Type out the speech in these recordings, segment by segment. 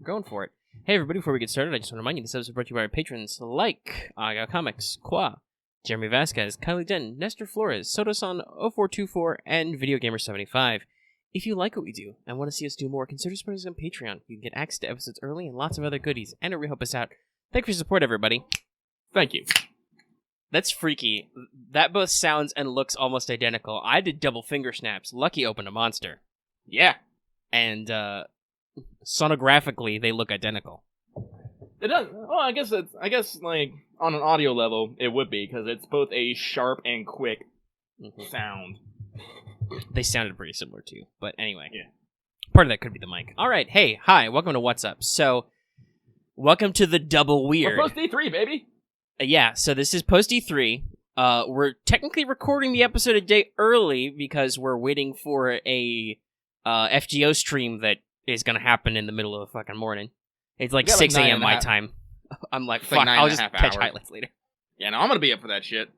Going for it. Hey, everybody, before we get started, I just want to remind you this episode is brought to you by our patrons like Aga Comics, Qua, Jeremy Vasquez, Kylie Denton, Nestor Flores, Sotosan0424, and VideoGamer75. If you like what we do and want to see us do more, consider supporting us on Patreon. You can get access to episodes early and lots of other goodies, and it really helps us out. Thanks for your support, everybody. Thank you. That's freaky. That both sounds and looks almost identical. I did double finger snaps. Lucky opened a monster. Yeah. And, sonographically, they look identical. It does. Well, I guess like on an audio level, it would be because it's both a sharp and quick sound. They sounded pretty similar too, but anyway. Yeah. Part of that could be the mic. All right. Hey, hi. Welcome to What's Up. So, welcome to the Double Weird. We're post E3, baby. Yeah. So this is post E3. We're technically recording the episode a day early because we're waiting for a FGO stream that is going to happen in the middle of the fucking morning. It's like 6 a.m. my time. I'm like, fuck, I'll just catch highlights later. Yeah, no, I'm going to be up for that shit.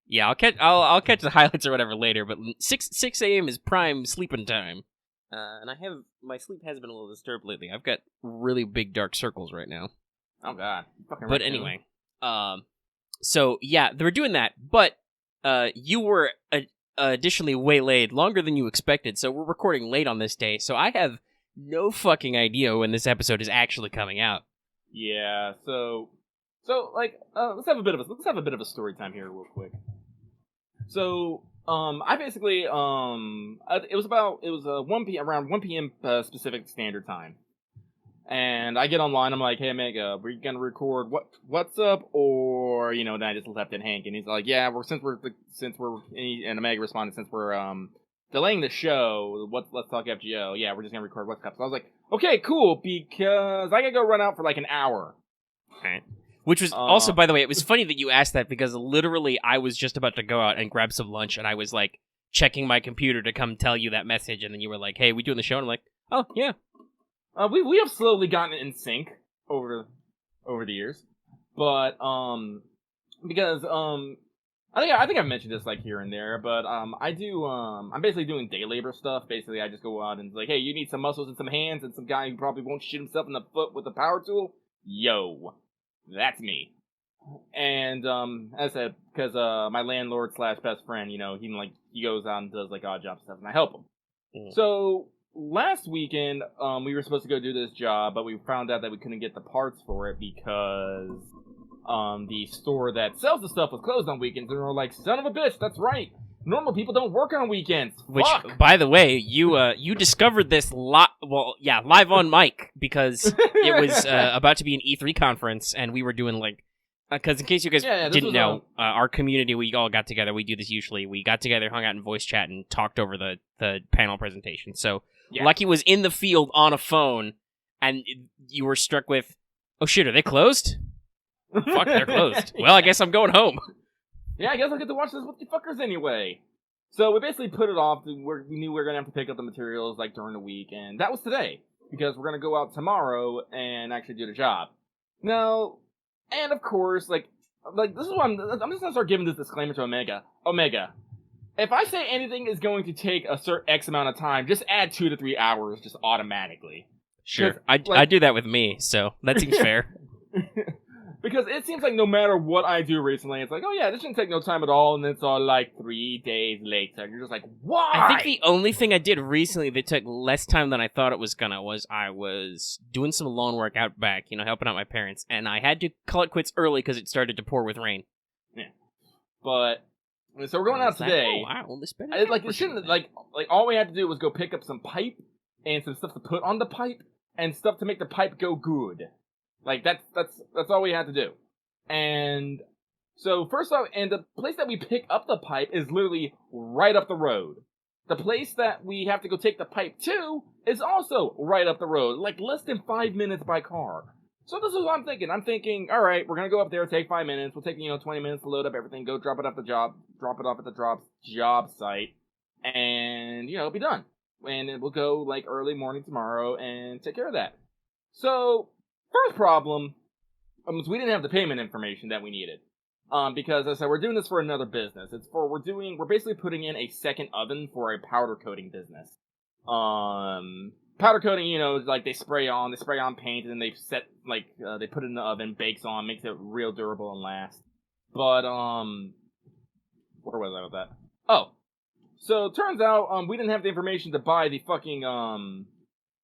Yeah, I'll catch the highlights or whatever later, but 6 a.m. is prime sleeping time. And my sleep has been a little disturbed lately. I've got really big dark circles right now. Oh, God. But anyway, so yeah, they were doing that, but you were additionally waylaid longer than you expected, so we're recording late on this day, so I have no fucking idea when this episode is actually coming out. Yeah, so like let's have a bit of a story time here real quick. So I basically it was 1 p.m. around 1 p.m. Pacific Standard Time. And I get online, I'm like, hey, Omega, we're gonna record what's up, or, then I just left it hang, and he's like, yeah, and Omega responded, since we're, delaying the show, let's talk FGO, yeah, we're just gonna record what's up. So I was like, okay, cool, because I gotta go run out for like an hour. Right. Which was also, by the way, it was funny that you asked that, because literally I was just about to go out and grab some lunch, and I was like, checking my computer to come tell you that message, and then you were like, hey, we doing the show? And I'm like, oh, yeah. We have slowly gotten in sync over the years, but because I think I've mentioned this like here and there, but I'm basically doing day labor stuff. Basically, I just go out and it's like, hey, you need some muscles and some hands and some guy who probably won't shoot himself in the foot with a power tool. Yo, that's me. And as I said, because my landlord / best friend, he goes out and does like odd job stuff, and I help him. Mm. So last weekend, we were supposed to go do this job, but we found out that we couldn't get the parts for it because the store that sells the stuff was closed on weekends, and we're like, son of a bitch, that's right. Normal people don't work on weekends. Which, fuck. By the way, you discovered this live on mic, because it was about to be an E3 conference, and we were doing like, because in case you guys didn't know, our community, we all got together. We do this usually. We got together, hung out in voice chat, and talked over the panel presentation. So Lucky was in the field on a phone, and you were struck with, oh shit, are they closed? Fuck, they're closed. Well, I guess I'm going home. Yeah, I guess I'll get to watch this with the fuckers anyway. So we basically put it off. We knew we were going to have to pick up the materials like during the week, and that was today, because we're going to go out tomorrow and actually do the job. Now, and of course, like this is why I'm just going to start giving this disclaimer to Omega. Omega, if I say anything is going to take a certain X amount of time, just add 2 to 3 hours just automatically. Sure. I do that with me, so that seems fair. Because it seems like no matter what I do recently, it's like, oh yeah, this shouldn't take no time at all, and then it's all like 3 days later. You're just like, why? I think the only thing I did recently that took less time than I thought it was gonna was I was doing some lawn work out back, helping out my parents, and I had to call it quits early because it started to pour with rain. Yeah. But so we're going out today. Oh, wow, this better. It shouldn't like all we had to do was go pick up some pipe and some stuff to put on the pipe and stuff to make the pipe go good. Like, that's all we had to do. And so, first off, and the place that we pick up the pipe is literally right up the road. The place that we have to go take the pipe to is also right up the road, like less than 5 minutes by car. So this is what I'm thinking. I'm thinking, all right, we're going to go up there, take 5 minutes. We'll take, 20 minutes to load up everything, go drop it off at the job site, and, it'll be done. And it will go, like, early morning tomorrow and take care of that. So first problem was we didn't have the payment information that we needed. Because as I said, we're doing this for another business. We're basically putting in a second oven for a powder coating business. powder coating, like they spray on paint, and then they set, they put it in the oven, bakes on, makes it real durable and last. But, where was I with that? Oh. So, it turns out, we didn't have the information to buy the fucking,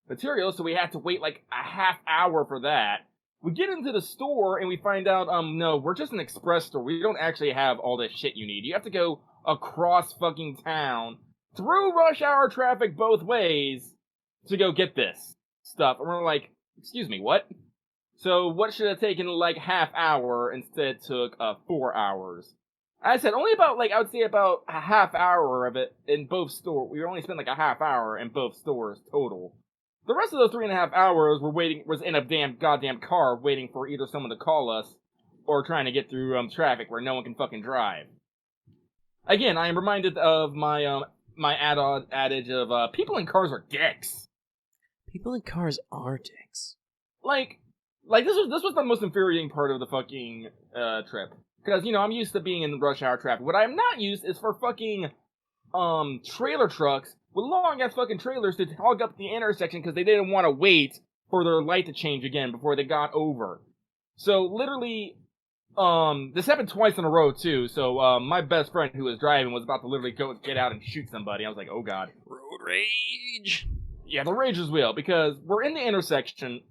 material, so we had to wait, like, a half hour for that. We get into the store, and we find out, no, we're just an express store. We don't actually have all this shit you need. You have to go across fucking town, through rush hour traffic both ways, to go get this stuff. And we're like, excuse me, what? So what should have taken like half hour instead took 4 hours. I said only about I would say about a half hour of it in both stores. We only spent like a half hour in both stores total. The rest of those 3.5 hours was in a goddamn car waiting for either someone to call us or trying to get through traffic where no one can fucking drive. Again, I am reminded of my my adage of people in cars are dicks. People in cars are dicks. Like this was the most infuriating part of the fucking trip, because I'm used to being in rush hour traffic. What I'm not used is for fucking trailer trucks with long ass fucking trailers to hog up the intersection because they didn't want to wait for their light to change again before they got over. So literally, this happened twice in a row too. So my best friend who was driving was about to literally get out and shoot somebody. I was like, oh god, road rage. Yeah, the rage is real, because we're in the intersection,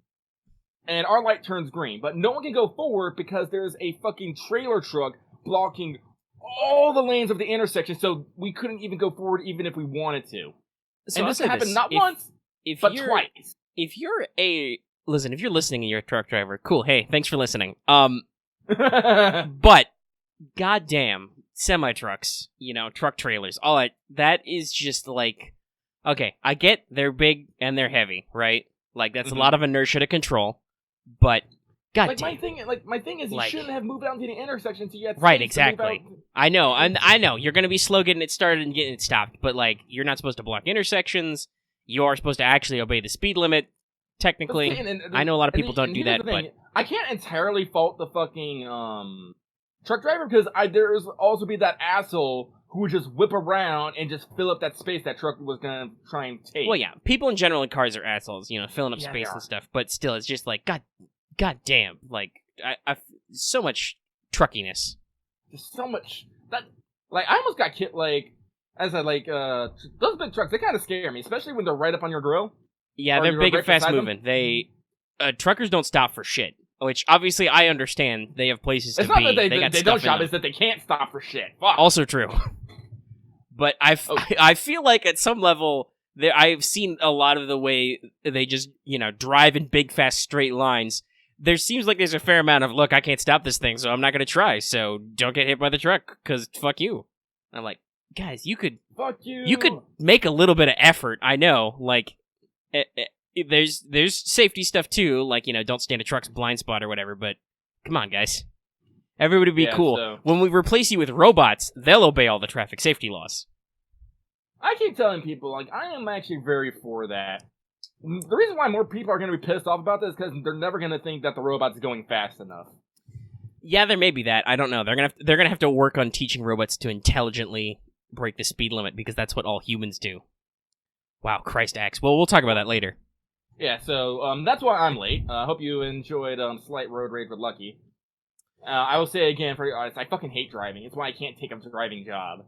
and our light turns green, but no one can go forward because there's a fucking trailer truck blocking all the lanes of the intersection, so we couldn't even go forward even if we wanted to. So and this happened not once, but twice. If you're listening and you're a truck driver, cool, hey, thanks for listening. But, goddamn, semi-trucks, truck trailers, all that is just like... Okay, I get they're big and they're heavy, right? Like, that's a lot of inertia to control, but goddamn. My thing is, you shouldn't have moved out into the intersection until you had right, exactly. I know, you're gonna be slow getting it started and getting it stopped, but, you're not supposed to block intersections, you are supposed to actually obey the speed limit, technically. I know a lot of people don't do that, but... I can't entirely fault the fucking, truck driver, because there's also be that asshole who would just whip around and just fill up that space that truck was gonna try and take. Well, yeah, people in general in cars are assholes, filling up space and stuff. But still, it's just like, god damn, I so much truckiness. There's so much that, I almost got hit. Those big trucks, they kind of scare me, especially when they're right up on your grill. Yeah, they're big and fast moving. They truckers don't stop for shit. Which, obviously, I understand. They have places to be. It's not that they don't stop, it's that they can't stop for shit. Fuck. Also true. But I feel like at some level, I've seen a lot of the way they just, drive in big, fast, straight lines. There seems like there's a fair amount of, look, I can't stop this thing, so I'm not going to try, so don't get hit by the truck, because fuck you. I'm like, guys, you could... Fuck you! You could make a little bit of effort, I know, there's safety stuff too, don't stand a truck's blind spot or whatever, but come on, guys. Everybody be cool. So, when we replace you with robots, they'll obey all the traffic safety laws. I keep telling people, I am actually very for that. The reason why more people are going to be pissed off about this is because they're never going to think that the robot's going fast enough. Yeah, there may be that. I don't know. They're gonna have to work on teaching robots to intelligently break the speed limit, because that's what all humans do. Wow, Christ axe. Well, we'll talk about that later. Yeah, so that's why I'm late. I hope you enjoyed Slight Road Rage with Lucky. I will say again, for honest, I fucking hate driving. It's why I can't take a driving job.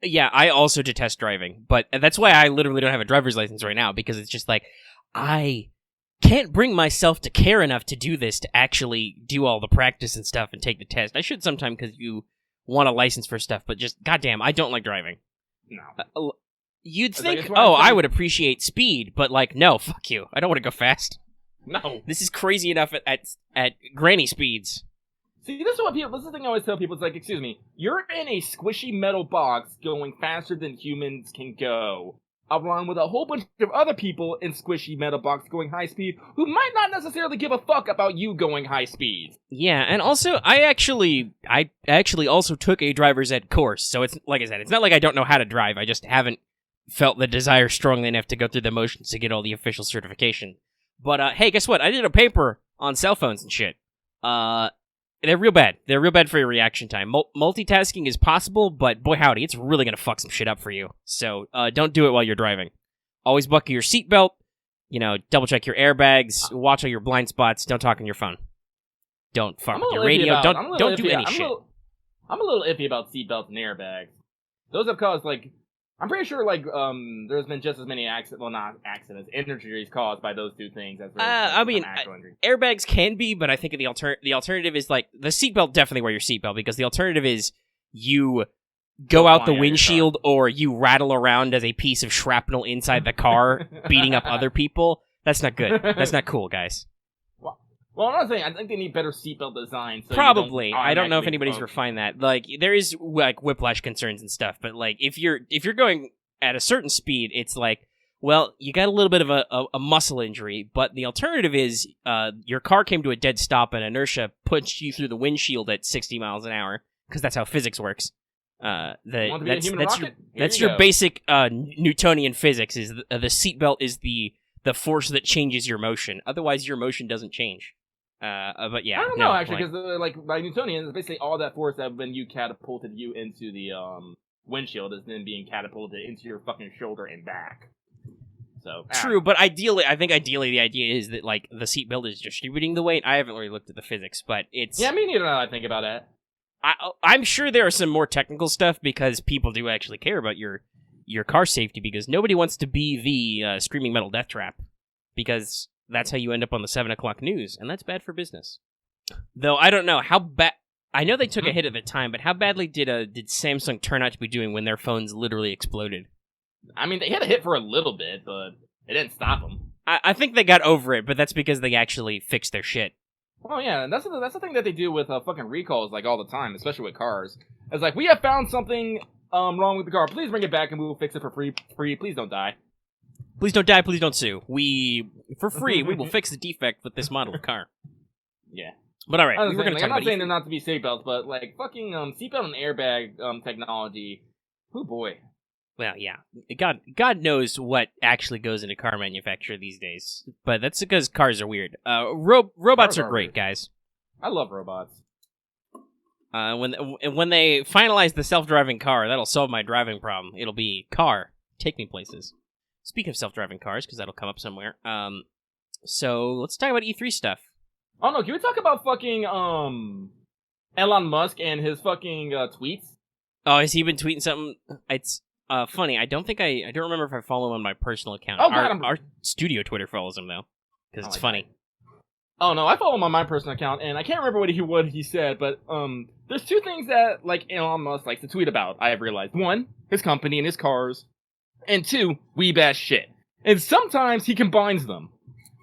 Yeah, I also detest driving, but that's why I literally don't have a driver's license right now, because it's just I can't bring myself to care enough to do this, to actually do all the practice and stuff and take the test. I should sometime, because you want a license for stuff, but just, goddamn, I don't like driving. No. You'd think, I would appreciate speed, but no, fuck you. I don't want to go fast. No. This is crazy enough at granny speeds. See, this is the thing I always tell people. It's excuse me, you're in a squishy metal box going faster than humans can go, along with a whole bunch of other people in squishy metal box going high speed, who might not necessarily give a fuck about you going high speed. Yeah, and also, I actually also took a driver's ed course, so it's, like I said, it's not like I don't know how to drive, I just haven't felt the desire strongly enough to go through the motions to get all the official certification. But, hey, guess what? I did a paper on cell phones and shit. They're real bad. They're real bad for your reaction time. Multitasking is possible, but boy howdy, it's really gonna fuck some shit up for you. So, don't do it while you're driving. Always buckle your seatbelt. double check your airbags, watch all your blind spots, don't talk on your phone. Don't fuck with your radio, don't do any shit. I'm a little iffy about seatbelts and airbags. Those have caused, I'm pretty sure, there's been just as many injuries caused by those two things as actual injuries. Airbags can be, but I think the alternative is, the seatbelt, definitely wear your seatbelt, because the alternative is you go out the windshield or you rattle around as a piece of shrapnel inside the car, beating up other people. That's not good. That's not cool, guys. Well, I'm not saying. I think they need better seatbelt design. So probably. I don't know if anybody's refined that. There is whiplash concerns and stuff, but if you're going at a certain speed, it's well, you got a little bit of a muscle injury, but the alternative is your car came to a dead stop and inertia punched you through the windshield at 60 miles an hour, because that's how physics works. That's your basic Newtonian physics. Is the seatbelt is the force that changes your motion. Otherwise, your motion doesn't change. But yeah, I don't know actually, because by Newtonian, it's basically all that force that when you catapulted you into the windshield is then being catapulted into your fucking shoulder and back. So true, but ideally the idea is that the seatbelt is distributing the weight. I haven't really looked at the physics, but it's me neither. Now I think about it. I'm sure there are some more technical stuff, because people do actually care about your car safety, because nobody wants to be the screaming metal death trap, because that's how you end up on the 7 o'clock news, and that's bad for business. Though I don't know how bad. I know they took a hit at the time, but how badly did Samsung turn out to be doing when their phones literally exploded? I mean, they had a hit for a little bit, but it didn't stop them. I think they got over it, but that's because they actually fixed their shit. Oh yeah, and that's the thing that they do with fucking recalls all the time, especially with cars. It's we have found something wrong with the car. Please bring it back and we will fix it for free. Please don't die. Please don't die. Please don't sue. For free, we will fix the defect with this model of car. Yeah. But all right, we're going to talk about. I'm not saying they're not to be seatbelts, but fucking seatbelt and airbag technology. Oh boy. Well, yeah. God knows what actually goes into car manufacture these days. But that's because cars are weird. Robots are great, guys. I love robots. When they finalize the self-driving car, that'll solve my driving problem. It'll be car, take me places. Speaking of self-driving cars, because that'll come up somewhere. So let's talk about E3 stuff. Oh no, can we talk about fucking Elon Musk and his fucking tweets? Oh, has he been tweeting something? It's funny. I don't remember if I follow him on my personal account. Oh, God, our studio Twitter follows him though, because it's funny. Oh no, I follow him on my personal account, and I can't remember what he said, but there's two things that Elon Musk likes to tweet about. I have realized: one, his company and his cars, and two, weeb ass shit. And sometimes he combines them,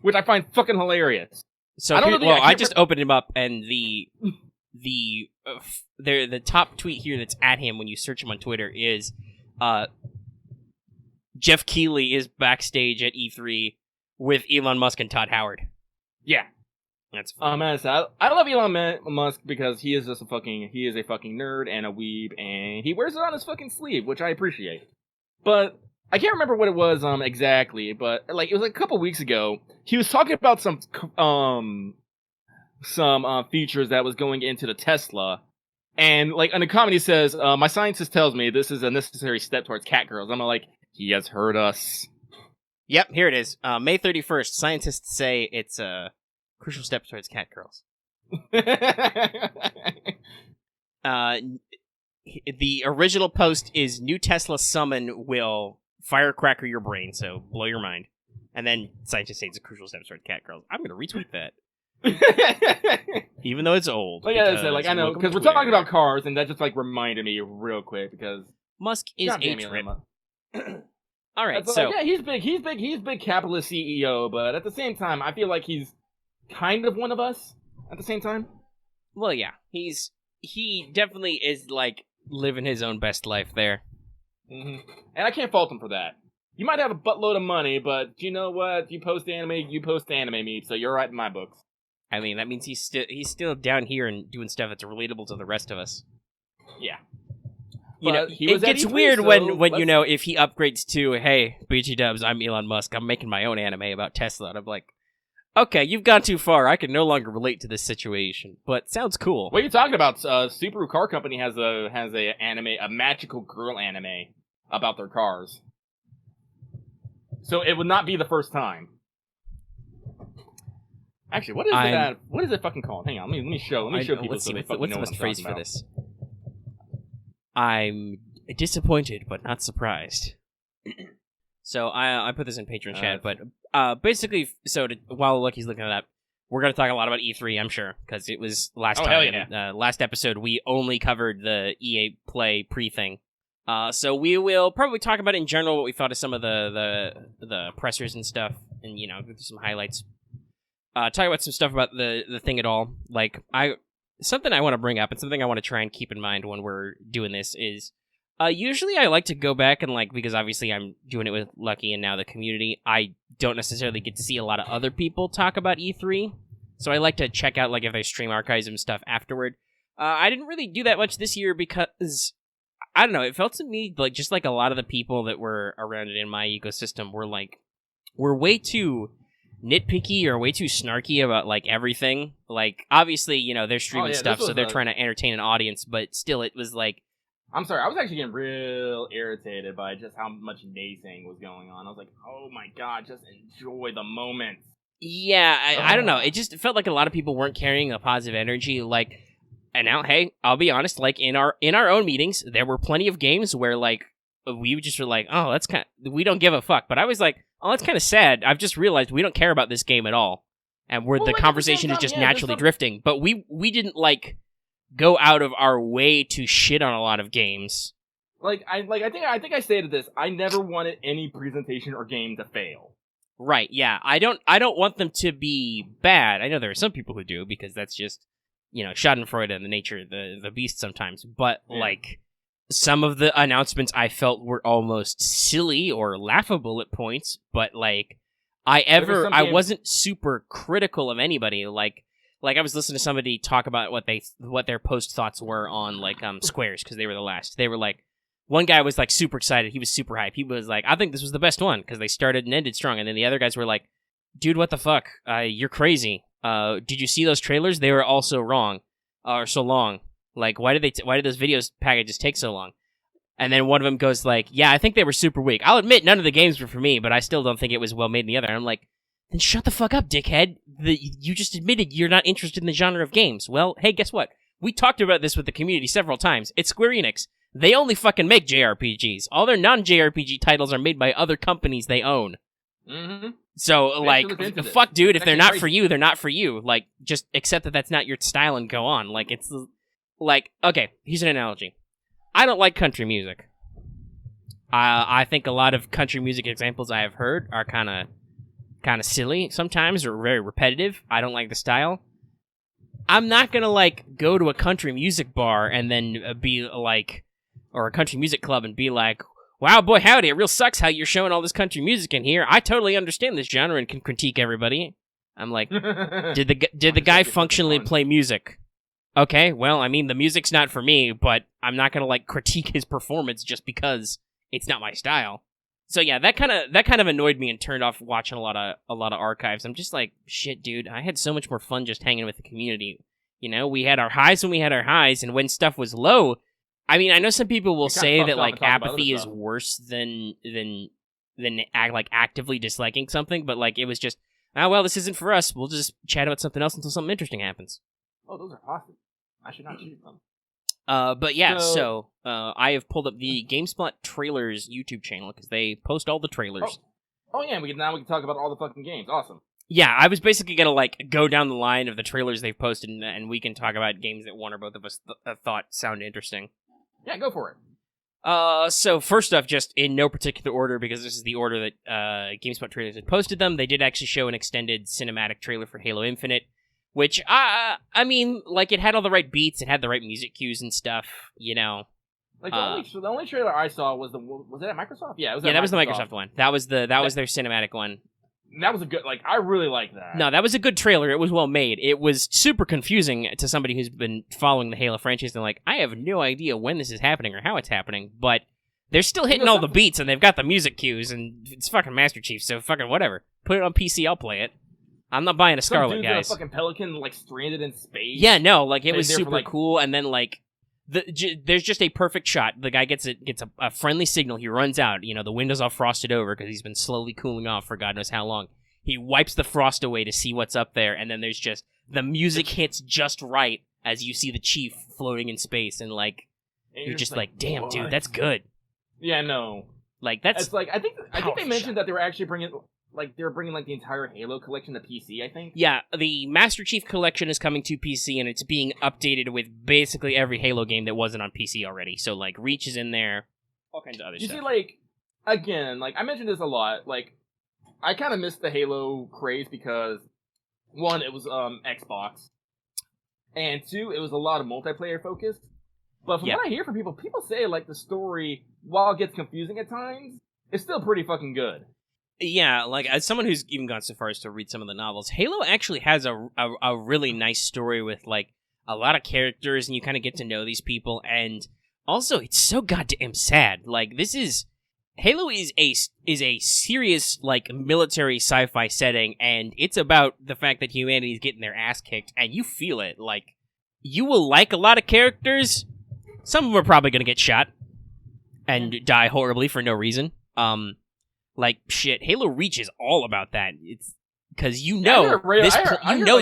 which I find fucking hilarious. So I just opened him up, and the top tweet here that's at him when you search him on Twitter is Jeff Keighley is backstage at E3 with Elon Musk and Todd Howard. Yeah. That's funny. I love Elon Musk because he is a fucking nerd and a weeb, and he wears it on his fucking sleeve, which I appreciate. But I can't remember what it was exactly, but it was a couple weeks ago. He was talking about some features that was going into the Tesla, and in the comment he says, "My scientist tells me this is a necessary step towards cat girls." I'm he has heard us. Yep, here it is. May 31st. Scientists say it's a crucial step towards cat girls. The original post is new Tesla summon will firecracker your brain, so blow your mind. And then scientists say it's a crucial step towards cat girls. I'm going to retweet that. Even though it's old. I know, because we're talking about cars, and that just reminded me real quick, because Musk is a trip. All right, so yeah, he's big capitalist CEO, but at the same time, I feel like he's kind of one of us. At the same time, well, yeah, he definitely is living his own best life there. Mm-hmm. And I can't fault him for that. You might have a buttload of money, but you know what? You post anime meat, so you're right in my books. I mean, that means he's still down here and doing stuff that's relatable to the rest of us. Yeah. It gets weird when if he upgrades to, hey, BG Dubs, I'm Elon Musk, I'm making my own anime about Tesla, and I'm like, okay, you've gone too far, I can no longer relate to this situation, but sounds cool. What are you talking about? Subaru Car Company has a magical girl anime about their cars. So it would not be the first time. Actually, what is that? What is it fucking called? Hang on, let me show people. Let's see. So What's the best phrase for this? I'm disappointed, but not surprised. So I put this in Patreon chat, but basically, while Lucky's looking at that, we're gonna talk a lot about E3, I'm sure, because it was last time. Hell yeah. Last episode, we only covered the EA Play pre-thing. So we will probably talk about it in general, what we thought of some of the pressers and stuff, and do some highlights. Talk about some stuff about the thing at all. Like something I want to bring up and something I want to try and keep in mind when we're doing this is usually I like to go back and because obviously I'm doing it with Lucky and now the community, I don't necessarily get to see a lot of other people talk about E3. So I like to check out if they stream archives and stuff afterward. I didn't really do that much this year because I don't know, it felt to me just a lot of the people that were around it in my ecosystem were way too nitpicky or way too snarky about everything. Obviously, they're streaming stuff, so they're trying to entertain an audience, but still it was I'm sorry, I was actually getting real irritated by just how much naysaying was going on. I was like, oh my god, just enjoy the moment. Yeah, I don't know. It just felt like a lot of people weren't carrying a positive energy. And now, hey, I'll be honest. In our own meetings, there were plenty of games where we just were oh, that's we don't give a fuck. But I was oh, that's kind of sad. I've just realized we don't care about this game at all, and the conversation is just naturally drifting. But we didn't go out of our way to shit on a lot of games. I think I stated this. I never wanted any presentation or game to fail. Right, yeah. I don't want them to be bad. I know there are some people who do, because that's just, schadenfreude and the nature of the beast sometimes. But, some of the announcements I felt were almost silly or laughable at points, but, I wasn't super critical of anybody. I was listening to somebody talk about what their post thoughts were on, Squares, because they were the last. They were one guy was super excited. He was super hyped. He was I think this was the best one because they started and ended strong. And then the other guys were dude, what the fuck? You're crazy. Did you see those trailers? They were all so wrong, or so long. Why did those videos packages take so long? And then one of them goes yeah, I think they were super weak. I'll admit none of the games were for me, but I still don't think it was well made in the other. And I'm then shut the fuck up, dickhead. You just admitted you're not interested in the genre of games. Well, hey, guess what? We talked about this with the community several times. It's Square Enix. They only fucking make JRPGs. All their non-JRPG titles are made by other companies they own. Mm-hmm. So, fuck, dude, if they're not for you, they're not for you. Just accept that that's not your style and go on. It's... okay, here's an analogy. I don't like country music. I think a lot of country music examples I have heard are kind of silly sometimes, or very repetitive. I don't like the style. I'm not gonna, go to a country music bar and then be or a country music club and be wow, boy, howdy, it real sucks how you're showing all this country music in here. I totally understand this genre and can critique everybody. I'm did the guy functionally play music? Okay, well, I mean, the music's not for me, but I'm not gonna critique his performance just because it's not my style. So yeah, that kind of annoyed me and turned off watching a lot of archives. I'm just shit, dude. I had so much more fun just hanging with the community. We had our highs when we had our highs, and when stuff was low. I mean, I know some people will say that apathy is worse than actively disliking something, but it was just, well, this isn't for us. We'll just chat about something else until something interesting happens. Oh, those are awesome. I should not choose them. But yeah, so I have pulled up the GameSpot Trailers YouTube channel because they post all the trailers. Oh yeah, now we can talk about all the fucking games. Awesome. Yeah, I was basically gonna go down the line of the trailers they've posted, and we can talk about games that one or both of us thought sounded interesting. Yeah, go for it. So first off, just in no particular order, because this is the order that GameSpot Trailers had posted them, they did actually show an extended cinematic trailer for Halo Infinite, which, I mean, it had all the right beats, it had the right music cues and stuff, The only trailer I saw was was it at Microsoft? Yeah, that was the Microsoft one. That was their cinematic one. That was a good, I really like that. No, that was a good trailer. It was well made. It was super confusing to somebody who's been following the Halo franchise and I have no idea when this is happening or how it's happening, but they're still hitting all the beats and they've got the music cues and it's fucking Master Chief, so fucking whatever. Put it on PC, I'll play it. I'm not buying a Scarlet, guys. A fucking pelican, stranded in space. Yeah, no, it was super cool, and then, there's just a perfect shot. The guy gets a friendly signal. He runs out. The window's all frosted over because he's been slowly cooling off for God knows how long. he wipes the frost away to see what's up there, and then there's just the music hits just right as you see the chief floating in space, and like you're just like, damn, what? Dude, that's good. Yeah, no, like that's. It's like I think they mentioned that they were actually bringing like the entire Halo collection to PC. I think. Yeah, the Master Chief collection is coming to PC, and it's being updated with basically every Halo game that wasn't on PC already. So like Reach is in there, all kinds of other stuff. You see, like again, like I mentioned this a lot, like. I kind of missed the Halo craze because, one, it was Xbox, and two, it was a lot of multiplayer focused. But from what I hear from people say, like, the story, while it gets confusing at times, is still pretty fucking good. Yeah, like, as someone who's even gone so far as to read some of the novels, Halo actually has a really nice story with, like, a lot of characters, and you kind of get to know these people, and also, it's so goddamn sad. Like, Halo is a serious, like, military sci-fi setting, and it's about the fact that humanity's getting their ass kicked, and you feel it. Like, you will like a lot of characters. Some of them are probably gonna get shot and die horribly for no reason. Like, shit, Halo Reach is all about that. It's because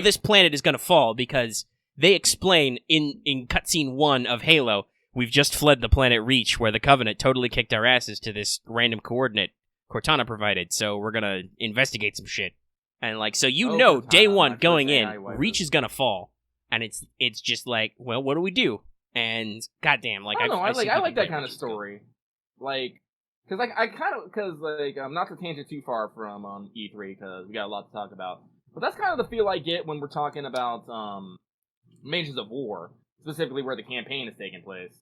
this planet is gonna fall, because they explain in cutscene 1 of Halo, we've just fled the planet Reach, where the Covenant totally kicked our asses to this random coordinate Cortana provided, so we're gonna investigate some shit. And, like, so Cortana, day one, going in, Reach is gonna fall. And it's just like, well, what do we do? And, goddamn, like, I like that kind of story. Like, because, like, not to tangent too far from E3, because we got a lot to talk about. But that's kind of the feel I get when we're talking about Mages of War, specifically where the campaign is taking place.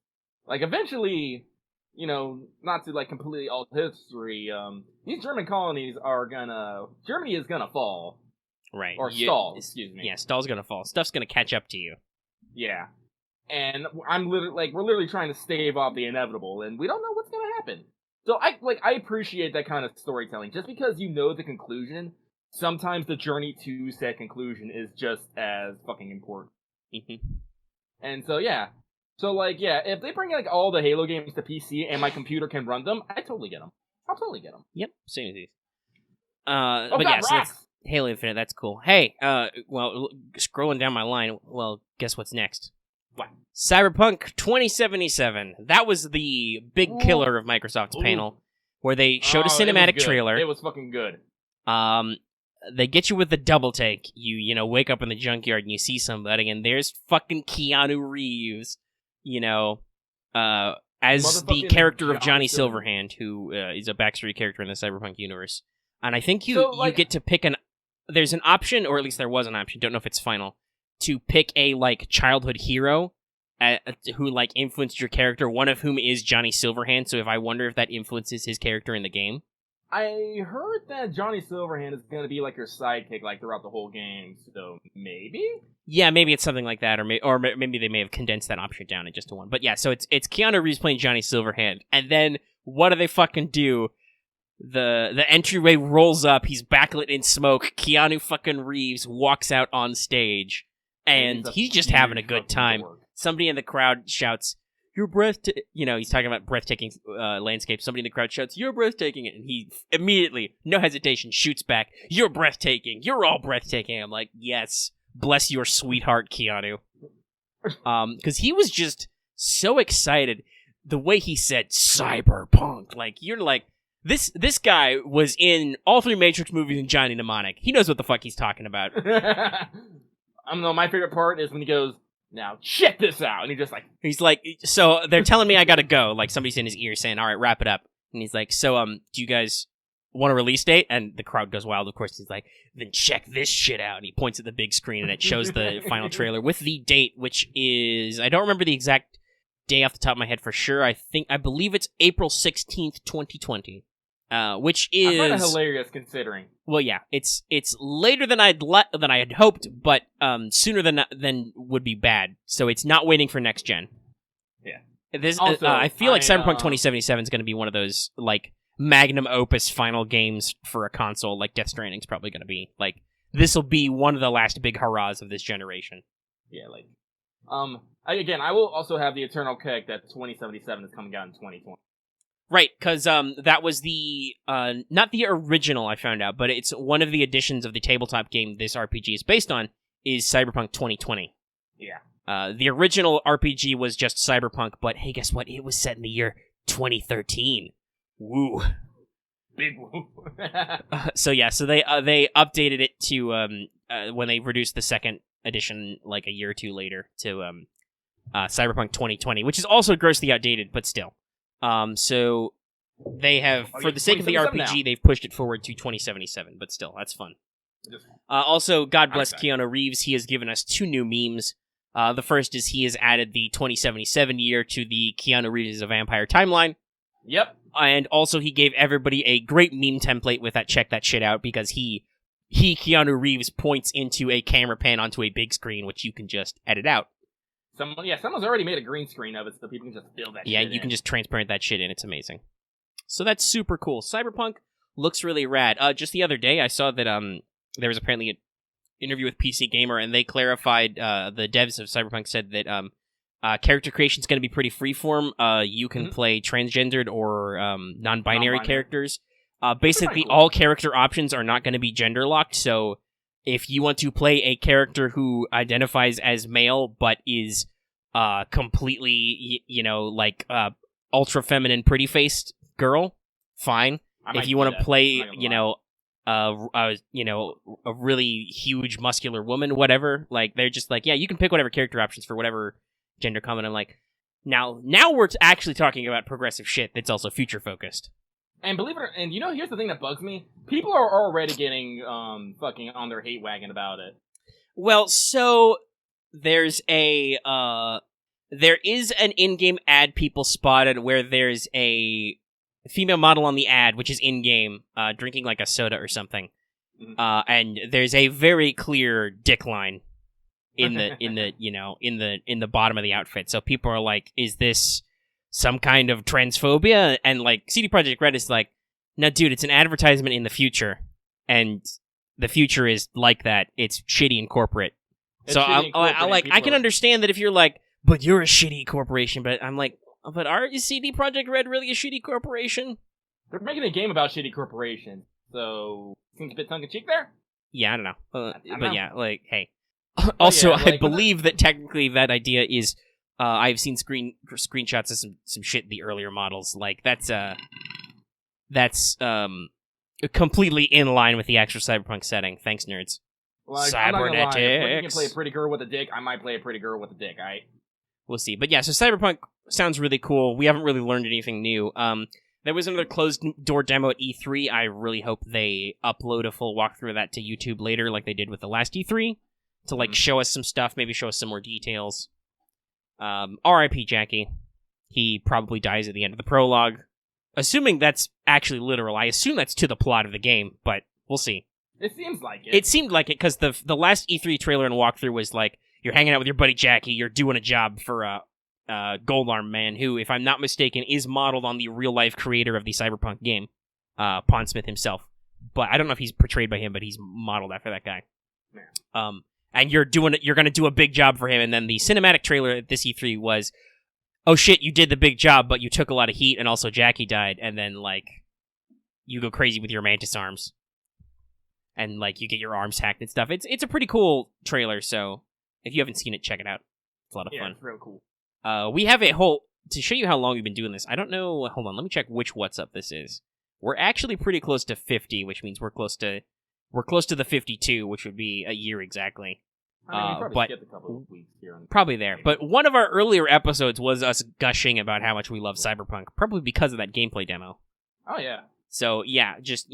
Like, eventually, not to, like, completely alter history, these German colonies Germany is gonna fall. Right. Or stall, excuse me. Yeah, stall's gonna fall. Stuff's gonna catch up to you. Yeah. And we're literally trying to stave off the inevitable, and we don't know what's gonna happen. So, I appreciate that kind of storytelling. Just because you know the conclusion, sometimes the journey to said conclusion is just as fucking important. Mm-hmm. And so, yeah. So, like, yeah, if they bring, like, all the Halo games to PC and my computer can run them, I totally get them. I'll totally get them. Yep, same as these. So that's Halo Infinite, that's cool. Hey, well, scrolling down my line, well, guess what's next? What? Cyberpunk 2077. That was the big killer of Microsoft's panel, where they showed a cinematic trailer. It was fucking good. They get you with the double take. You wake up in the junkyard and you see somebody, and there's fucking Keanu Reeves, as the character of Johnny Silverhand, who is a backstory character in the Cyberpunk universe. And I think you get to pick there's an option, or at least there was an option, don't know if it's final, to pick a, like, childhood hero who, like, influenced your character, one of whom is Johnny Silverhand, so I wonder if that influences his character in the game. I heard that Johnny Silverhand is going to be, like, your sidekick, like, throughout the whole game, so maybe? Yeah, maybe it's something like that, or maybe they may have condensed that option down into just one. But yeah, so it's Keanu Reeves playing Johnny Silverhand, and then what do they fucking do? The entryway rolls up, he's backlit in smoke, Keanu fucking Reeves walks out on stage, and he's just having a good time. Somebody in the crowd shouts, "You're breathtaking," he's talking about breathtaking landscape. Somebody in the crowd shouts, "You're breathtaking," and he immediately, no hesitation, shoots back, "You're breathtaking, you're all breathtaking." I'm like, yes, bless your sweetheart, Keanu. Because he was just so excited, the way he said, cyberpunk, like, you're like, This guy was in all 3 Matrix movies and Johnny Mnemonic. He knows what the fuck he's talking about. My favorite part is when he goes, "Now check this out," and he's like, so they're telling me I gotta go. Like, somebody's in his ear saying, "All right, wrap it up." And he's like, so do you guys want a release date? And the crowd goes wild. Of course, he's like, "Then check this shit out." And he points at the big screen, and it shows the final trailer with the date, which is, I don't remember the exact day off the top of my head for sure. I believe it's April 16th, 2020. Which is I find it hilarious considering. Well, yeah, it's later than I had hoped, but sooner than would be bad. So it's not waiting for next gen. Yeah. This also, I feel like Cyberpunk 2077 is going to be one of those, like, magnum opus final games for a console, like Death Stranding's probably going to be. Like, this will be one of the last big hurrahs of this generation. Yeah, like, I will also have the eternal keg that 2077 is coming out in 2020. Right, because that was the not the original, I found out, but it's one of the editions of the tabletop game this RPG is based on is Cyberpunk 2020. Yeah. The original RPG was just Cyberpunk, but hey, guess what? It was set in the year 2013. Woo. Big woo. So they updated it to when they released the second edition like a year or two later to Cyberpunk 2020, which is also grossly outdated, but still. So they have, for the sake of the RPG, now. They've pushed it forward to 2077, but still, that's fun. Also, God bless Keanu Reeves. He has given us 2 new memes. The first is he has added the 2077 year to the Keanu Reeves is a Vampire timeline. Yep. And also he gave everybody a great meme template with that check that shit out because he Keanu Reeves points into a camera pan onto a big screen, which you can just edit out. Someone's already made a green screen of it so people can just fill that shit in. Yeah, you can just transparent that shit in. It's amazing. So that's super cool. Cyberpunk looks really rad. Just the other day, I saw that there was apparently an interview with PC Gamer, and they clarified, the devs of Cyberpunk said that character creation is going to be pretty freeform. You can play transgendered or non-binary characters. Basically, cool. All character options are not going to be gender-locked, so if you want to play a character who identifies as male but is completely, ultra-feminine, pretty-faced girl, fine. If you want to play, a really huge muscular woman, whatever, like, they're just like, yeah, you can pick whatever character options for whatever gender comment. I'm like, now we're actually talking about progressive shit that's also future-focused. And believe it or not, here's the thing that bugs me. People are already getting fucking on their hate wagon about it. Well, so there is an in-game ad people spotted where there's a female model on the ad, which is in-game, drinking like a soda or something. Mm-hmm. And there's a very clear dick line in the bottom of the outfit. So people are like, is this some kind of transphobia? And like CD Projekt Red is like, no, dude, it's an advertisement in the future, and the future is like that. It's shitty and corporate. I can understand that if you're like, but you're a shitty corporation. But I'm like, but is CD Projekt Red really a shitty corporation? They're making a game about shitty corporations, so seems a bit tongue in cheek there. Yeah, I don't know. Yeah, like, hey. Also, I believe that technically that idea is. I've seen screenshots of some shit in the earlier models. Like that's completely in line with the actual Cyberpunk setting. Thanks, nerds. Like, cybernetics. If you can play a pretty girl with a dick, I might play a pretty girl with a dick. Alright. We'll see. But yeah, so Cyberpunk sounds really cool. We haven't really learned anything new. There was another closed door demo at E3. I really hope they upload a full walkthrough of that to YouTube later, like they did with the last E3, to show us some stuff, maybe show us some more details. R.I.P. Jackie. He probably dies at the end of the prologue. Assuming that's actually literal. I assume that's to the plot of the game, but we'll see. It seems like it. It seemed like it, because the last E3 trailer and walkthrough was like, you're hanging out with your buddy Jackie, you're doing a job for Gold Arm Man, who, if I'm not mistaken, is modeled on the real-life creator of the Cyberpunk game, Pondsmith himself. But I don't know if he's portrayed by him, but he's modeled after that guy. Yeah. And you're going to do a big job for him, and then the cinematic trailer at this E3 was, oh shit, you did the big job, but you took a lot of heat, and also Jackie died, and then, you go crazy with your mantis arms. And, you get your arms hacked and stuff. It's a pretty cool trailer, so if you haven't seen it, check it out. It's a lot of fun. Yeah, it's real cool. We have to show you how long we've been doing this, I don't know, hold on, let me check which What's Up this is. We're actually pretty close to 50, which means we're close to the 52, which would be a year exactly. I mean, skipped a couple of weeks here. Probably there. But one of our earlier episodes was us gushing about how much we love Cyberpunk, probably because of that gameplay demo. Oh, yeah. So, yeah, just,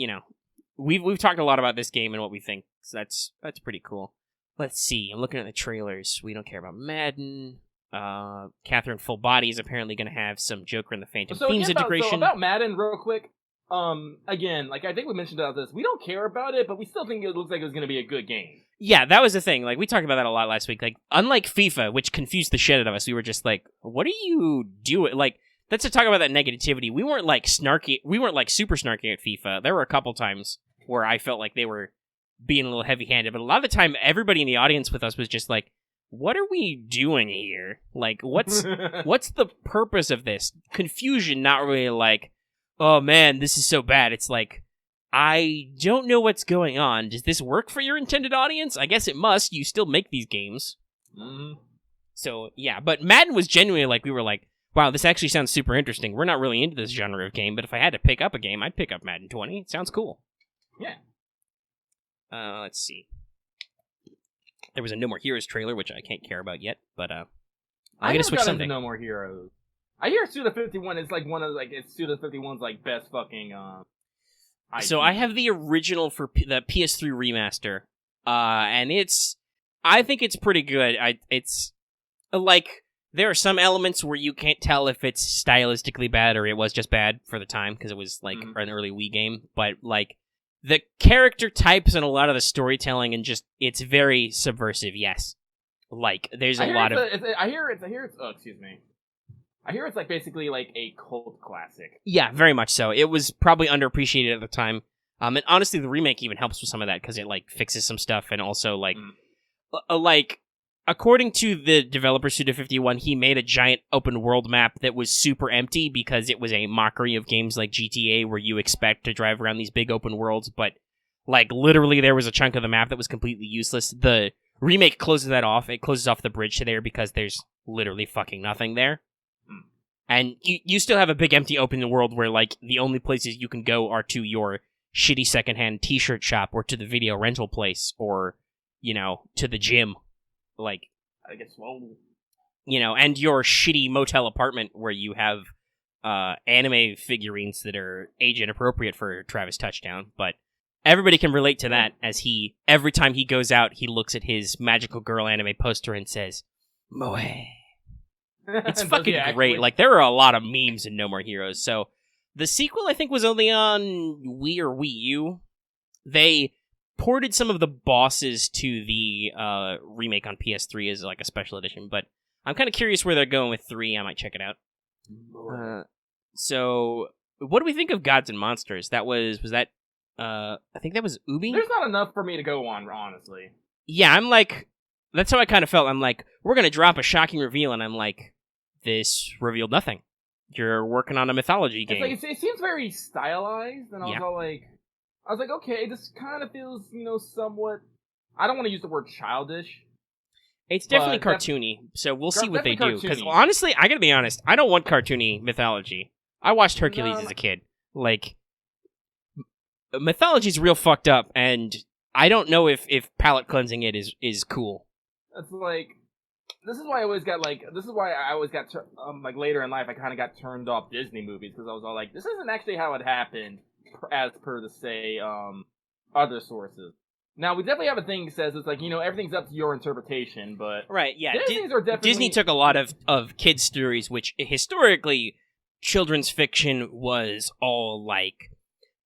we've talked a lot about this game and what we think, so that's pretty cool. Let's see, I'm looking at the trailers. We don't care about Madden. Catherine Full Body is apparently going to have some Joker and the Phantom Themes integration. So about Madden, real quick, again, I think we mentioned about this, we don't care about it, but we still think it looks like it's going to be a good game. Yeah, that was the thing. We talked about that a lot last week. Unlike FIFA, which confused the shit out of us, we were just like, what are you doing? Let's talk about that negativity. We weren't, snarky. We weren't, super snarky at FIFA. There were a couple times where I felt like they were being a little heavy-handed, but a lot of the time, everybody in the audience with us was just like, what are we doing here? What's the purpose of this? Confusion, not really, oh man, this is so bad. It's like, I don't know what's going on. Does this work for your intended audience? I guess it must. You still make these games. Mm-hmm. So, yeah. But Madden was genuinely like, we were like, wow, this actually sounds super interesting. We're not really into this genre of game, but if I had to pick up a game, I'd pick up Madden 20. It sounds cool. Yeah. Let's see. There was a No More Heroes trailer, which I can't care about yet, but I'm gonna switch something. No More Heroes. I hear Suda51 is like one of it's Suda51's like best fucking So I have the original for the PS3 remaster, and I think it's pretty good. It's like, there are some elements where you can't tell if it's stylistically bad or it was just bad for the time because it was like an early Wii game, but like the character types and a lot of the storytelling and just it's very subversive. Yes, like there's a lot of. I hear it's. Oh, excuse me. I hear it's like basically like a cult classic. Yeah, very much so. It was probably underappreciated at the time. And honestly, the remake even helps with some of that because it like fixes some stuff and also like, according to the developer Suda51, he made a giant open world map that was super empty because it was a mockery of games like GTA where you expect to drive around these big open worlds, but like literally there was a chunk of the map that was completely useless. The remake closes that off. It closes off the bridge to there because there's literally fucking nothing there. And you still have a big empty open world where like the only places you can go are to your shitty secondhand t-shirt shop or to the video rental place or, you know, to the gym. Like, I guess, well, you know, and your shitty motel apartment where you have anime figurines that are age inappropriate for Travis Touchdown, but everybody can relate to that as every time he goes out, he looks at his magical girl anime poster and says, Moe. It's fucking great. Like, there are a lot of memes in No More Heroes. So, the sequel, I think, was only on Wii or Wii U. They ported some of the bosses to the remake on PS3 as, like, a special edition. But I'm kind of curious where they're going with 3. I might check it out. So, what do we think of Gods and Monsters? That was that... I think that was Ubi? There's not enough for me to go on, honestly. Yeah, I'm like... That's how I kind of felt. I'm like, we're going to drop a shocking reveal, and I'm like, this revealed nothing. You're working on a mythology game. It's like, it seems very stylized, and I was like, okay, this kind of feels, you know, somewhat, I don't want to use the word childish. It's definitely cartoony, so we'll see what they do. Because honestly, I gotta be honest, I don't want cartoony mythology. I watched Hercules as a kid. Like, mythology's real fucked up, and I don't know if palate cleansing it is cool. It's like, this is why I always got like later in life I kind of got turned off Disney movies because I was all like, this isn't actually how it happened as per the say other sources. Now we definitely have a thing that says it's like, you know, everything's up to your interpretation, but right, yeah, Disney took a lot of kids stories which historically children's fiction was all like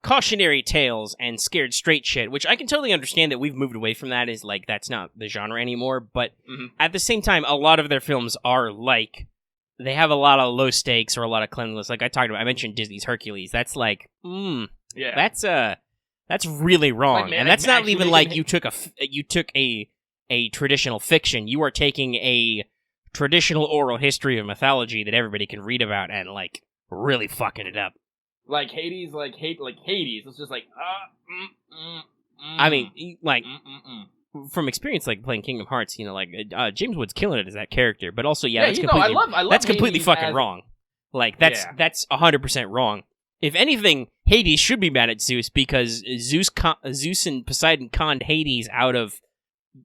cautionary tales and scared straight shit, which I can totally understand that we've moved away from that, is like that's not the genre anymore, but at the same time a lot of their films are like they have a lot of low stakes or a lot of cleanliness. Like I mentioned Disney's Hercules. That's like that's really wrong. Like, man, and that's not even like you took a traditional fiction. You are taking a traditional oral history of mythology that everybody can read about and like really fucking it up. Like Hades, Hades. It's just like, I mean, like, from experience, like, playing Kingdom Hearts, you know, like, James Wood's killing it as that character, but also, that's completely, I love that's completely fucking wrong. Like, that's 100% wrong. If anything, Hades should be mad at Zeus, because Zeus and Poseidon conned Hades out of,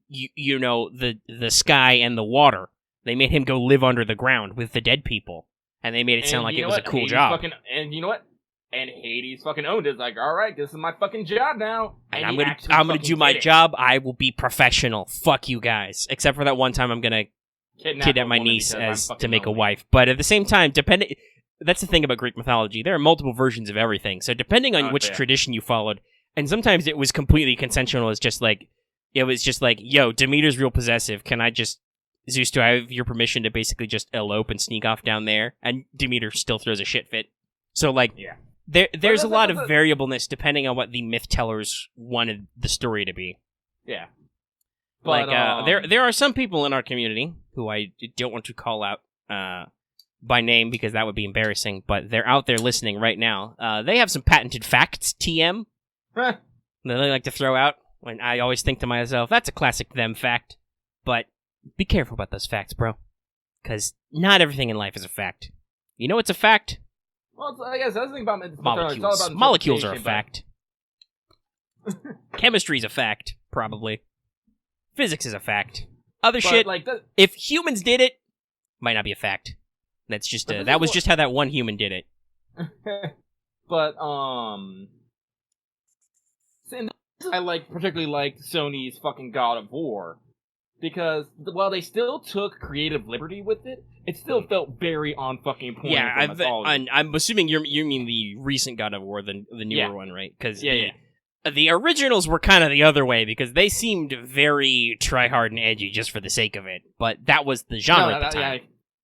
you know, the sky and the water. They made him go live under the ground with the dead people, and they made it sound like it was a cool job. And you know what? And Hades fucking owned it. It's like, all right, this is my fucking job now. And I'm gonna do my job. I will be professional. Fuck you guys. Except for that one time I'm gonna kidnap my niece to make a wife. But at the same time, that's the thing about Greek mythology. There are multiple versions of everything. So depending on which tradition you followed, and sometimes it was completely consensual. It was just like, yo, Demeter's real possessive. Can I just, Zeus, do I have your permission to basically just elope and sneak off down there? And Demeter still throws a shit fit. So like, there's a lot of variableness depending on what the myth tellers wanted the story to be. Yeah. But, there are some people in our community who I don't want to call out, by name because that would be embarrassing, but they're out there listening right now. They have some patented facts, TM, that they like to throw out. When I always think to myself, that's a classic them fact. But be careful about those facts, bro. Because not everything in life is a fact. You know what's a fact? Well, I guess that's the thing about molecules. It's all about molecules are a fact. Chemistry's a fact, probably. Physics is a fact. Other shit, like if humans did it, might not be a fact. That's just that was just how that one human did it. But I particularly liked Sony's fucking God of War because while they still took creative liberty with it, it still felt very on fucking point. Yeah, I'm assuming you mean the recent God of War, the newer one, right? Because the originals were kind of the other way because they seemed very try hard and edgy just for the sake of it. But that was the genre at the time.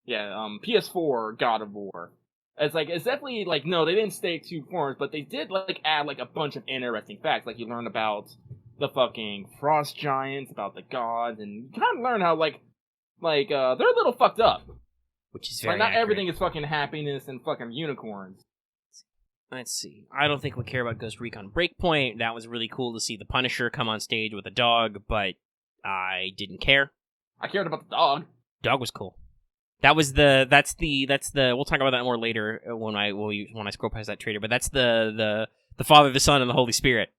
PS4 God of War. It's definitely no, they didn't stay to forms, but they did add a bunch of interesting facts. Like you learn about the fucking frost giants, about the gods, and you kind of learn how they're a little fucked up. Which is very not accurate. Everything is fucking happiness and fucking unicorns. Let's see. I don't think we care about Ghost Recon Breakpoint. That was really cool to see the Punisher come on stage with a dog, but I didn't care. I cared about the dog. Dog was cool. That's the we'll talk about that more later when I scroll past that trailer, but that's the Father, the Son, and the Holy Spirit.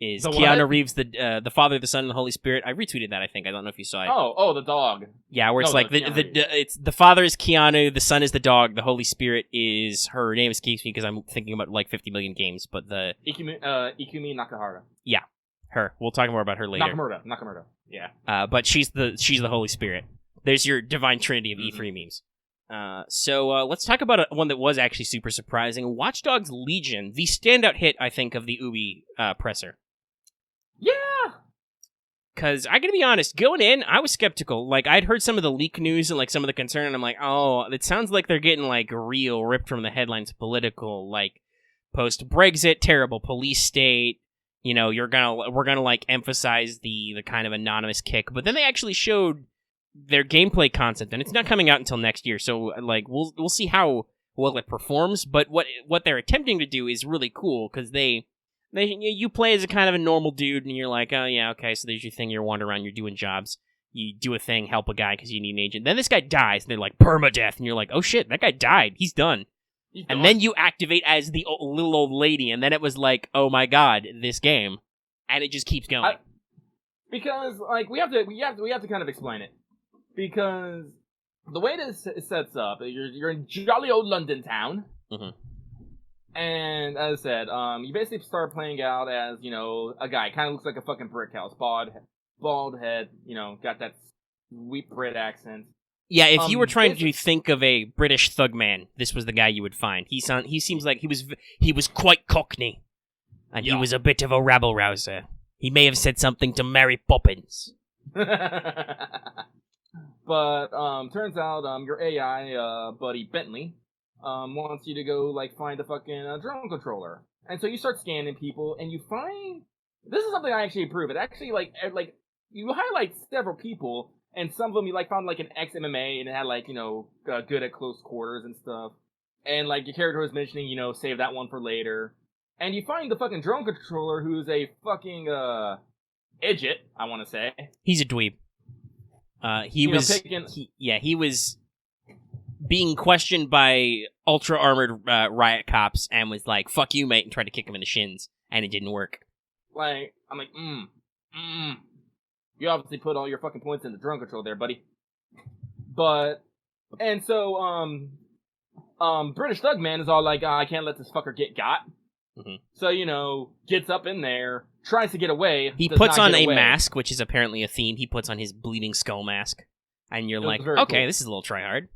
Is Keanu Reeves the Father, the Son, and the Holy Spirit? I retweeted that. I think I don't know if you saw it. Oh, the dog. Yeah, where it's it's the Father is Keanu, the Son is the dog, the Holy Spirit is her name escapes me because I'm thinking about 50 million games, but the Ikumi Nakahara. Yeah, her. We'll talk more about her later. Nakamura. Yeah. But she's the Holy Spirit. There's your divine trinity of E3 memes. So let's talk about one that was actually super surprising. Watch Dogs Legion, the standout hit, I think, of the Ubi presser. Yeah! Because I gotta be honest, going in, I was skeptical. I'd heard some of the leak news and some of the concern, and I'm like, oh, it sounds like they're getting real ripped from the headlines political, post-Brexit, terrible police state. You know, we're gonna emphasize the kind of anonymous kick. But then they actually showed their gameplay concept, and it's not coming out until next year. So we'll see how well it performs. But what they're attempting to do is really cool because you play as a kind of a normal dude, and you're like, oh yeah, okay, so there's your thing. You're wandering around, you're doing jobs. You do a thing, help a guy because you need an agent. Then this guy dies, and they're like permadeath, and you're like, oh shit, that guy died. He's done. And then you activate as the little old lady, and then it was like, oh my god, this game, and it just keeps going. Because we have to kind of explain it. Because the way this sets up, you're in jolly old London town, and as I said, you basically start playing out as a guy, kind of looks like a fucking brick house, bald head, got that sweet Brit accent. Yeah, if you were trying to think of a British thug man, this was the guy you would find. He seems like he was quite cockney, and he was a bit of a rabble rouser. He may have said something to Mary Poppins. But turns out your AI buddy Bentley wants you to go find a fucking drone controller, and so you start scanning people, and you find this is something I actually approve. It actually you highlight several people, and some of them you found an ex-MMA, and it had good at close quarters and stuff, and your character was mentioning save that one for later, and you find the fucking drone controller who's a fucking idiot, I want to say. He's a dweeb. He was being questioned by ultra armored riot cops and was like, "Fuck you, mate," and tried to kick him in the shins, and it didn't work. I'm like, you obviously put all your fucking points in the drone control there, buddy. But and so British Thug Man is all like, I can't let this fucker get got. So gets up in there, tries to get away. He puts on a mask, which is apparently a theme. He puts on his bleeding skull mask, and you're like, okay, cool. This is a little tryhard.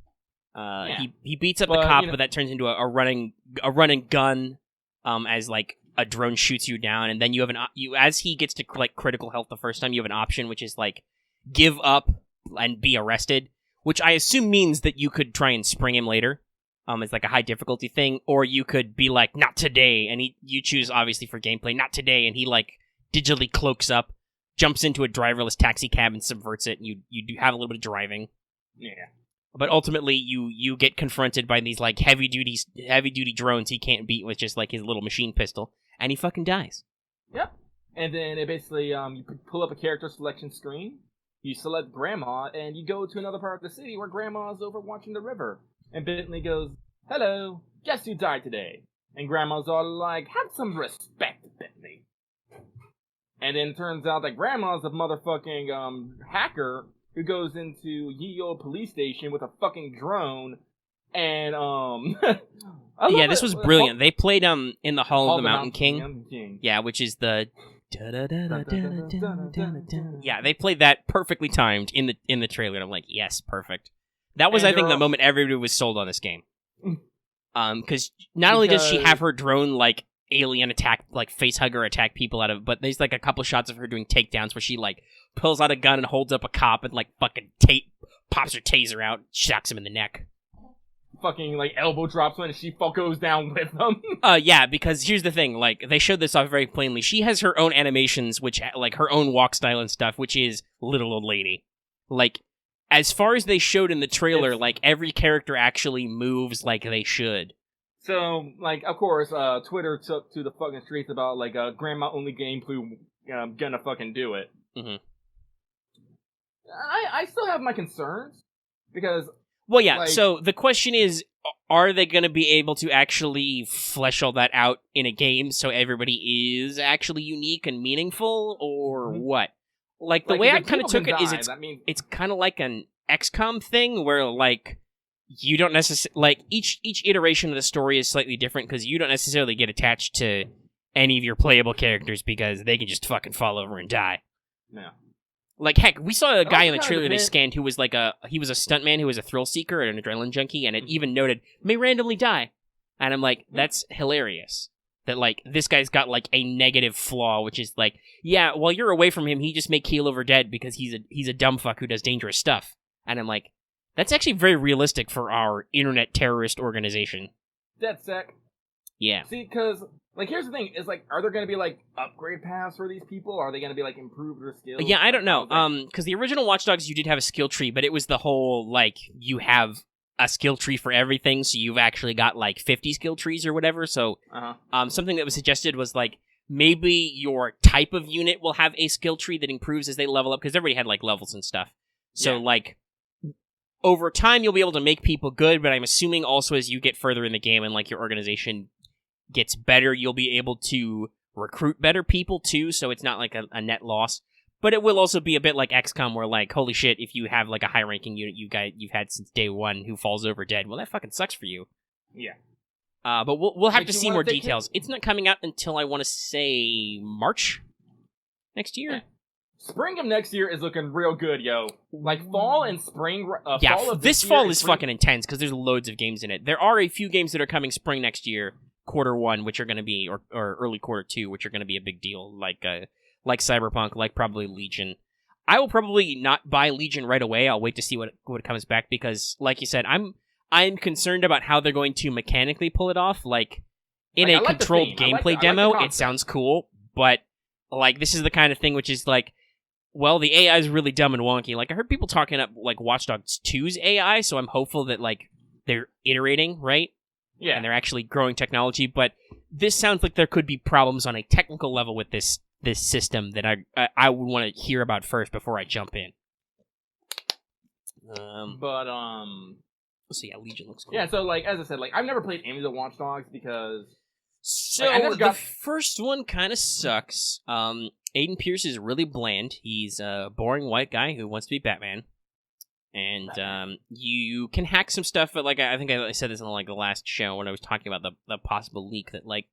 He beats up the cop, but that turns into a running gun. As a drone shoots you down, and then you have as he gets to critical health the first time, you have an option, which is give up and be arrested, which I assume means that you could try and spring him later. It's a high difficulty thing, or you could be like, not today, and you choose obviously for gameplay, not today, and he digitally cloaks up, jumps into a driverless taxi cab and subverts it, and you do have a little bit of driving. Yeah. But ultimately, you get confronted by these like heavy duty drones he can't beat with just like his little machine pistol, and he fucking dies. Yep. And then it basically you pull up a character selection screen, you select Grandma, and you go to another part of the city where Grandma's over watching the river. And Bentley goes, "Hello, guess who died today?" And Grandma's all like, "Have some respect, Bentley." And then it turns out that Grandma's a motherfucking hacker who goes into ye old police station with a fucking drone, and yeah, this was brilliant. They played in the Hall of the Mountain King. Yeah, which is the yeah, they played that perfectly timed in the trailer, and I'm like, yes, perfect. That was, I think, the moment everybody was sold on this game. Because not only does she have her drone like alien attack, like facehugger attack people out of, but there's like a couple shots of her doing takedowns where she like pulls out a gun and holds up a cop and like fucking pops her taser out, shocks him in the neck. Fucking like elbow drops when she goes down with them. Yeah, because here's the thing, like they showed this off very plainly. She has her own animations, which like her own walk style and stuff, which is little old lady. Like as far as they showed in the trailer, like every character actually moves like they should. So, like, of course, Twitter took to the fucking streets about, like, grandma only gameplay, gonna fucking do it. Mm-hmm. I still have my concerns, because... Well, yeah, like, so the question is, are they gonna be able to actually flesh all that out in a game so everybody is actually unique and meaningful, or what? Like, the way I kind of took it is it's kind of like an XCOM thing, where, like... You don't necessarily, like, each iteration of the story is slightly different because you don't necessarily get attached to any of your playable characters because they can just fucking fall over and die. Yeah. Like, heck, we saw a guy in the trailer they scanned who was like he was a stuntman who was a thrill seeker and an adrenaline junkie, and it even noted, may randomly die. And I'm like, that's hilarious. That, like, this guy's got, like, a negative flaw, which is like, yeah, while you're away from him, he just may keel over dead because he's a dumb fuck who does dangerous stuff. And I'm like, that's actually very realistic for our internet terrorist organization. That's sick. Yeah. See, because, like, here's the thing, is, like, are there going to be, like, upgrade paths for these people? Or are they going to be, like, improved their skills? Yeah, I don't know. Because the original Watch Dogs, you did have a skill tree, but it was the whole, like, you have a skill tree for everything, so you've actually got, like, 50 skill trees or whatever, so, something that was suggested was, like, maybe your type of unit will have a skill tree that improves as they level up, because everybody had, like, levels and stuff. So, like... Over time, you'll be able to make people good, but I'm assuming also as you get further in the game and, like, your organization gets better, you'll be able to recruit better people, too, so it's not, like, a net loss. But it will also be a bit like XCOM, where, like, holy shit, if you have, like, a high-ranking unit you've had since day one who falls over dead, well, that fucking sucks for you. Yeah. But we'll have to see more details. It's not coming out until, I want to say, March next year. Yeah. Spring of next year is looking real good, yo. Like, fall and spring... this fall is fucking intense, because there's loads of games in it. There are a few games that are coming spring next year, quarter one, which are going to be... Or early quarter two, which are going to be a big deal. Like Cyberpunk, like probably Legion. I will probably not buy Legion right away. I'll wait to see what comes back, because, like you said, I'm concerned about how they're going to mechanically pull it off. Like, in a controlled gameplay demo, it sounds cool, but, like, this is the kind of thing which is, like... Well, the AI is really dumb and wonky. Like, I heard people talking up, like, Watch Dogs 2's AI, so I'm hopeful that, like, they're iterating, right? Yeah. And they're actually growing technology, but this sounds like there could be problems on a technical level with this system that I would want to hear about first before I jump in. So yeah, Legion looks cool. Yeah, so, like, as I said, like, I've never played any of the Watch Dogs because... So, like, the first one kind of sucks. Aiden Pierce is really bland. He's a boring white guy who wants to be Batman. And you can hack some stuff, but, like, I think I said this in, like, the last show when I was talking about the possible leak, that, like,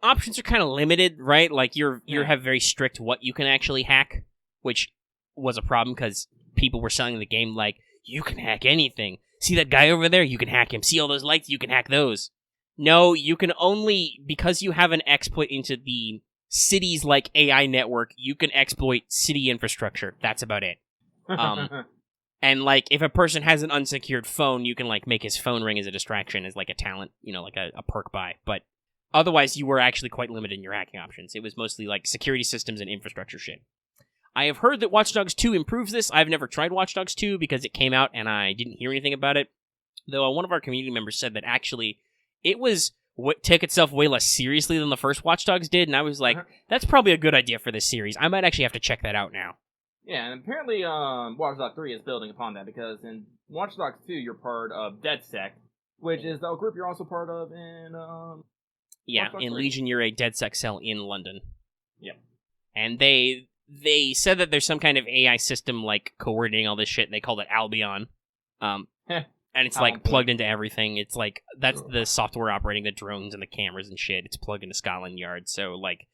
options are kind of limited, right? Like, you have very strict what you can actually hack, which was a problem because people were selling the game like, you can hack anything. See that guy over there? You can hack him. See all those lights? You can hack those. No, you can only, because you have an exploit into the city's, like, AI network, you can exploit city infrastructure. That's about it. And, like, if a person has an unsecured phone, you can, like, make his phone ring as a distraction, as, like, a talent, you know, like a perk buy. But otherwise, you were actually quite limited in your hacking options. It was mostly, like, security systems and infrastructure shit. I have heard that Watch Dogs 2 improves this. I've never tried Watch Dogs 2 because it came out and I didn't hear anything about it. Though one of our community members said that actually it took itself way less seriously than the first Watch Dogs did, and I was like, that's probably a good idea for this series. I might actually have to check that out now. Yeah, and apparently Watch Dogs 3 is building upon that, because in Watch Dogs 2 you're part of DedSec, which is the group you're also part of in in Legion you're a DedSec cell in London. Yep. And they said that there's some kind of AI system like coordinating all this shit, and they called it Albion. And it's like plugged into everything. It's like that's the software operating the drones and the cameras and shit. It's plugged into Scotland Yard. So like,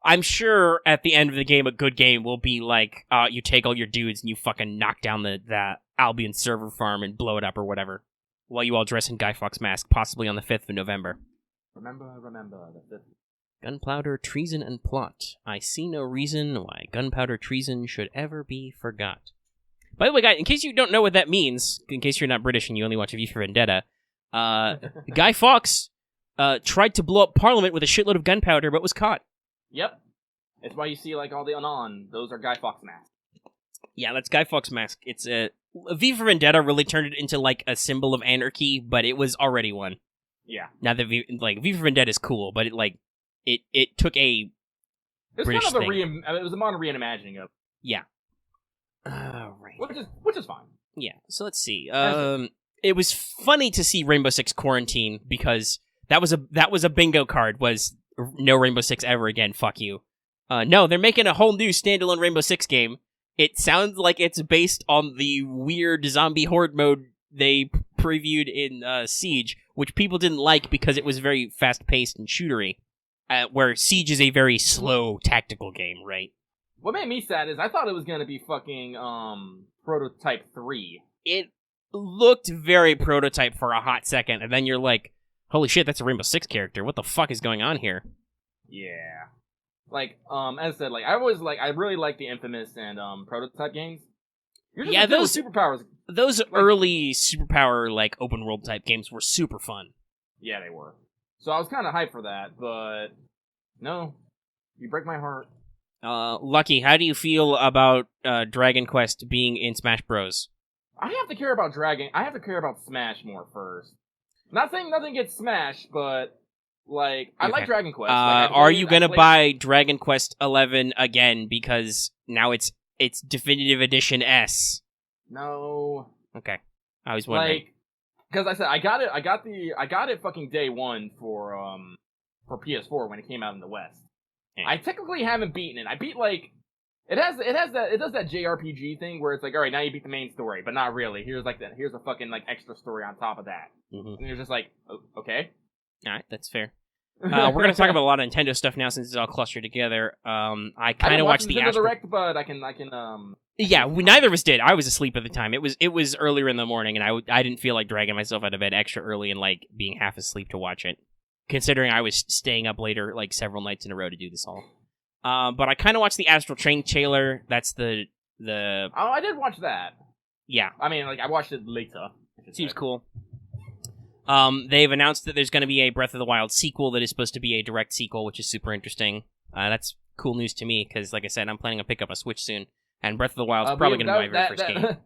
I'm sure at the end of the game, a good game will be like, you take all your dudes and you fucking knock down the Albion server farm and blow it up or whatever, while you all dress in Guy Fawkes mask, possibly on the 5th of November. Remember the 5th. Gunpowder, treason, and plot. I see no reason why gunpowder treason should ever be forgot. By the way, guys, in case you don't know what that means, in case you're not British and you only watch V for Vendetta, Guy Fawkes tried to blow up Parliament with a shitload of gunpowder, but was caught. Yep. That's why you see, like, all the Anon. Those are Guy Fawkes masks. Yeah, that's Guy Fawkes mask. It's V for Vendetta really turned it into, like, a symbol of anarchy, but it was already one. Yeah. Now that V for Vendetta is cool, but it took a British thing. It was a modern reimagining of. Yeah. Right. Which is fine. Yeah. So let's see. It was funny to see Rainbow Six Quarantine because that was a bingo card. Was no Rainbow Six ever again? Fuck you. No, they're making a whole new standalone Rainbow Six game. It sounds like it's based on the weird zombie horde mode they previewed in Siege, which people didn't like because it was very fast paced and shootery. Where Siege is a very slow tactical game, right? What made me sad is I thought it was gonna be fucking Prototype 3. It looked very Prototype for a hot second, and then you're like, holy shit, that's a Rainbow Six character. What the fuck is going on here? Yeah. Like, as I said, like, I really like the Infamous and Prototype games. Yeah, those superpowers. Those early superpower, like, open world type games were super fun. Yeah, they were. So I was kind of hyped for that, but no. You break my heart. Lucky, how do you feel about Dragon Quest being in Smash Bros? I have to care about Smash more first. Not saying nothing gets Smash, but like I like Dragon Quest. Are you gonna buy Dragon Quest 11 again because now it's Definitive Edition S? No. Okay, I was wondering. Like, because I said I got it fucking day one for PS4 when it came out in the West. Yeah. I technically haven't beaten it. I beat like it does that JRPG thing where it's like, all right, now you beat the main story, but not really. Here's a fucking like extra story on top of that, and you're just like, oh, okay, all right, that's fair. We're gonna talk about a lot of Nintendo stuff now since it's all clustered together. I kind of watched the Nintendo Direct, but I can. Yeah, neither of us did. I was asleep at the time. It was earlier in the morning, and I didn't feel like dragging myself out of bed extra early and like being half asleep to watch it. Considering I was staying up later, like, several nights in a row to do this all. But I kind of watched the Astral Chain trailer. That's the... Oh, I did watch that. Yeah. I mean, like, I watched it later. Seems cool. They've announced that there's going to be a Breath of the Wild sequel that is supposed to be a direct sequel, which is super interesting. That's cool news to me, because, like I said, I'm planning to pick up a Switch soon, and Breath of the Wild is probably going to be my very first game.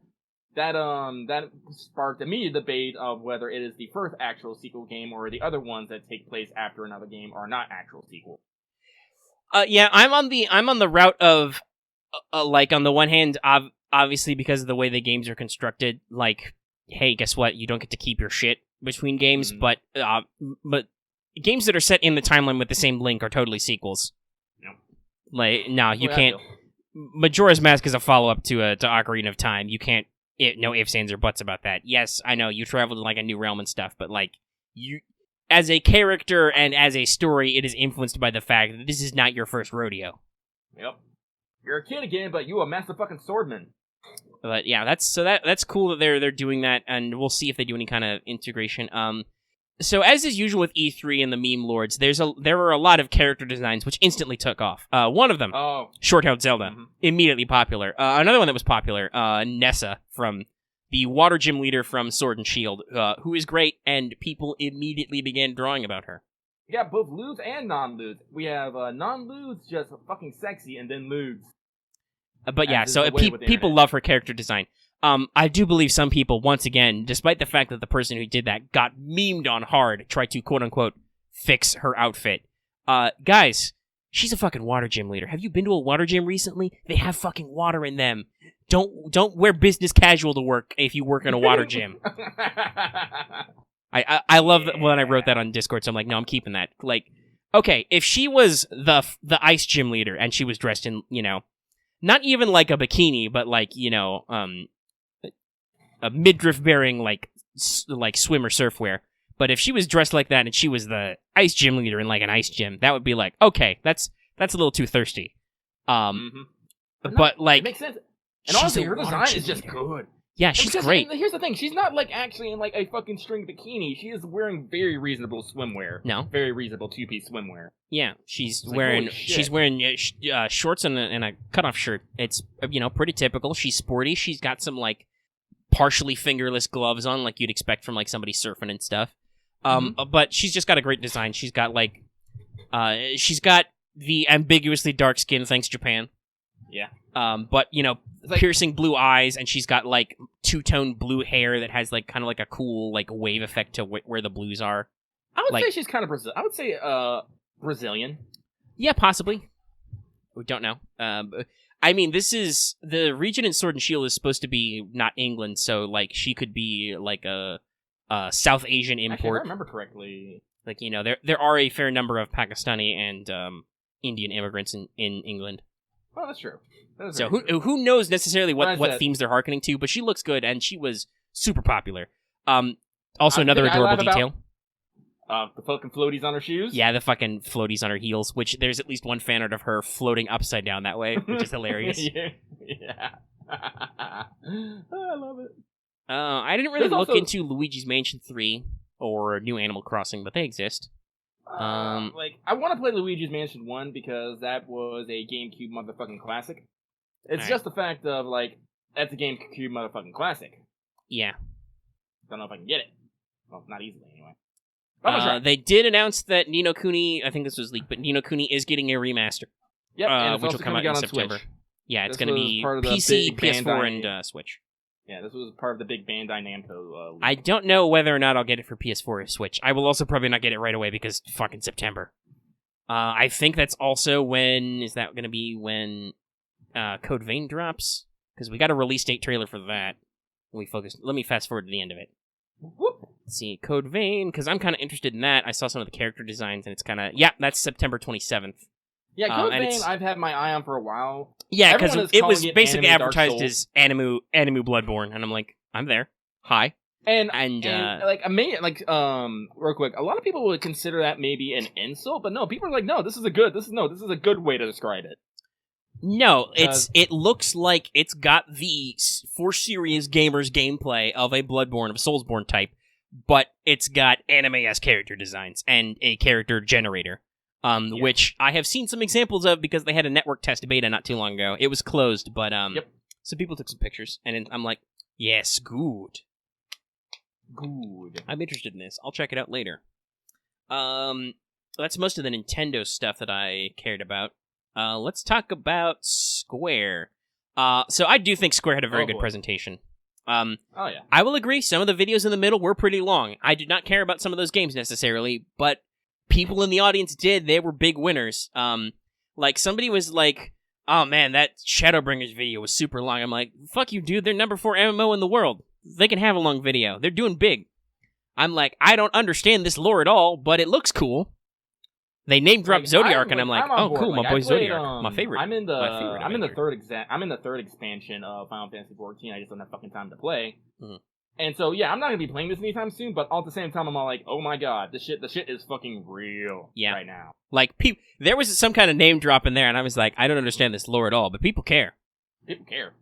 That sparked immediate debate of whether it is the first actual sequel game or the other ones that take place after another game are not actual sequels. Yeah, I'm on the route of like, on the one hand, obviously because of the way the games are constructed, like, hey, guess what? You don't get to keep your shit between games, but games that are set in the timeline with the same link are totally sequels. No. Like, no, you can't. Majora's Mask is a follow-up to Ocarina of Time. You can't. No ifs, ands, or buts about that. Yes, I know, you traveled to, like, a new realm and stuff, but, like, you, as a character and as a story, it is influenced by the fact that this is not your first rodeo. Yep. You're a kid again, but you a master fucking swordman. But, yeah, that's cool that they're doing that, and we'll see if they do any kind of integration. So, as is usual with E3 and the meme lords, there were a lot of character designs which instantly took off. One of them, Short-Haired Zelda, immediately popular. Another one that was popular, Nessa, from the water gym leader from Sword and Shield, who is great, and people immediately began drawing about her. We got both lewds and non-lewds. We have non-lewds just fucking sexy, and then lewds. But yeah, so people love her character design. I do believe some people, once again, despite the fact that the person who did that got memed on hard, tried to quote-unquote fix her outfit. Guys, she's a fucking water gym leader. Have you been to a water gym recently? They have fucking water in them. Don't wear business casual to work if you work in a water gym. I love that when I wrote that on Discord, so I'm like, no, I'm keeping that. Like, okay, if she was the ice gym leader and she was dressed in, not even like a bikini, but like, a midriff bearing like swim or surf wear. But if she was dressed like that and she was the ice gym leader in like an ice gym, that would be like, okay, that's a little too thirsty. But like, it makes sense. And honestly, her design is just good. Yeah, she's great. Here's the thing: she's not like actually in like a fucking string bikini. She is wearing very reasonable swimwear. No, very reasonable 2-piece swimwear. Yeah, she's wearing shorts and a cutoff shirt. It's pretty typical. She's sporty. She's got some like partially fingerless gloves on, like you'd expect from like somebody surfing and stuff. But she's just got a great design. She's got like, she's got the ambiguously dark skin, thanks Japan. Yeah. But like, piercing blue eyes, and she's got like two-tone blue hair that has like kind of like a cool like wave effect to where the blues are. I would say she's kind of Brazil. I would say Brazilian. Yeah, possibly. We don't know. I mean, this is the region in Sword and Shield is supposed to be not England, so like she could be like a South Asian import. Actually, if I remember correctly, like there are a fair number of Pakistani and Indian immigrants in England. Oh, that's true. So who knows necessarily what themes they're hearkening to, but she looks good, and she was super popular. Also, another adorable detail. The fucking floaties on her shoes? Yeah, the fucking floaties on her heels, which there's at least one fan art of her floating upside down that way, which is hilarious. Yeah. I love it. I didn't really look into Luigi's Mansion 3 or New Animal Crossing, but they exist. I want to play Luigi's Mansion 1 because that was a GameCube motherfucking classic. It's just the fact of, like, that's a GameCube motherfucking classic. Yeah. Don't know if I can get it. Well, not easily, anyway. They did announce that Ni no Kuni, I think this was leaked, but Ni no Kuni is getting a remaster. Yep, which will come out in September. Switch. Yeah, it's going to be PC, PS4, and Switch. Yeah, this was part of the big Bandai Namco leak. I don't know whether or not I'll get it for PS4 or Switch. I will also probably not get it right away because fucking September. I think that's also when Code Vein drops? Because we got a release date trailer for that. Let me fast forward to the end of it. Whoop. Let's see, Code Vein, because I'm kind of interested in that. I saw some of the character designs, and it's kind of... that's September 27th. Yeah, Code Vein, I've had my eye on for a while. Yeah, because it was basically advertised as Animu Bloodborne, and I'm like, I'm there. Hi. And real quick, a lot of people would consider that maybe an insult, but no, people are like, no, this is a good way to describe it. No, it looks like it's got the for serious gamers gameplay of a Bloodborne, of a Soulsborne type, but it's got anime-esque character designs and a character generator, which I have seen some examples of because they had a network test beta not too long ago. It was closed, but some people took some pictures, and I'm like, yes, good. Good. I'm interested in this. I'll check it out later. That's most of the Nintendo stuff that I cared about. Let's talk about Square. So I do think Square had a very good presentation. Oh yeah. I will agree, some of the videos in the middle were pretty long. I did not care about some of those games necessarily, but people in the audience did. They were big winners. Like somebody was like, oh man, that Shadowbringers video was super long. I'm like, fuck you, dude. They're number 4 MMO in the world. They can have a long video. They're doing big. I'm like, I don't understand this lore at all, but it looks cool. They name drop Zodiark, and I'm like, oh, cool, my boy Zodiark, my favorite. I'm in the third expansion of Final Fantasy XIV. I just don't have fucking time to play, and so yeah, I'm not gonna be playing this anytime soon. But all at the same time, I'm all like, oh my god, the shit is fucking real right now. Like, there was some kind of name drop in there, and I was like, I don't understand this lore at all, but people care. People care.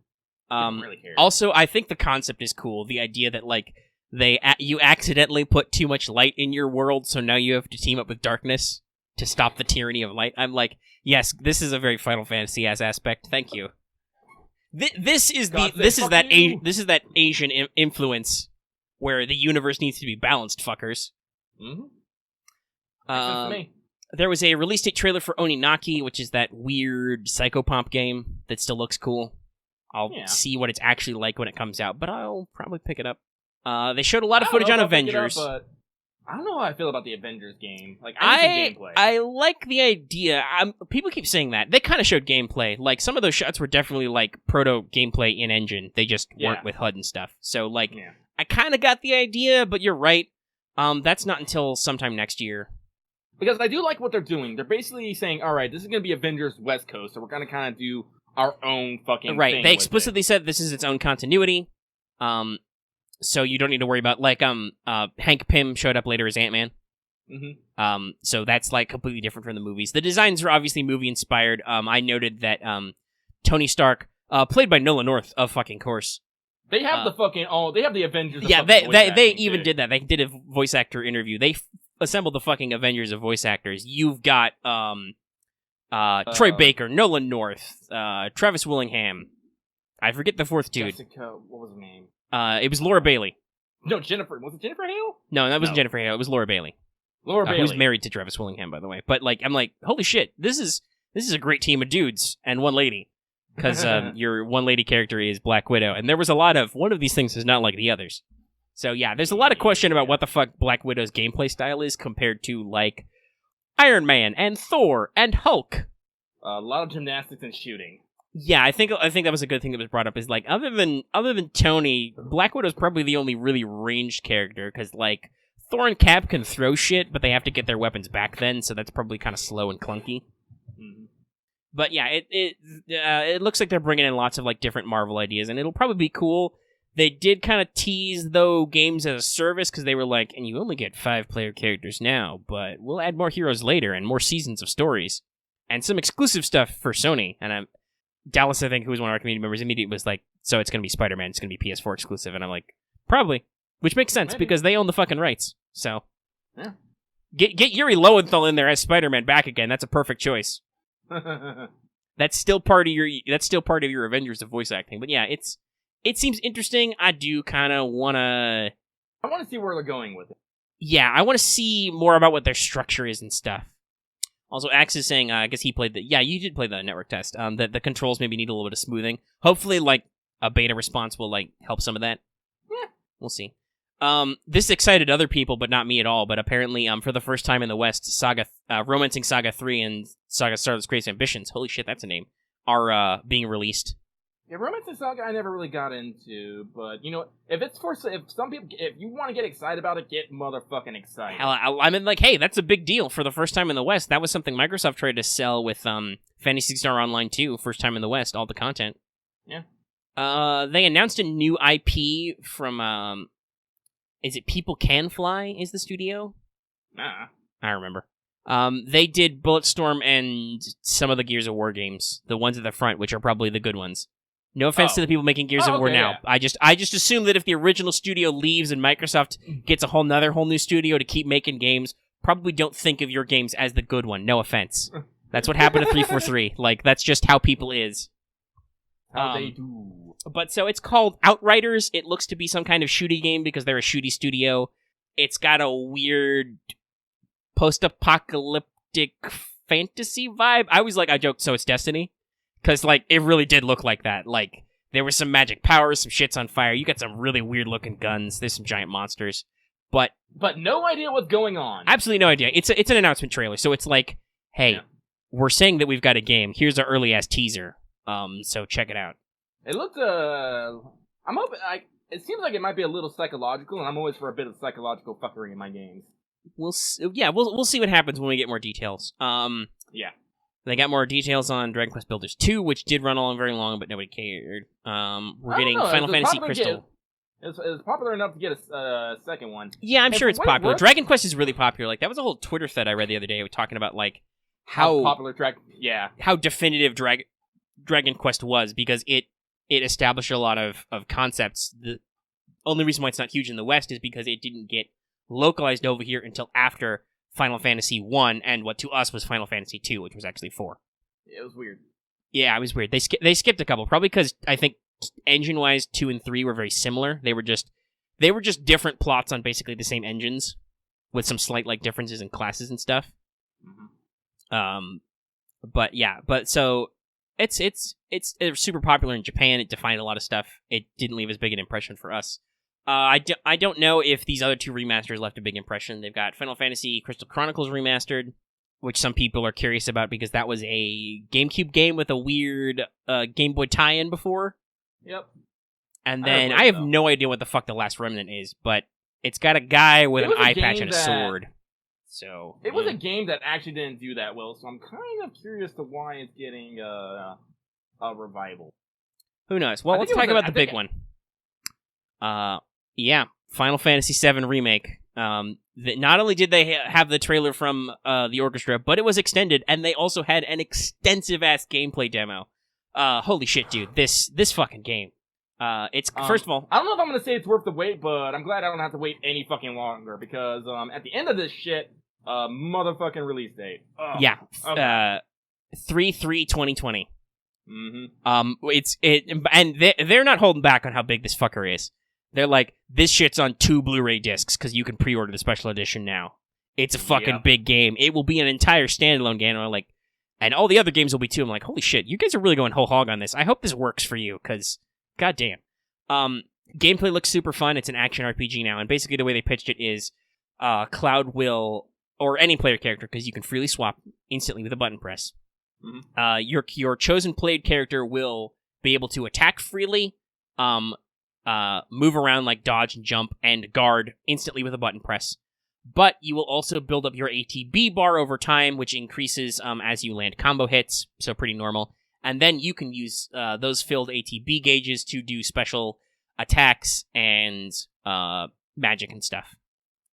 People really care. Also, I think the concept is cool. The idea that like you accidentally put too much light in your world, so now you have to team up with darkness to stop the tyranny of light. I'm like, yes, this is a very Final Fantasy aspect. Thank you. This is that Asian influence where the universe needs to be balanced, fuckers. Mm-hmm. There was a release date trailer for Oninaki, which is that weird psychopomp game that still looks cool. I'll see what it's actually like when it comes out, but I'll probably pick it up. They showed a lot of footage on Avengers. But I don't know how I feel about the Avengers game. Like, I gameplay. I like the idea. People keep saying that. They kind of showed gameplay. Like, some of those shots were definitely, like, proto-gameplay in-engine. They just weren't with HUD and stuff. So, like, I kind of got the idea, but you're right. That's not until sometime next year. Because I do like what they're doing. They're basically saying, all right, this is going to be Avengers West Coast, so we're going to kind of do our own fucking thing. Right. They explicitly said this is its own continuity. So you don't need to worry about, like, Hank Pym showed up later as Ant-Man. Mm-hmm. So that's, like, completely different from the movies. The designs are obviously movie-inspired. I noted that Tony Stark, played by Nolan North, of fucking course. They have they have the Avengers. Yeah, they even did that. They did a voice actor interview. They assembled the fucking Avengers of voice actors. You've got Troy Baker, Nolan North, Travis Willingham. I forget the fourth dude. Jessica, what was her name? It was Laura Bailey. No, Jennifer. Was it Jennifer Hale? No, that wasn't Jennifer Hale. It was Laura Bailey. Who's married to Travis Willingham, by the way. But like, I'm like, holy shit, this is a great team of dudes and one lady, because your one lady character is Black Widow, and there was a lot of one of these things is not like the others. So yeah, there's a lot of question about what the fuck Black Widow's gameplay style is compared to like Iron Man and Thor and Hulk. A lot of gymnastics and shooting. Yeah, I think that was a good thing that was brought up. Is like other than Tony, Black Widow's probably the only really ranged character because like Thor and Cap can throw shit, but they have to get their weapons back then, so that's probably kind of slow and clunky. Mm-hmm. But yeah, it looks like they're bringing in lots of like different Marvel ideas, and it'll probably be cool. They did kind of tease though games as a service because they were like, and you only get 5-player characters now, but we'll add more heroes later and more seasons of stories and some exclusive stuff for Sony. And Dallas, I think, who was one of our community members, immediately was like, so it's going to be Spider-Man, it's going to be PS4 exclusive. And I'm like, probably. Which makes sense, because they own the fucking rights. So, yeah. Get Yuri Lowenthal in there as Spider-Man back again. That's a perfect choice. That's still part of your Avengers of voice acting. But yeah, it seems interesting. I do kind of want to... I want to see where they're going with it. Yeah, I want to see more about what their structure is and stuff. Also, Axe is saying, I guess he played the... Yeah, you did play the network test. That the controls maybe need a little bit of smoothing. Hopefully, like, a beta response will, like, help some of that. Yeah. We'll see. This excited other people, but not me at all. But apparently, for the first time in the West, Romancing Saga 3 and Saga Starless Crazy Ambitions, holy shit, that's a name, are being released. Yeah, Romancing Saga I never really got into, but, you know, if some people, if you want to get excited about it, get motherfucking excited. Hell, I mean, like, hey, that's a big deal for the first time in the West. That was something Microsoft tried to sell with Phantasy Star Online 2, first time in the West, all the content. Yeah. They announced a new IP from, is it People Can Fly, is the studio? Nah. I remember. They did Bulletstorm and some of the Gears of War games, the ones at the front, which are probably the good ones. No offense to the people making Gears of War now. Yeah. I just assume that if the original studio leaves and Microsoft gets a whole new studio to keep making games, probably don't think of your games as the good one. No offense. That's what happened to 343. Like, that's just how people is. How they do. But so it's called Outriders. It looks to be some kind of shooty game because they're a shooty studio. It's got a weird post-apocalyptic fantasy vibe. I joked, so it's Destiny. Because, like, it really did look like that. Like, there was some magic powers, some shit's on fire. You got some really weird-looking guns. There's some giant monsters. But no idea what's going on. Absolutely no idea. It's an announcement trailer. So it's like, hey, we're saying that we've got a game. Here's our early-ass teaser. So check it out. It looked, I'm hoping, it seems like it might be a little psychological, and I'm always for a bit of psychological fuckery in my games. We'll see what happens when we get more details. Yeah. They got more details on Dragon Quest Builders 2, which did run on very long, but nobody cared. We're getting Final Fantasy Crystal. It was popular enough to get a second one. Yeah, I'm sure it's popular. Dragon Quest is really popular. Like, that was a whole Twitter thread I read the other day talking about, like, how popular how definitive Dragon Quest was, because it established a lot of concepts. The only reason why it's not huge in the West is because it didn't get localized over here until after Final Fantasy 1 and what to us was Final Fantasy 2, which was actually 4. Yeah, it was weird. Yeah, it was weird. They skipped a couple, probably because I think engine-wise 2 and 3 were very similar. They were just different plots on basically the same engines with some slight like differences in classes and stuff. Mm-hmm. But yeah, so it's super popular in Japan. It defined a lot of stuff. It didn't leave as big an impression for us. I don't know if these other two remasters left a big impression. They've got Final Fantasy Crystal Chronicles Remastered, which some people are curious about because that was a GameCube game with a weird Game Boy tie-in before. Yep. And then I have no idea what the fuck The Last Remnant is, but it's got a guy with an eye patch and a sword. So it was a game that actually didn't do that well, so I'm kind of curious to why it's getting a revival. Who knows? Well, let's talk about the big one. Yeah, Final Fantasy VII Remake. Not only did they have the trailer from the orchestra, but it was extended, and they also had an extensive-ass gameplay demo. Holy shit, dude. This fucking game. It's first of all, I don't know if I'm gonna say it's worth the wait, but I'm glad I don't have to wait any fucking longer because at the end of this shit, motherfucking release date. Yeah, okay. 3/3/2020. Mm-hmm. And they're not holding back on how big this fucker is. They're like, this shit's on 2 Blu-ray discs because you can pre-order the special edition now. It's a fucking big game. It will be an entire standalone game. And all the other games will be too. I'm like, holy shit, you guys are really going whole hog on this. I hope this works for you because, goddamn. Gameplay looks super fun. It's an action RPG now, and basically the way they pitched it is, Cloud will, or any player character, because you can freely swap instantly with a button press. Mm-hmm. Your chosen played character will be able to attack freely, move around like dodge and jump, and guard instantly with a button press. But you will also build up your ATB bar over time, which increases as you land combo hits, so pretty normal. And then you can use those filled ATB gauges to do special attacks and magic and stuff,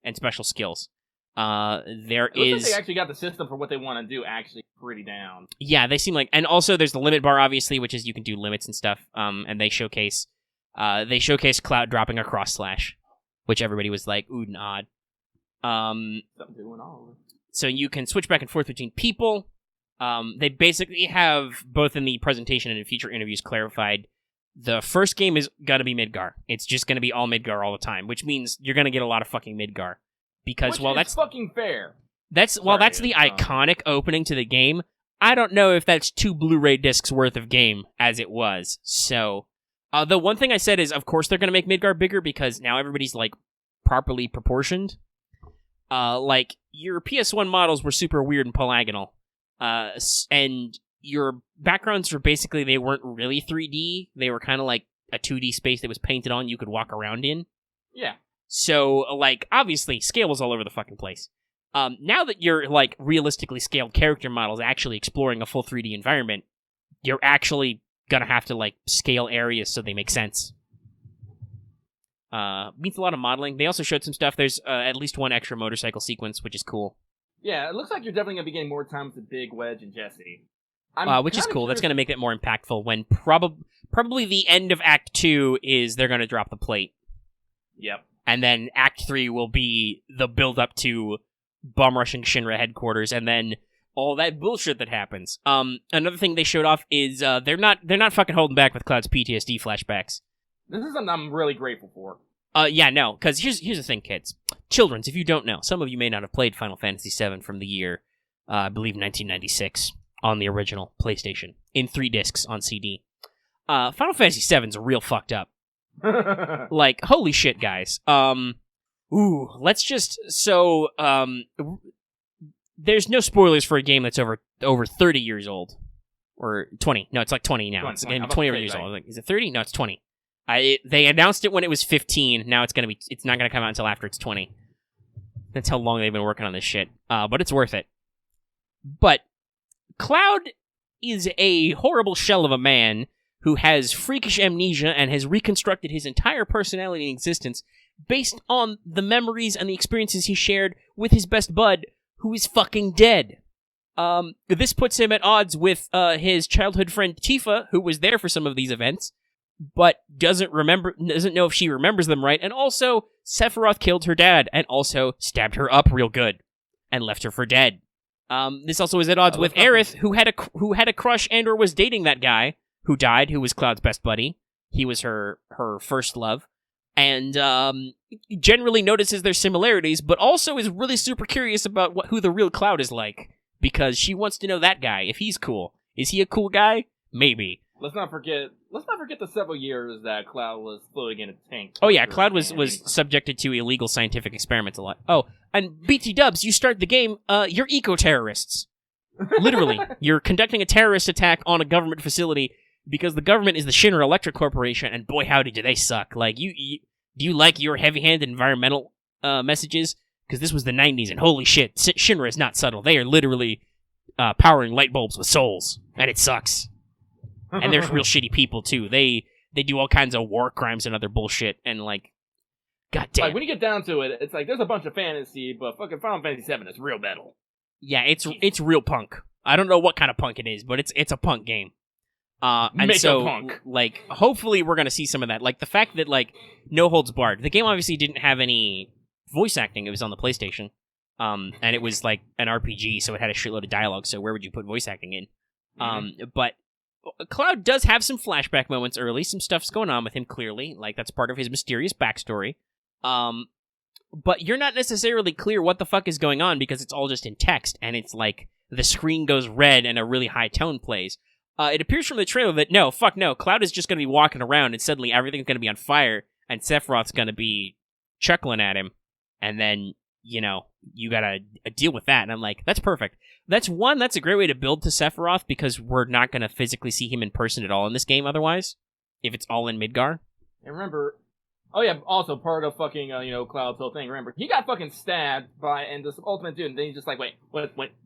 and special skills. It looks like they actually got the system for what they want to do actually pretty down. Yeah, they seem like, and also there's the limit bar, obviously, which is you can do limits and stuff. And they showcase Cloud dropping a cross slash, which everybody was like, ooh and odd. Something doing all of it. So you can switch back and forth between people. They basically have, both in the presentation and in future interviews, clarified the first game is going to be Midgar. It's just going to be all Midgar all the time, which means you're going to get a lot of fucking Midgar. Because, that's fucking fair. That's the iconic opening to the game. I don't know if that's 2 Blu-ray discs worth of game as it was. So, the one thing I said is, of course they're going to make Midgar bigger because now everybody's, like, properly proportioned. Like, your PS1 models were super weird and polygonal. And your backgrounds were basically, they weren't really 3D. They were kind of like a 2D space that was painted on you could walk around in. Yeah. So, like, obviously, scale was all over the fucking place. Now that you're, like, realistically scaled character models actually exploring a full 3D environment, you're actually gonna have to, like, scale areas so they make sense. Means a lot of modeling. They also showed some stuff. There's at least one extra motorcycle sequence, which is cool. Yeah, it looks like you're definitely gonna be getting more time with Big, Wedge, and Jesse. Which is cool. That's gonna make it more impactful when probably the end of Act 2 is they're gonna drop the plate. Yep. And then Act 3 will be the build-up to bomb-rushing Shinra headquarters, and then all that bullshit that happens. Another thing they showed off is they're not fucking holding back with Cloud's PTSD flashbacks. This is something I'm really grateful for. Yeah, no, because here's the thing, kids. Children's, if you don't know, some of you may not have played Final Fantasy VII from the year, I believe 1996, on the original PlayStation, in 3 discs on CD. Final Fantasy VII's real fucked up. Like, holy shit, guys. Let's just, there's no spoilers for a game that's over 30 years old. Or 20. No, it's like 20 now. 20, it's 20 years old. Like, is it 30? No, it's 20. They announced it when it was 15. Now it's not gonna come out until after it's 20. That's how long they've been working on this shit. But it's worth it. But Cloud is a horrible shell of a man who has freakish amnesia and has reconstructed his entire personality and existence based on the memories and the experiences he shared with his best bud, who is fucking dead. This puts him at odds with his childhood friend Tifa, who was there for some of these events, but doesn't know if she remembers them right, and also Sephiroth killed her dad, and also stabbed her up real good, and left her for dead. This also is at odds with Aerith, who had a crush and or was dating that guy, who died, who was Cloud's best buddy. He was her first love. And generally notices their similarities, but also is really super curious about who the real Cloud is like. because she wants to know that guy, if he's cool. Is he a cool guy? Maybe. Let's not forget the several years that Cloud was floating in a tank. Oh yeah, Cloud was subjected to illegal scientific experiments a lot. Oh, and BT Dubs, you start the game, you're eco-terrorists. Literally. You're conducting a terrorist attack on a government facility because the government is the Shinra Electric Corporation, and boy howdy do they suck. Like, do you like your heavy-handed environmental messages? Because this was the 90s, and holy shit, Shinra is not subtle. They are literally powering light bulbs with souls, and it sucks. And they're real shitty people, too. They do all kinds of war crimes and other bullshit, and, like, goddamn. Like, when you get down to it, it's like, there's a bunch of fantasy, but fucking Final Fantasy VII is real metal. Yeah, it's real punk. I don't know what kind of punk it is, but it's a punk game. And Make so, a punk. like, hopefully we're gonna see some of that. Like, the fact that, like, no holds barred. The game obviously didn't have any voice acting. It was on the PlayStation. And it was, like, an RPG, so it had a shitload of dialogue, so where would you put voice acting in? But Cloud does have some flashback moments early. Some stuff's going on with him, clearly. Like, that's part of his mysterious backstory. But you're not necessarily clear what the fuck is going on because it's all just in text, and it's like the screen goes red and a really high tone plays. It appears from the trailer that no, Cloud is just going to be walking around and suddenly everything's going to be on fire and Sephiroth's going to be chuckling at him, and then, you know, you gotta deal with that. And I'm like, that's perfect. That's a great way to build to Sephiroth because we're not going to physically see him in person at all in this game otherwise, if it's all in Midgar. And remember... Oh yeah, also part of fucking, Cloud's whole thing. Remember, he got fucking stabbed by this ultimate dude, and then he's just like, wait,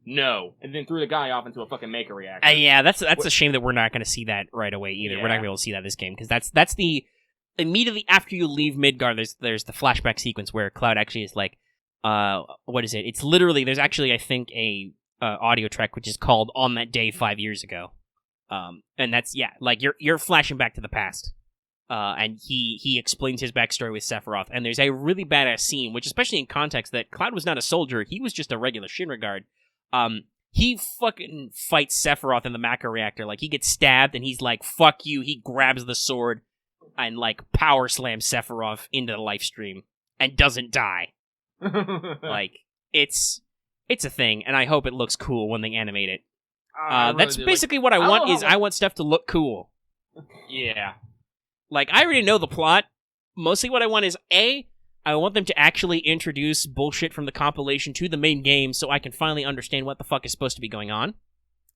no. And then threw the guy off into a fucking Maker reactor. Yeah, that's a shame that we're not going to see that right away either. Yeah. We're not going to be able to see that this game, because that's the... Immediately after you leave Midgar, there's the flashback sequence where Cloud actually is like, what is it? It's literally, there's actually, I think, a audio track which is called On That Day 5 years ago. And that's, yeah, like, you're flashing back to the past. And he explains his backstory with Sephiroth, and there's a really badass scene, which especially in context that Cloud was not a soldier, he was just a regular Shinra guard. He fucking fights Sephiroth in the Maka reactor, like he gets stabbed, and he's like, fuck you, he grabs the sword, and like power slams Sephiroth into the life stream, and doesn't die. Like, it's a thing, and I hope it looks cool when they animate it. That's basically what I want, I want stuff to look cool. Yeah. Like, I already know the plot. Mostly what I want is, I want them to actually introduce bullshit from the compilation to the main game so I can finally understand what the fuck is supposed to be going on.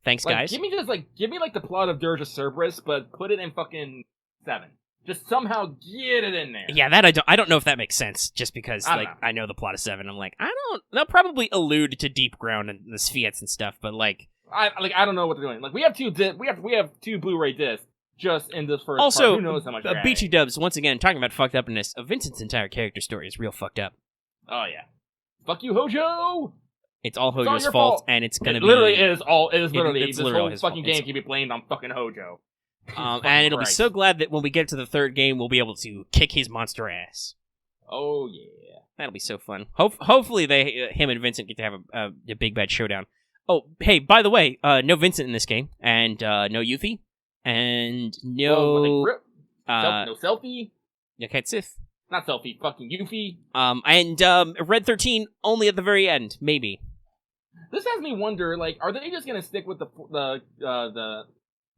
Thanks, guys. Give me the plot of Dirge of Cerberus, but put it in fucking 7. Just somehow get it in there. Yeah, that I don't know if that makes sense, just because, I know the plot of 7. I'm like, they'll probably allude to Deep Ground and the Sviets and stuff, but like... I don't know what they're doing. Like, we have two Blu-ray discs. Just in this first also, part. Who knows how much BT Dubs, once again, talking about fucked upness, Vincent's entire character story is real fucked up. Oh, yeah. Fuck you, Hojo! It's all Hojo's fault, and it's gonna be... It's literally this literally whole fucking game can be blamed on fucking Hojo. And it'll be so glad that when we get to the third game, we'll be able to kick his monster ass. Oh, yeah. That'll be so fun. Hopefully him and Vincent get to have a big bad showdown. Oh, hey, by the way, no Vincent in this game, and no Yuffie. And no... no Selfie? Yeah, Cat Sith. Not Selfie, fucking Yuffie. And Red 13 only at the very end, maybe. This has me wonder, like, are they just gonna stick with the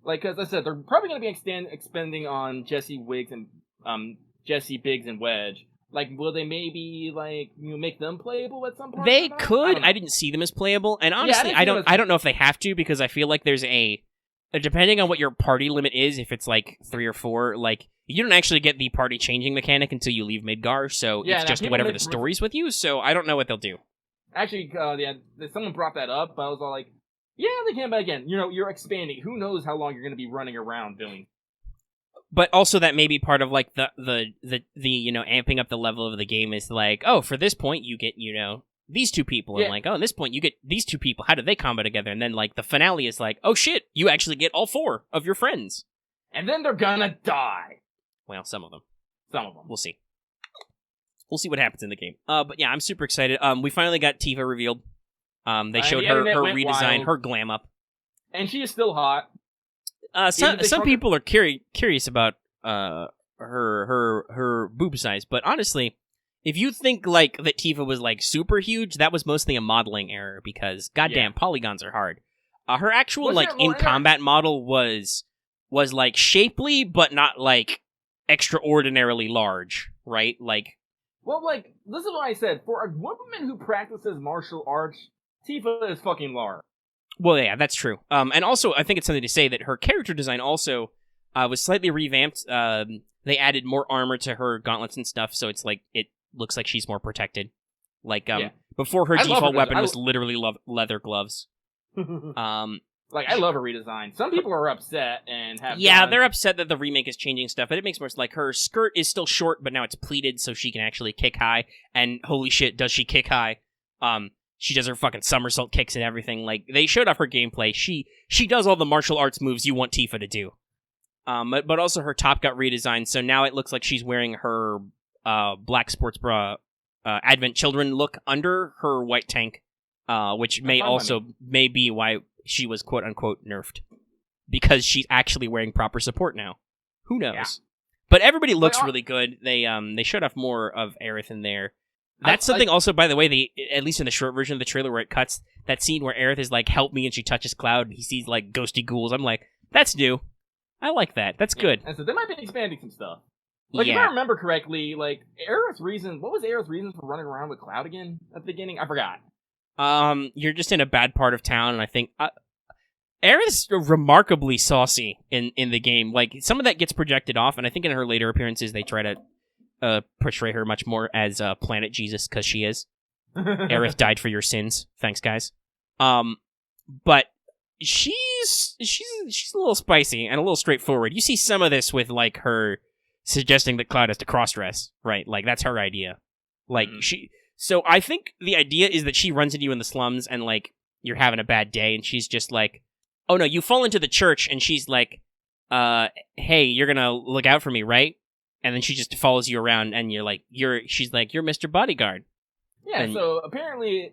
like, as I said, they're probably gonna be expending on Jesse Biggs and Wedge. Like, will they maybe, like, make them playable at some point? They could. I didn't see them as playable, and honestly, I don't know if they have to, because I feel like there's depending on what your party limit is, if it's like 3 or 4, like, you don't actually get the party changing mechanic until you leave Midgar, so it's just whatever the story's with you, so I don't know what they'll do. Actually, someone brought that up, but I was all like, yeah, they can, but again, you're expanding. Who knows how long you're going to be running around doing. But also that may be part of, like, the amping up the level of the game is like, oh, for this point you get, these two people, and like, oh, at this point you get these two people, how do they combo together? And then, like, the finale is like, oh shit, you actually get all 4 of your friends. And then they're gonna die. Well, some of them. We'll see. We'll see what happens in the game. But yeah, I'm super excited. We finally got Tifa revealed. They showed her redesign, her glam up. And she is still hot. Some people are curious about her boob size, but honestly, If you think like that Tifa was like super huge, that was mostly a modeling error because goddamn polygons are hard. Her actual like in combat model was like shapely but not like extraordinarily large, right? Like, well, like this is what I said. For a woman who practices martial arts, Tifa is fucking large. Well, yeah, that's true. And also I think it's something to say that her character design also was slightly revamped. They added more armor to her gauntlets and stuff, so it's like it looks like she's more protected. Like before, her default weapon was literally leather gloves. Like I love her redesign. Some people are upset and have they're upset that the remake is changing stuff, but it makes more sense. Like her skirt is still short, but now it's pleated, so she can actually kick high. And holy shit, does she kick high? She does her fucking somersault kicks and everything. Like they showed off her gameplay. She does all the martial arts moves you want Tifa to do. But also her top got redesigned, so now it looks like she's wearing her black sports bra Advent Children look under her white tank, which may be why she was quote unquote nerfed, because she's actually wearing proper support now. Who knows? Yeah. But everybody looks really good. They showed off more of Aerith in there. That's something also, by the way, they at least in the short version of the trailer where it cuts that scene where Aerith is like, "Help me," and she touches Cloud, and he sees like ghosty ghouls. I'm like, that's new. I like that. That's good. And so they might be expanding some stuff. Like, if I remember correctly, like, what was Aerith's reason for running around with Cloud again at the beginning? I forgot. You're just in a bad part of town, and I think Aerith's remarkably saucy in the game. Like, some of that gets projected off, and I think in her later appearances they try to portray her much more as Planet Jesus, because she is. Aerith died for your sins. Thanks, guys. But she's a little spicy and a little straightforward. You see some of this with like her suggesting that Cloud has to cross-dress, right? Like that's her idea. Like so I think the idea is that she runs into you in the slums and like you're having a bad day and she's just like, "Oh no, you fall into the church," and she's like, "Hey, you're going to look out for me, right?" And then she just follows you around and she's like, "You're Mr. Bodyguard." Yeah, and so apparently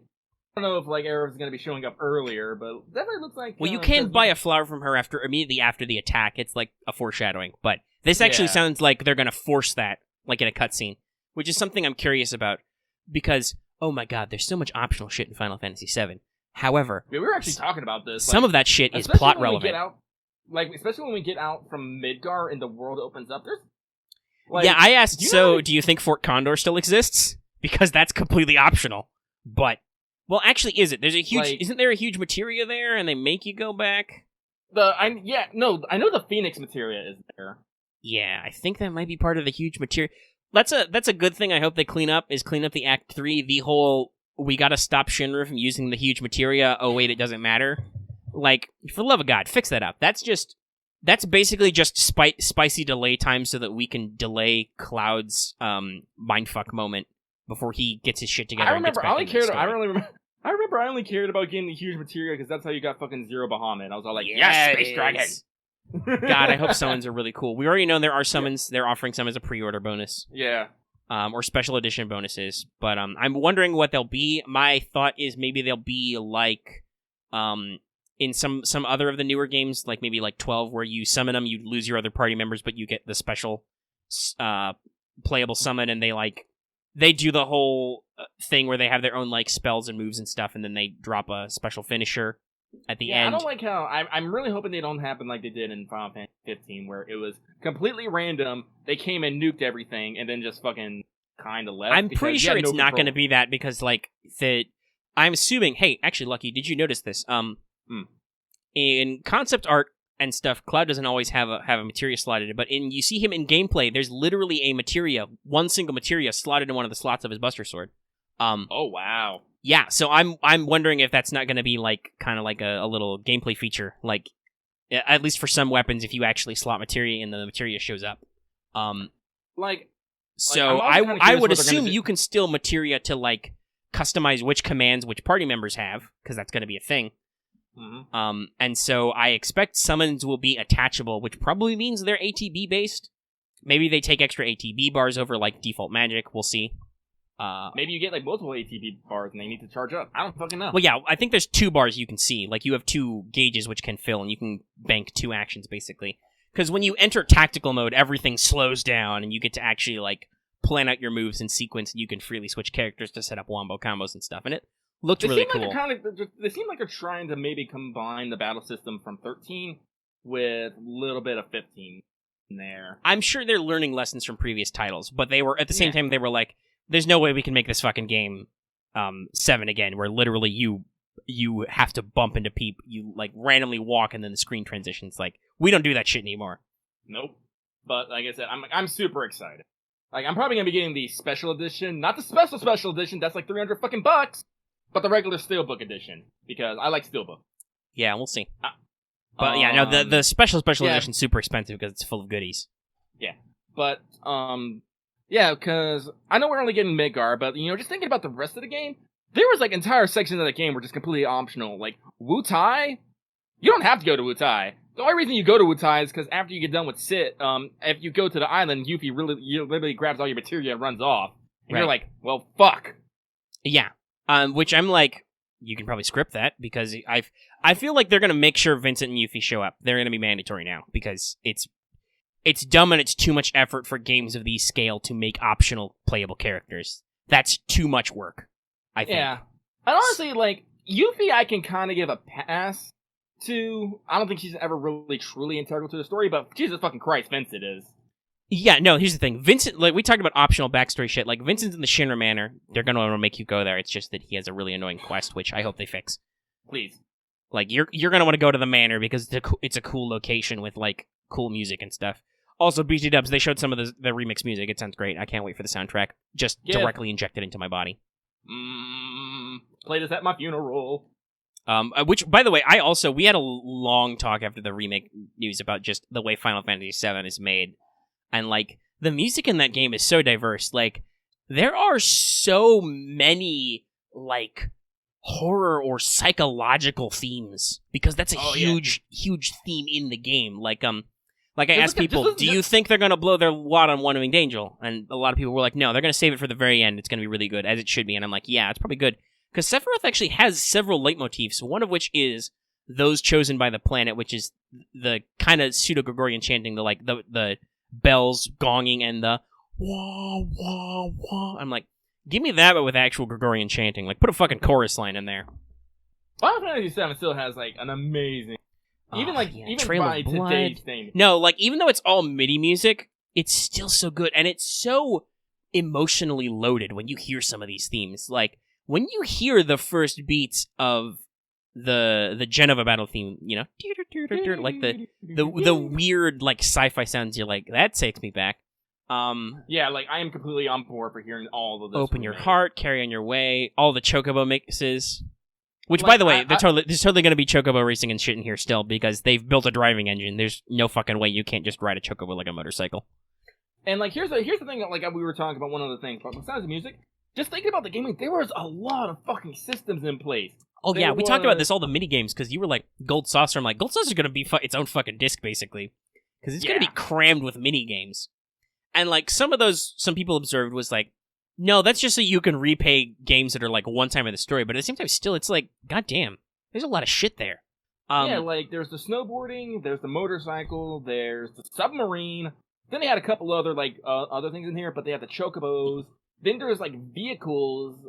I don't know if like Aerith's going to be showing up earlier, but definitely looks like. Well, you can buy a flower from her immediately after the attack. It's like a foreshadowing, but this actually sounds like they're going to force that, like in a cutscene, which is something I'm curious about because oh my god, there's so much optional shit in Final Fantasy VII. However, we were actually talking about this. Some of that shit is plot relevant. Especially when we get out from Midgar and the world opens up. I asked. Do you think Fort Condor still exists? Because that's completely optional, but. Well, actually, is it? There's a huge. Isn't there a huge materia there, and they make you go back? I know the Phoenix materia is there. Yeah, I think that might be part of the huge materia. That's a good thing. I hope they clean up the Act 3. The whole we gotta stop Shinra from using the huge materia. Oh wait, it doesn't matter. Like, for the love of God, fix that up. That's basically just spicy delay time so that we can delay Cloud's mindfuck moment before he gets his shit together. I remember. I only cared about getting the huge materia because that's how you got fucking Zero Bahamut. I was all like, yes, Space Dragon. God, I hope summons are really cool. We already know there are summons. They're offering some as a pre-order bonus. Yeah. Or special edition bonuses. But I'm wondering what they'll be. My thought is maybe they'll be like in some other of the newer games, like maybe like 12, where you summon them, you lose your other party members, but you get the special playable summon, and they do the whole thing where they have their own like spells and moves and stuff, and then they drop a special finisher at the end. I don't like how I'm really hoping they don't happen like they did in Final Fantasy 15, where it was completely random. They came and nuked everything, and then just fucking kind of left. I'm pretty sure it's not going to be that because like I'm assuming. Hey, actually, Lucky, did you notice this? In concept art and stuff, Cloud doesn't always have a materia slotted, but you see him in gameplay, there's literally one single materia slotted in one of the slots of his Buster Sword. Oh wow. Yeah, so I'm wondering if that's not going to be like kind of like a little gameplay feature, like at least for some weapons, if you actually slot materia and the materia shows up. So I would assume you can still materia to like customize which commands which party members have, because that's going to be a thing. Mm-hmm. And so I expect summons will be attachable, which probably means they're ATB based. Maybe they take extra ATB bars over like default magic. We'll see. Maybe you get like multiple ATB bars and they need to charge up. I don't fucking know. Well, yeah, I think there's 2 bars you can see. Like you have 2 gauges which can fill, and you can bank 2 actions basically. Because when you enter tactical mode, everything slows down, and you get to actually like plan out your moves in sequence, and you can freely switch characters to set up wombo combos and stuff. And it looked really cool. They seem like they're trying to maybe combine the battle system from 13 with a little bit of 15 in there. I'm sure they're learning lessons from previous titles, but they were at the same time they were like, "There's no way we can make this fucking game 7 again, where literally you have to bump into people, you like randomly walk, and then the screen transitions. Like, we don't do that shit anymore." Nope. But like I said, I'm super excited. Like, I'm probably gonna be getting the special edition, not the special edition. That's like $300 fucking bucks, but the regular Steelbook edition because I like Steelbook. Yeah, we'll see. But yeah, no, the special edition's super expensive because it's full of goodies. Yeah, but yeah, because I know we're only getting Midgar, but just thinking about the rest of the game, there was like entire sections of the game were just completely optional. Like Wutai, you don't have to go to Wutai. The only reason you go to Wutai is because after you get done with Sit, if you go to the island, Yuffie literally grabs all your materia and runs off, and you're like, well, fuck. Yeah, which I'm like, you can probably script that because I feel like they're gonna make sure Vincent and Yuffie show up. They're gonna be mandatory now because it's dumb and it's too much effort for games of these scale to make optional playable characters. That's too much work, I think. Yeah, and honestly, like Yuffie, I can kind of give a pass to. I don't think she's ever really truly integral to the story, but Jesus fucking Christ, Vincent is. Yeah, no, here's the thing. Vincent, like, we talked about optional backstory shit. Like, Vincent's in the Shinra Manor. They're gonna want to make you go there. It's just that he has a really annoying quest, which I hope they fix. Please. Like, you're gonna want to go to the Manor because it's a cool location with, like, cool music and stuff. Also, BT Dubs, they showed some of the remix music. It sounds great. I can't wait for the soundtrack. Just directly injected into my body. Play this at my funeral. Which, by the way, we had a long talk after the remake news about just the way Final Fantasy VII is made. And, like, the music in that game is so diverse. Like, there are so many, like, horror or psychological themes. Because that's a huge theme in the game. Like I asked people, do you think they're going to blow their wad on One Winged Angel? And a lot of people were like, no, they're going to save it for the very end. It's going to be really good, as it should be. And I'm like, yeah, it's probably good. Because Sephiroth actually has several leitmotifs, one of which is those chosen by the planet, which is the kind of pseudo-Gregorian chanting, the bells gonging and the wah, wah, wah. I'm like, give me that, but with actual Gregorian chanting. Like, put a fucking chorus line in there. Final Fantasy VII still has, like, an amazing... Even Trail by of Blood. today's thing. No, like, even though it's all MIDI music, it's still so good. And it's so emotionally loaded when you hear some of these themes. Like, when you hear the first beats of the Genova battle theme, like the weird like sci-fi sounds, you're like, that takes me back. Yeah, like I am completely on board for hearing all of this. Open your heart, carry on your way, all the Chocobo mixes. Which, by the way, there's totally going to be Chocobo racing and shit in here still because they've built a driving engine. There's no fucking way you can't just ride a Chocobo like a motorcycle. And like here's the thing, like we were talking about one other thing, but besides the music, just thinking about the gaming, there was a lot of fucking systems in place. Oh yeah, we talked about this, all the mini games, because you were like, Gold Saucer. I'm like, Gold Saucer's going to be its own fucking disc, basically. Because it's going to be crammed with mini games. And like, some people observed was like, no, that's just so you can repay games that are like one time in the story, but at the same time, still, it's like, goddamn, there's a lot of shit there. Yeah, like, there's the snowboarding, there's the motorcycle, there's the submarine, then they had a couple other, like, other things in here, but they had the chocobos. Then there's, like, vehicles,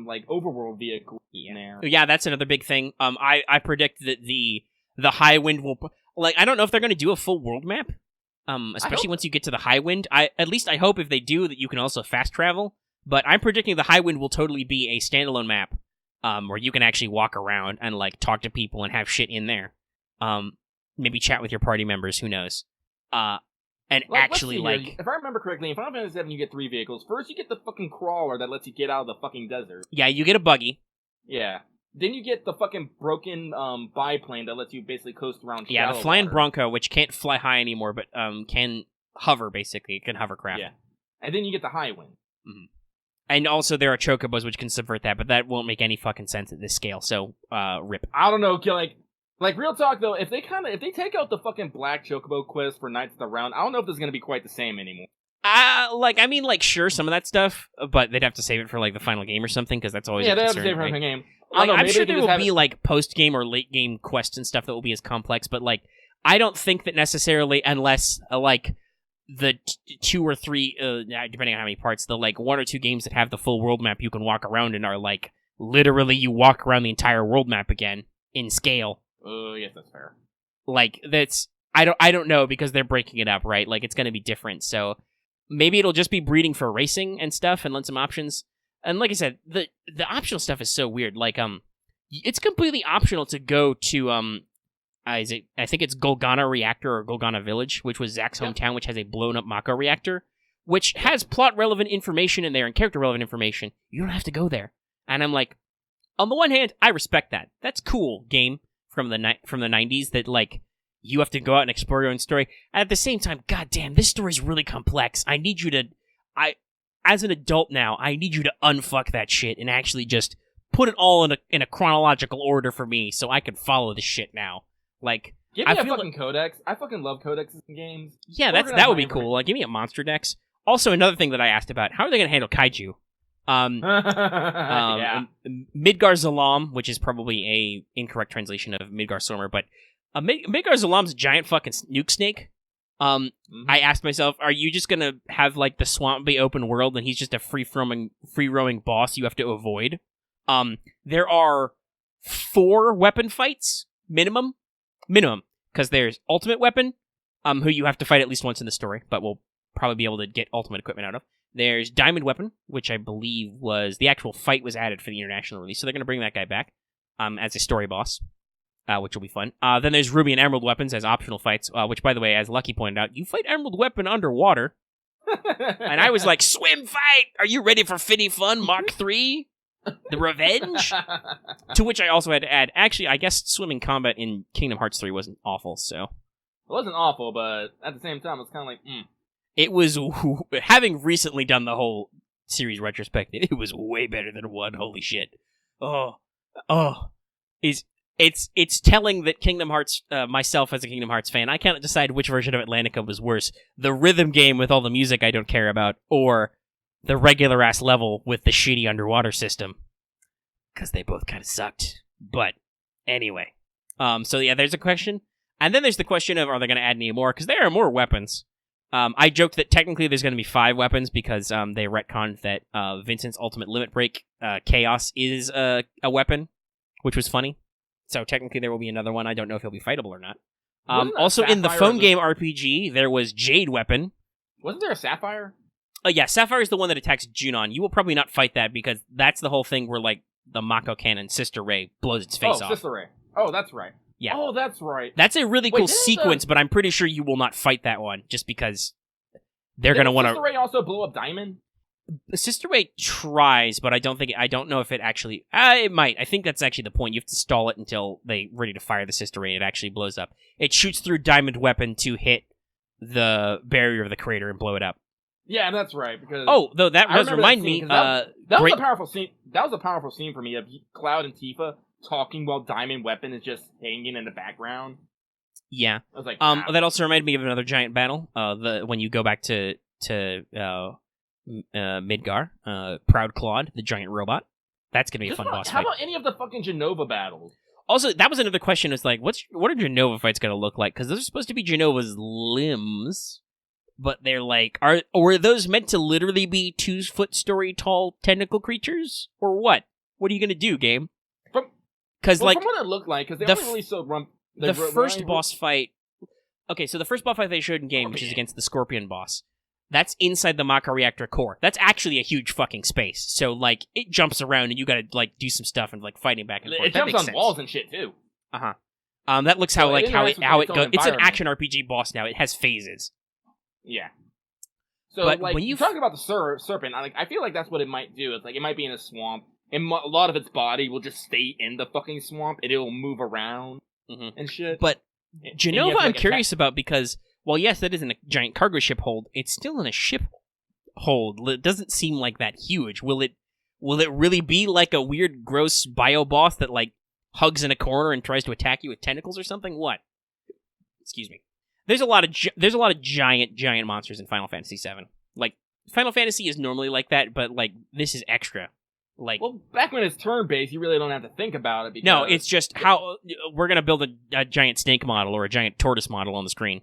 like, overworld vehicles in there. Yeah, that's another big thing. I predict that the High Wind will... Like, I don't know if they're going to do a full world map, especially once you get to the High Wind. At least I hope if they do that you can also fast travel. But I'm predicting the High Wind will totally be a standalone map, where you can actually walk around and, like, talk to people and have shit in there. Maybe chat with your party members, who knows. And actually, like... If I remember correctly, in Final Fantasy VII you get 3 vehicles. First, you get the fucking crawler that lets you get out of the fucking desert. Yeah, you get a buggy. Yeah. Then you get the fucking broken biplane that lets you basically coast around Yeah, the Flying water. Bronco, which can't fly high anymore, but can hover, basically. It can hovercraft. Yeah. And then you get the High Wind. Mm-hmm. And also there are Chocobos which can subvert that, but that won't make any fucking sense at this scale, so rip. I don't know, like real talk though, if they take out the fucking Black Chocobo quest for Knights of the Round, I don't know if this is gonna be quite the same anymore. Sure, some of that stuff, but they'd have to save it for, like, the final game or something, because that's always a concern. Yeah, they have to save it for the game. Like, I'm sure there will be, like, post-game or late-game quests and stuff that will be as complex, but, like, I don't think that necessarily, unless, like, the 2 or 3, depending on how many parts, the like 1 or 2 games that have the full world map you can walk around in are like literally you walk around the entire world map again in scale. Yes, that's fair. Like that's I don't know because they're breaking it up, right? Like it's going to be different. So maybe it'll just be breeding for racing and stuff and let some options. And like I said, the optional stuff is so weird. Like it's completely optional to go to I think it's Golgana Reactor or Golgana Village, which was Zach's hometown, which has a blown up Mako reactor, which has plot relevant information in there and character relevant information. You don't have to go there. And I'm like, on the one hand, I respect that. That's cool, game from the 90s that like you have to go out and explore your own story. And at the same time, goddamn, this story's really complex. I need you to, as an adult now, I need you to unfuck that shit and actually just put it all in a chronological order for me so I can follow this shit now. Like, give me a fucking codex. I fucking love codexes in games. Yeah, that would be cool. Like, give me a monster dex. Also, another thing that I asked about: how are they going to handle kaiju? Midgar Zalam, which is probably a incorrect translation of Midgar Stormer, but Midgar Zalam's a giant fucking nuke snake. I asked myself, are you just gonna have like the swamp be open world and he's just a free roaming boss you have to avoid? There are 4 weapon fights minimum, because there's Ultimate Weapon, who you have to fight at least once in the story, but we'll probably be able to get ultimate equipment out of. There's Diamond Weapon, which I believe was the actual fight was added for the international release, so they're gonna bring that guy back as a story boss. Which will be fun. Then there's Ruby and Emerald weapons as optional fights, which, by the way, as Lucky pointed out, you fight Emerald Weapon underwater. And I was like, swim fight! Are you ready for Finny Fun Mark 3? The Revenge? To which I also had to add, actually, I guess swimming combat in Kingdom Hearts 3 wasn't awful, so... It wasn't awful, but at the same time, it's kind of like, It was, having recently done the whole series retrospective, it was way better than 1, holy shit. It's telling that Kingdom Hearts, myself as a Kingdom Hearts fan, I can't decide which version of Atlantica was worse. The rhythm game with all the music I don't care about, or the regular-ass level with the shitty underwater system. Because they both kind of sucked. But, anyway. So yeah, there's a question. And then there's the question of, are they going to add any more? Because there are more weapons. I joked that technically there's going to be 5 weapons because they retconned that Vincent's Ultimate Limit Break Chaos is a weapon, which was funny. So technically there will be another one. I don't know if he'll be fightable or not. Also in the phone game RPG, there was Jade Weapon. Wasn't there a Sapphire? Yeah, Sapphire is the one that attacks Junon. You will probably not fight that because that's the whole thing where like the Mako cannon Sister Ray blows its face off. Oh, Sister Ray. Oh, that's right. Yeah. Oh, that's right. That's a really cool sequence, but I'm pretty sure you will not fight that one just because they're going to want to... Sister Ray also blow up Diamond? Sister Ray tries, but I don't know if it actually... it might. I think that's actually the point. You have to stall it until they're ready to fire the Sister Ray and it actually blows up. It shoots through Diamond Weapon to hit the barrier of the crater and blow it up. Yeah, that's right. Because though that does remind me... That was a powerful scene. That was a powerful scene for me of Cloud and Tifa talking while Diamond Weapon is just hanging in the background. Yeah. I was like, wow. That also reminded me of another giant battle. When you go back to Midgar, Proud Claude, the giant robot. That's gonna be a fun boss fight. How about any of the fucking Genova battles? Also, that was another question. Is like, what are Genova fights gonna look like? Because those are supposed to be Genova's limbs, but they're like, are those meant to literally be 2-foot story tall tentacle creatures, or what? What are you gonna do, game? Because from what it looked like, because they only released the first boss fight. Okay, so the first boss fight they showed in game, which is against the Scorpion boss. That's inside the Mako reactor core. That's actually a huge fucking space. So, like, it jumps around and you gotta, like, do some stuff and, like, fighting back and forth. It jumps on walls and shit, too. Uh-huh. That looks how it goes. It's an action RPG boss now. It has phases. Yeah. So, but like, when you talking about the serpent, I feel like that's what it might do. It's like, it might be in a swamp, and a lot of its body will just stay in the fucking swamp, and it'll move around and shit. But Genova, I'm curious about because... Well, yes, that isn't a giant cargo ship hold. It's still in a ship hold. It doesn't seem like that huge. Will it really be like a weird, gross bio boss that like hugs in a corner and tries to attack you with tentacles or something? What? Excuse me. There's a lot of giant monsters in Final Fantasy VII. Like Final Fantasy is normally like that, but like this is extra. Like, well, back when it's turn-based, you really don't have to think about it. Because no, it's just how we're gonna build a giant snake model or a giant tortoise model on the screen.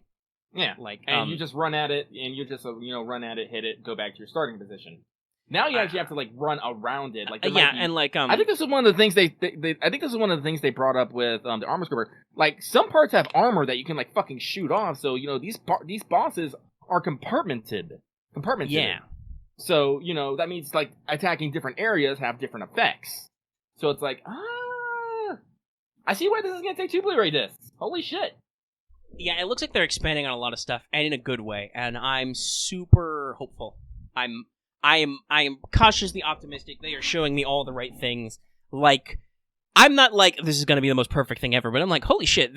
Yeah, like and you just run at it, and you just run at it, hit it, go back to your starting position. Now you actually have to like run around it. Like and like I think this is one of the things I think this is one of the things they brought up with the armor scrubber. Like some parts have armor that you can like fucking shoot off. So these bosses are compartmented. Yeah. So that means like attacking different areas have different effects. So it's like I see why this is gonna take 2 Blu-ray discs. Holy shit. Yeah, it looks like they're expanding on a lot of stuff, and in a good way, and I'm super hopeful. I am cautiously optimistic. They are showing me all the right things. Like, I'm not like, this is going to be the most perfect thing ever, but I'm like, holy shit,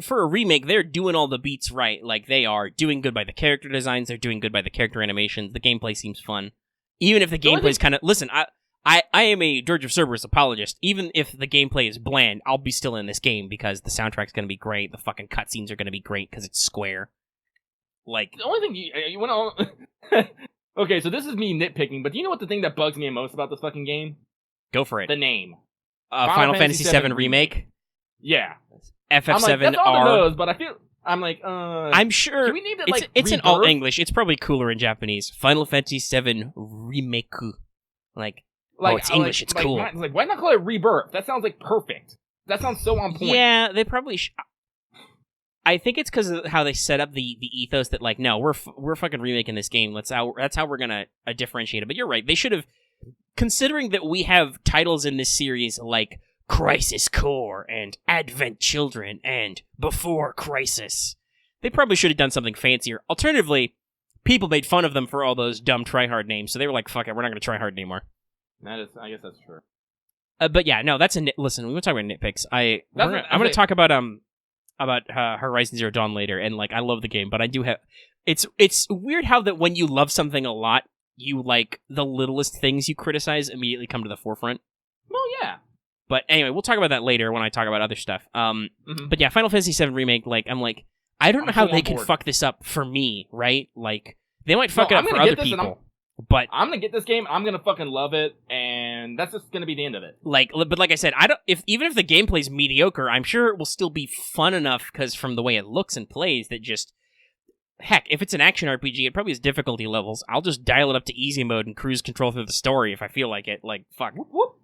for a remake, they're doing all the beats right. Like, they are doing good by the character designs, they're doing good by the character animations, the gameplay seems fun. Even if the gameplay's kind of, listen, I am a Dirge of Cerberus apologist. Even if the gameplay is bland, I'll be still in this game because the soundtrack's going to be great, the fucking cutscenes are going to be great because it's Square. Like, the only thing you want to... Okay, so this is me nitpicking, but do you know what the thing that bugs me most about this fucking game? Go for it. The name. Final Fantasy VII Remake? Yeah. FF7R. I'm like, that's all it knows, but I'm like, I'm sure do we need to, it's in all English. It's probably cooler in Japanese. Final Fantasy VII Remake. Like it's English, it's cool. Why not call it Rebirth? That sounds like perfect. That sounds so on point. Yeah, they probably I think it's because of how they set up the ethos that, like, no, we're fucking remaking this game. That's how we're gonna differentiate it. But you're right. They should have, considering that we have titles in this series like Crisis Core and Advent Children and Before Crisis, they probably should have done something fancier. Alternatively, people made fun of them for all those dumb try-hard names, so they were like, fuck it, we're not gonna try hard anymore. I guess that's true. But yeah, no, that's listen, we want to talk about nitpicks. I'm gonna talk about Horizon Zero Dawn later, and like I love the game, but I do have it's weird how that when you love something a lot, you like the littlest things you criticize immediately come to the forefront. Well, yeah. But anyway, we'll talk about that later when I talk about other stuff. But yeah, Final Fantasy VII Remake, like I'm I don't know how they can fuck this up for me, right? Like they might fuck it up for other people. But I'm gonna get this game. I'm gonna fucking love it, and that's just gonna be the end of it. But like I said, even if the gameplay's mediocre, I'm sure it will still be fun enough because from the way it looks and plays, that just heck, if it's an action RPG, it probably has difficulty levels. I'll just dial it up to easy mode and cruise control through the story if I feel like it. Like fuck, whoop, whoop.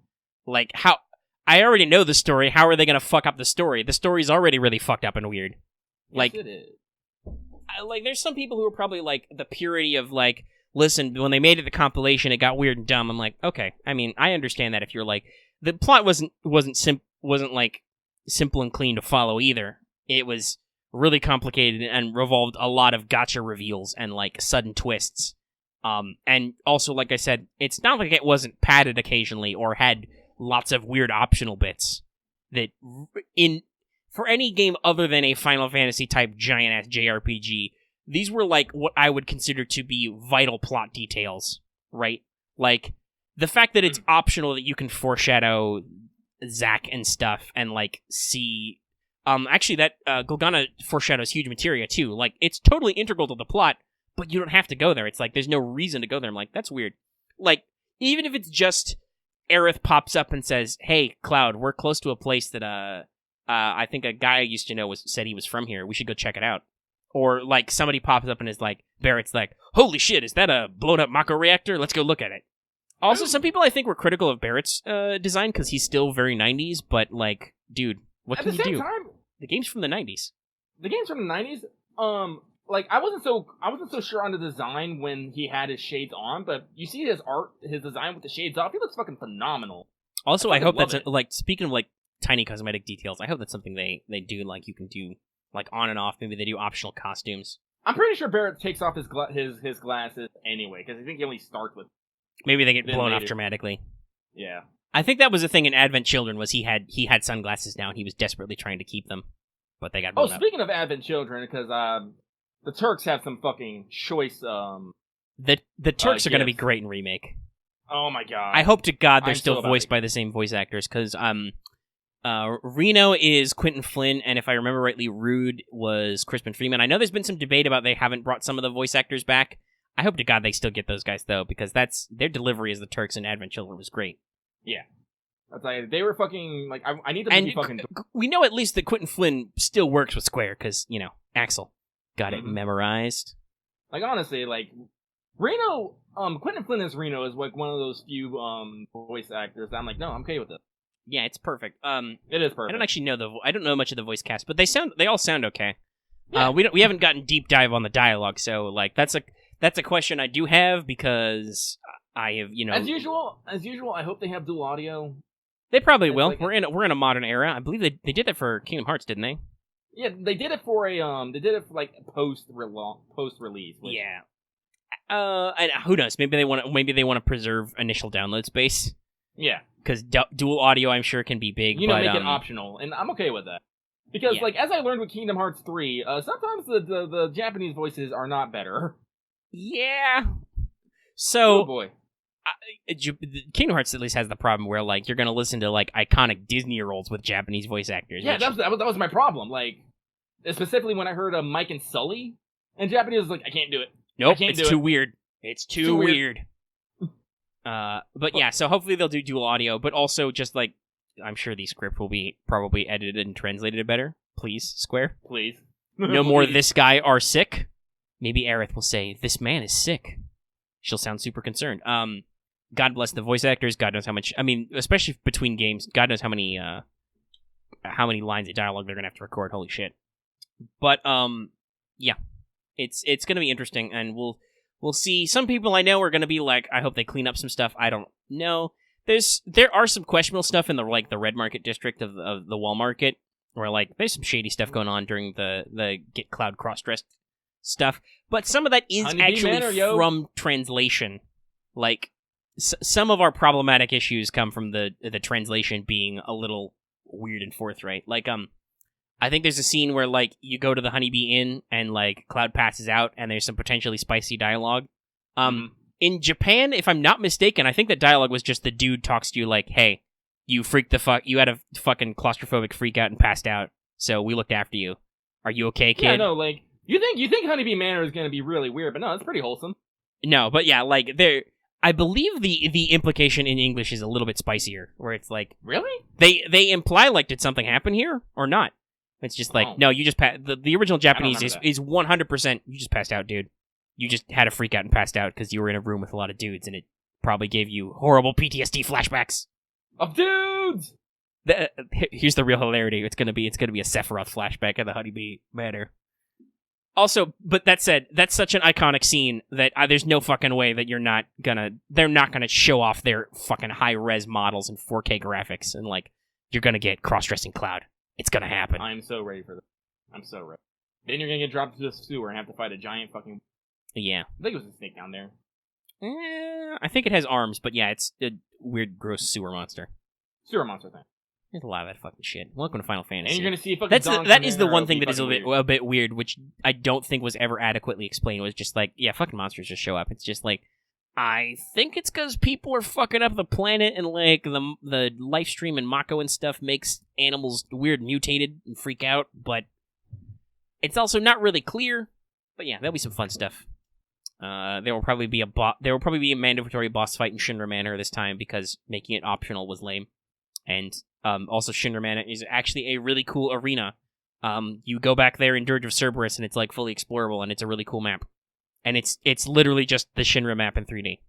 Like how I already know the story. How are they gonna fuck up the story? The story's already really fucked up and weird. Like yes, it is. Like there's some people who are probably like the purity of like, listen, when they made it the compilation, it got weird and dumb. I'm like, okay. I mean, I understand that if you're like, the plot wasn't like simple and clean to follow either. It was really complicated and revolved a lot of gotcha reveals and like sudden twists. And also, like I said, it's not like it wasn't padded occasionally or had lots of weird optional bits that for any game other than a Final Fantasy type giant ass JRPG. These were, like, what I would consider to be vital plot details, right? Like, the fact that it's optional that you can foreshadow Zack and stuff and, like, see... actually, that Golgana foreshadows huge materia, too. Like, it's totally integral to the plot, but you don't have to go there. It's like, there's no reason to go there. I'm like, that's weird. Like, even if it's just Aerith pops up and says, hey, Cloud, we're close to a place that, I think a guy I used to know said he was from here. We should go check it out. Or, like, somebody pops up and is like, Barrett's like, holy shit, is that a blown-up Mako reactor? Let's go look at it. Also, some people I think were critical of Barrett's design because he's still very 90s, but, like, dude, what can you do? Time, the game's from the 90s. The game's from the 90s? Like, I wasn't so sure on the design when he had his shades on, but you see his design with the shades off, he looks fucking phenomenal. Also, I hope that's, like, speaking of, like, tiny cosmetic details, I hope that's something they do, like, you can do, like, on and off. Maybe they do optional costumes. I'm pretty sure Barrett takes off his glasses anyway, because I think he only starts with... Maybe they get blown off dramatically. Yeah. I think that was the thing in Advent Children, was he had sunglasses now, and he was desperately trying to keep them, but they got blown up. Speaking of Advent Children, because the Turks have some fucking choice... The Turks are going to be great in Remake. Oh my god. I hope to God they're still voiced by the same voice actors, because Reno is Quentin Flynn, and if I remember rightly, Rude was Crispin Freeman. I know there's been some debate about they haven't brought some of the voice actors back. I hope to God they still get those guys, though, because their delivery as the Turks in Advent Children was great. Yeah. That's like, they were fucking, like, I need them to be fucking... We know at least that Quentin Flynn still works with Square, because, Axel. Got it memorized. Like, honestly, like, Reno, Quentin Flynn as Reno is like one of those few voice actors that I'm like, no, I'm okay with it. Yeah, it's perfect. It is perfect. I don't actually know I don't know much of the voice cast, but they all sound okay. Yeah. We haven't gotten deep dive on the dialogue, so like that's a question I do have because I have, as usual, I hope they have dual audio. They probably will. Like we're in a modern era. I believe they did that for Kingdom Hearts, didn't they? Yeah, they did it for like post release. Yeah. And who knows? Maybe they want to preserve initial download space. Yeah, because dual audio, I'm sure, can be big. Make it optional, and I'm okay with that. Because, like, as I learned with Kingdom Hearts 3, sometimes the Japanese voices are not better. Yeah. So, oh boy. Kingdom Hearts at least has the problem where, like, you're gonna listen to, like, iconic Disney roles with Japanese voice actors. Yeah, that was my problem. Like, specifically when I heard Mike and Sully in Japanese, I was like, I can't do it. Nope, it's too weird. It's too weird. But yeah, so hopefully they'll do dual audio, but also just, like, I'm sure the script will be probably edited and translated better. Please, Square. Please. No more this guy are sick. Maybe Aerith will say, this man is sick. She'll sound super concerned. God bless the voice actors. God knows how much. I mean, especially between games, God knows how many lines of dialogue they're gonna have to record. Holy shit! But yeah, it's gonna be interesting, and we'll see. Some people I know are gonna be like, I hope they clean up some stuff. I don't know. There are some questionable stuff in the Red Market district of the Wall Market, where like there's some shady stuff going on during the Get Cloud cross-dressed stuff. But some of that is actually from translation. Like some of our problematic issues come from the translation being a little weird and forthright. Like I think there's a scene where like you go to the Honeybee Inn and like Cloud passes out and there's some potentially spicy dialogue. In Japan, if I'm not mistaken, I think that dialogue was just the dude talks to you like, "Hey, you you had a fucking claustrophobic freak out and passed out, so we looked after you. Are you okay, kid?" Yeah, no, like you think Honeybee Manor is gonna be really weird, but no, it's pretty wholesome. No, but yeah, like I believe the implication in English is a little bit spicier, where it's like, really? They imply like, did something happen here or not? It's just like, no, you just the original Japanese is 100%. You just passed out, dude. You just had a freak out and passed out because you were in a room with a lot of dudes, and it probably gave you horrible PTSD flashbacks of dudes. Here's the real hilarity. It's gonna be a Sephiroth flashback of the Honeybee Manor. Also, but that said, that's such an iconic scene that there's no fucking way that they're not gonna show off their fucking high-res models and 4K graphics, and like, you're gonna get cross-dressing Cloud. It's gonna happen. I'm so ready for this. I'm so ready. Then you're gonna get dropped into the sewer and have to fight a giant fucking... Yeah. I think it was a snake down there. I think it has arms, but yeah, it's a weird, gross sewer monster. Sewer monster thing. There's a lot of that fucking shit. Welcome to Final Fantasy. And you're gonna see fucking that is the one thing that is a bit weird, which I don't think was ever adequately explained. It was just like, yeah, fucking monsters just show up. It's just like, I think it's because people are fucking up the planet, and like the life stream and Mako and stuff makes animals weird, mutated, and freak out. But it's also not really clear. But yeah, there'll be some fun stuff. There will probably be a mandatory boss fight in Shinra Manor this time because making it optional was lame. And also Shinra Manor is actually a really cool arena. You go back there in Dirge of Cerberus and it's like fully explorable and it's a really cool map. And it's literally just the Shinra map in 3D.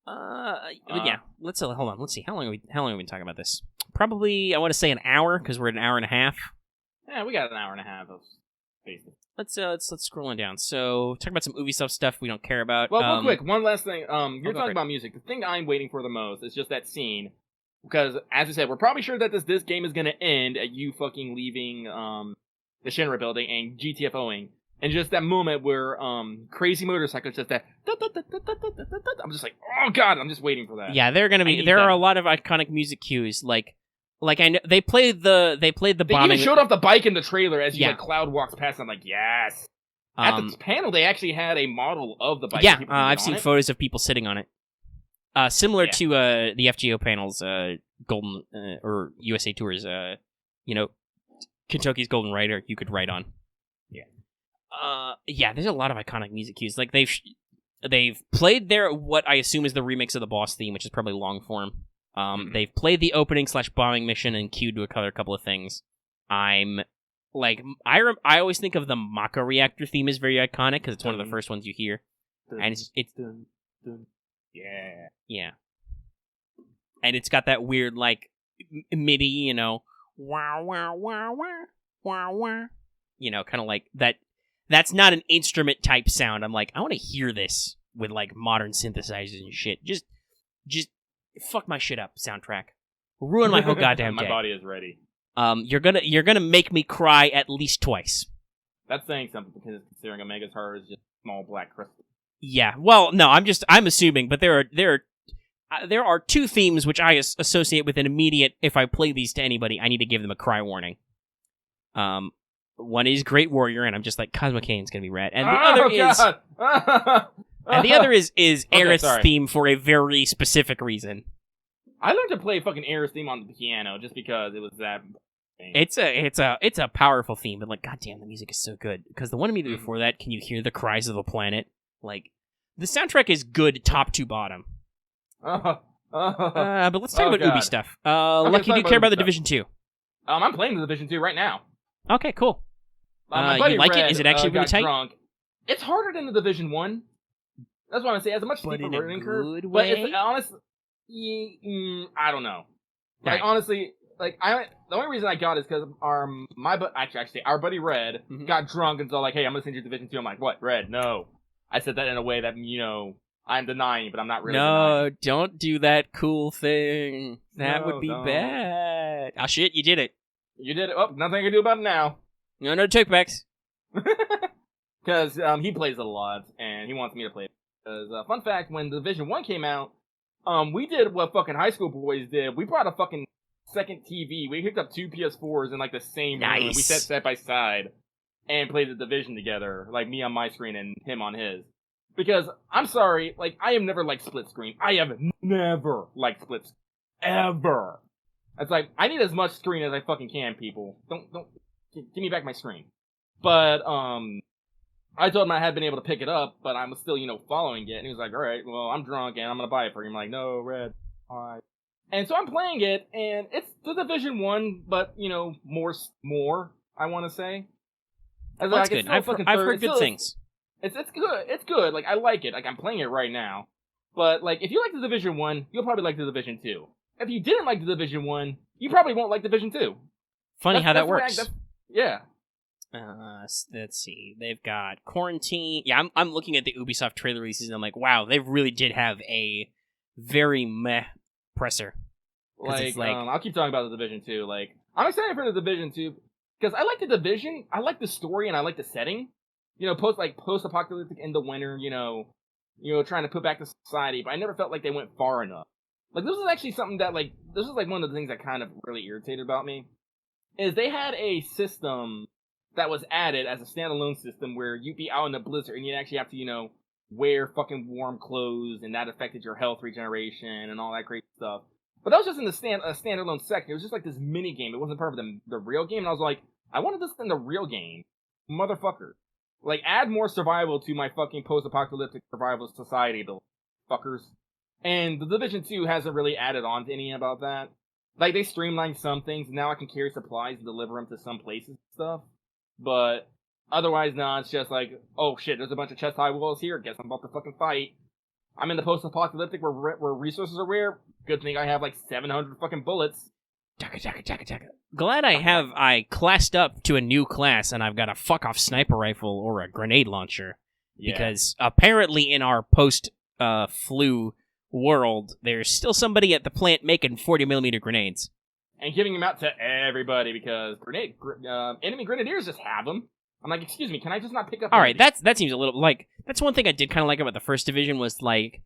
But yeah, hold on. Let's see. How long have we been talking about this? Probably, I want to say an hour because we're at an hour and a half. Yeah, we got an hour and a half of space. Let's scrolling down. So, talk about some Ubisoft stuff we don't care about. Well, real quick, one last thing. You're talking about music. The thing I'm waiting for the most is just that scene. Because, as I said, we're probably sure that this game is going to end at you fucking leaving the Shinra building and GTFOing. And just that moment where Crazy Motorcycle just that... I'm just like, oh god, I'm just waiting for that. Yeah, there are a lot of iconic music cues. Like I know they played the bombing. They even showed off the bike in the trailer as like Cloud walks past. I'm like, yes. At the panel, they actually had a model of the bike. Yeah, I've seen photos of people sitting on it. Similar to the FGO panels, Golden or USA Tours. Kentucky's Golden Rider, you could ride on. Yeah. There's a lot of iconic music cues. Like they've played what I assume is the remix of the boss theme, which is probably long form. They've played the opening / bombing mission and cued to a couple of things. I'm like I always think of the Maka reactor theme as very iconic because it's one of the first ones you hear, and it's yeah, and it's got that weird like MIDI, you know, wow wow wow wow wow wow, you know, kind of like that. That's not an instrument type sound. I'm like, I want to hear this with like modern synthesizers and shit. Just fuck my shit up, soundtrack. Ruin my whole goddamn day. My body is ready. You're gonna make me cry at least twice. That's saying something because considering Omega's heart is just small black crystal. Yeah. Well, no, I'm assuming, but there are two themes which I associate with an immediate. If I play these to anybody, I need to give them a cry warning. One is Great Warrior, and I'm just like Cosmo Kane's gonna be rad, and the other is. And the other is Aerith's theme for a very specific reason. I learned to play fucking Aerith's theme on the piano just because it was that thing. It's a powerful theme, but like, goddamn, the music is so good. Because the one immediately before that, can you hear the cries of the planet? Like, the soundtrack is good top to bottom. But let's talk about Ubi stuff. Lucky, do you care about the Division 2? I'm playing the Division 2 right now. Okay, cool. You like it? Is it actually really tight? Drunk. It's harder than the Division 1. That's what I'm saying. It's a much steeper learning curve. But it's honestly, I don't know. Like, honestly, like the only reason I got it is because our buddy Red got drunk and so like, hey, I'm gonna send you Division 2. I'm like, what, Red? No. I said that in a way that, you know, I'm denying, but I'm not really denying. No, don't do that cool thing. That would be bad. Oh shit, you did it. You did it. Oh, nothing I can do about it now. No takebacks. Because he plays it a lot, and he wants me to play it. Because, fun fact, when Division 1 came out, we did what fucking high school boys did. We brought a fucking second TV. We hooked up two PS4s in, like, the same room. We sat by side and played the Division together. Like, me on my screen and him on his. Because, I'm sorry, like, I have never liked split screen. I have never liked split screen. Ever. It's like, I need as much screen as I fucking can, people. Don't, give me back my screen. But, I told him I had been able to pick it up, but I was still, you know, following it. And he was like, alright, well, I'm drunk and I'm gonna buy it for you. I'm like, no, Red. Alright. And so I'm playing it, and it's the Division 1, but, you know, more, I want to say. That's good. I've heard good things. It's good. It's good. Like, I like it. Like, I'm playing it right now. But, like, if you like the Division 1, you'll probably like the Division 2. If you didn't like the Division 1, you probably won't like Division 2. Funny how that works. Yeah. Let's see. They've got Quarantine. Yeah, I'm looking at the Ubisoft trailer releases, and I'm like, wow, they really did have a very meh presser. Like, I'll keep talking about the Division 2. Like, I'm excited for the Division 2 because I like the Division. I like the story and I like the setting. You know, post-apocalyptic in the winter. You know, trying to put back the society. But I never felt like they went far enough. Like, this was actually something that, like, this was like one of the things that kind of really irritated about me. Is they had a system that was added as a standalone system where you'd be out in the blizzard and you'd actually have to, you know, wear fucking warm clothes, and that affected your health regeneration and all that great stuff. But that was just in the standalone section. It was just like this mini game. It wasn't part of the real game. And I was like, I wanted this in the real game, motherfucker. Like, add more survival to my fucking post-apocalyptic survival society, the fuckers. And the Division 2 hasn't really added on to any about that. Like, they streamlined some things, and now I can carry supplies and deliver them to some places and stuff. But otherwise, no, it's just like, oh shit, there's a bunch of chest-high walls here. Guess I'm about to fucking fight. I'm in the post-apocalyptic where resources are rare. Good thing I have like 700 fucking bullets. Glad I classed up to a new class, and I've got a fuck-off sniper rifle or a grenade launcher. Yeah. Because apparently in our post-flu world, there's still somebody at the plant making 40mm grenades. And giving them out to everybody because enemy grenadiers just have them. I'm like, excuse me, can I just not pick up? All right, that seems a little like that's one thing I did kind of like about the first division was like,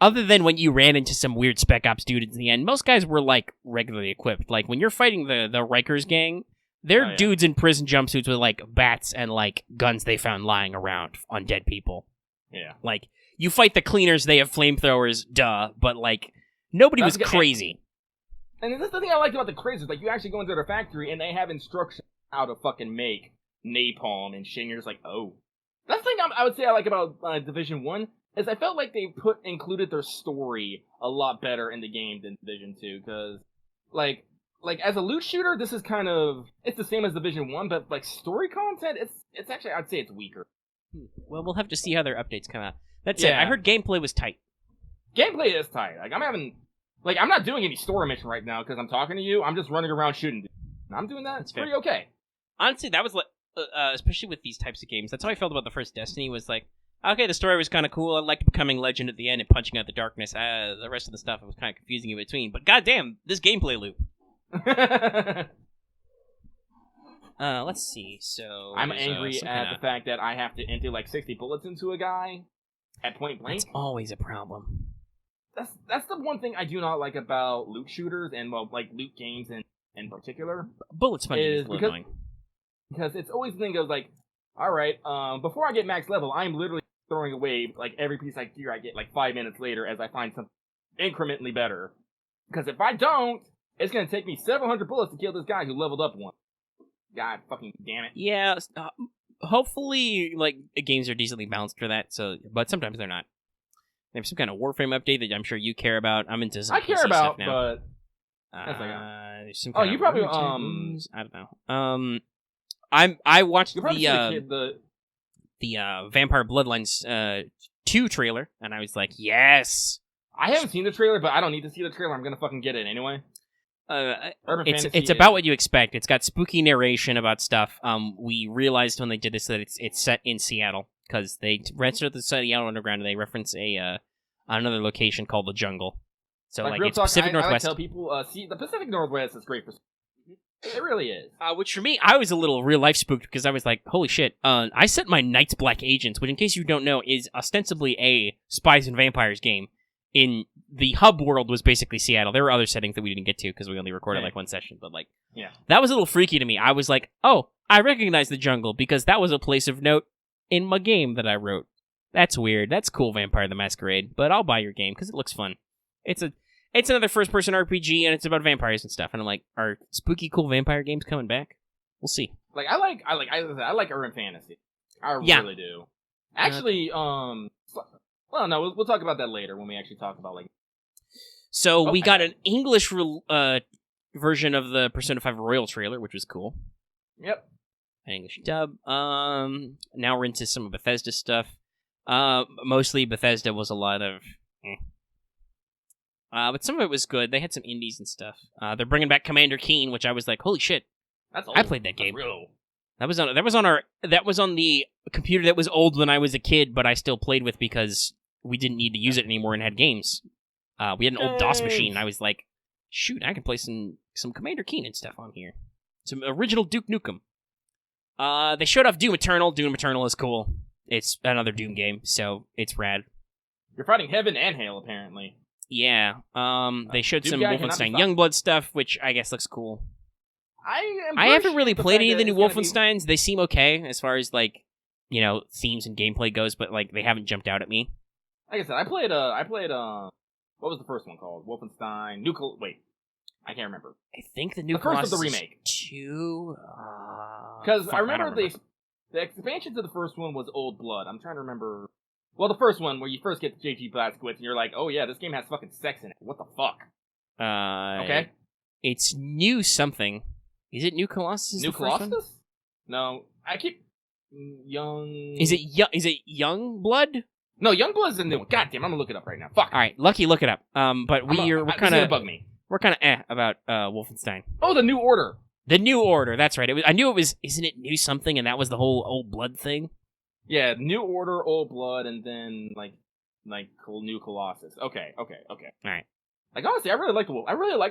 other than when you ran into some weird spec ops dude in the end, most guys were like regularly equipped. Like when you're fighting the Rikers gang, they're dudes in prison jumpsuits with like bats and like guns they found lying around on dead people. Yeah, like you fight the cleaners, they have flamethrowers, duh. But like nobody was crazy. And this is the thing I liked about the crazers. Like, you actually go into their factory, and they have instructions how to fucking make napalm and shit, and you're just like, oh. That's the thing I would say I like about Division 1, is I felt like they included their story a lot better in the game than Division 2, because, like, like as a loot shooter, this is kind of it's the same as Division 1, but like story content, it's actually I'd say it's weaker. Well, we'll have to see how their updates come out. That's it. I heard gameplay was tight. Gameplay is tight. Like I'm not doing any story mission right now because I'm talking to you. I'm just running around shooting. I'm doing that. It's pretty okay. Honestly, that was like, especially with these types of games. That's how I felt about the first Destiny. Was like, okay, the story was kind of cool. I liked becoming legend at the end and punching out the darkness. The rest of the stuff was kind of confusing in between. But goddamn, this gameplay loop. Let's see. So I'm angry at the fact that I have to empty like 60 bullets into a guy at point blank. That's always a problem. That's the one thing I do not like about loot shooters and like loot games in particular. Bullet sponging is annoying. Because it's always the thing of like, all right, before I get max level, I'm literally throwing away like every piece of gear I get like 5 minutes later as I find something incrementally better. Because if I don't, it's gonna take me several hundred bullets to kill this guy who leveled up one. God fucking damn it. Yeah, hopefully, like, games are decently balanced for that, so, but sometimes they're not. They have some kind of Warframe update that I'm sure you care about. I'm into some PC stuff now. But... there's some kind you probably, I don't know. I watched the Vampire Bloodlines 2 trailer, and I was like, yes! I haven't seen the trailer, but I don't need to see the trailer. I'm gonna fucking get it anyway. It's about what you expect. It's got spooky narration about stuff. We realized when they did this that it's set in Seattle because they registered the Seattle Underground and they reference another location called the Jungle. So like it's Pacific Northwest. I tell people, see, the Pacific Northwest is great for. It really is. Which for me, I was a little real life spooked because I was like, holy shit. I set my Night's Black Agents, which in case you don't know is ostensibly a Spies and Vampires game. In the hub world was basically Seattle. There were other settings that we didn't get to because we only recorded like one session, but like, that was a little freaky to me. I was like, oh, I recognize the jungle because that was a place of note in my game that I wrote. That's weird. That's cool, Vampire the Masquerade, but I'll buy your game because it looks fun. It's another first-person RPG and it's about vampires and stuff. And I'm like, are spooky, cool vampire games coming back? We'll see. Like I like urban fantasy. I really do. Actually, well, no, we'll talk about that later when we actually talk about, like... So, we got an English version of the Persona 5 Royal trailer, which was cool. Yep. An English dub. Now we're into some of Bethesda stuff. Mostly Bethesda was a lot of... but some of it was good. They had some indies and stuff. They're bringing back Commander Keen, which I was like, holy shit. That's old. I played that game. That's real. That was on the computer that was old when I was a kid, but I still played with because we didn't need to use it anymore and had games. We had an old DOS machine. And I was like, shoot, I can play some Commander Keen and stuff on here. Some original Duke Nukem. They showed off Doom Eternal. Doom Eternal is cool. It's another Doom game, so it's rad. You're fighting Heaven and Hell, apparently. Yeah. They showed some Wolfenstein Youngblood stuff, which I guess looks cool. I haven't really played any of the new Wolfensteins. They seem okay as far as, like, you know, themes and gameplay goes, but, like, they haven't jumped out at me. Like I said, I played, what was the first one called? Wolfenstein, wait, I can't remember. I think the first was the remake. 2? Because I remember the expansion to the first one was Old Blood. I'm trying to remember. Well, the first one, where you first get J.G. Blazkowicz, and you're like, oh yeah, this game has fucking sex in it. What the fuck? Okay. It's New something. Is it New Colossus? New Colossus? No, I keep Young. Is it Young Blood? No, Young Blood is the new one. God damn, I'm gonna look it up right now. Fuck. All right, Lucky, look it up. But we're kind of bug me. We're kind of about Wolfenstein. Oh, the New Order. The New Order. That's right. I knew it was. Isn't it New something? And that was the whole Old Blood thing. Yeah, New Order, Old Blood, and then like New Colossus. Okay. All right. Like honestly, I really like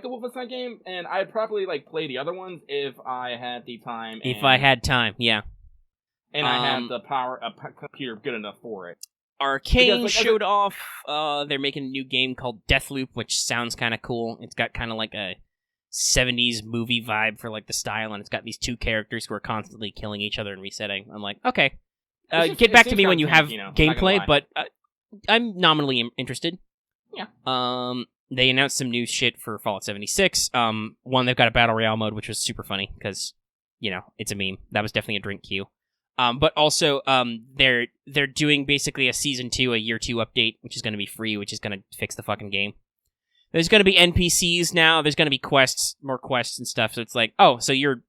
the Wolfenstein game, and I'd probably like play the other ones if I had the time. If I had time, yeah. And I had the power, a computer good enough for it. Arcane showed off. They're making a new game called Deathloop, which sounds kind of cool. It's got kind of like a 70s movie vibe for like the style, and it's got these two characters who are constantly killing each other and resetting. I'm like, okay. Get back to me when you have gameplay, but I'm nominally interested. Yeah. They announced some new shit for Fallout 76. One, they've got a Battle Royale mode, which was super funny, because, you know, it's a meme. That was definitely a drink queue. But also, they're doing basically a Season 2, a Year 2 update, which is going to be free, which is going to fix the fucking game. There's going to be NPCs now. There's going to be quests, more quests and stuff. So it's like, oh, so you're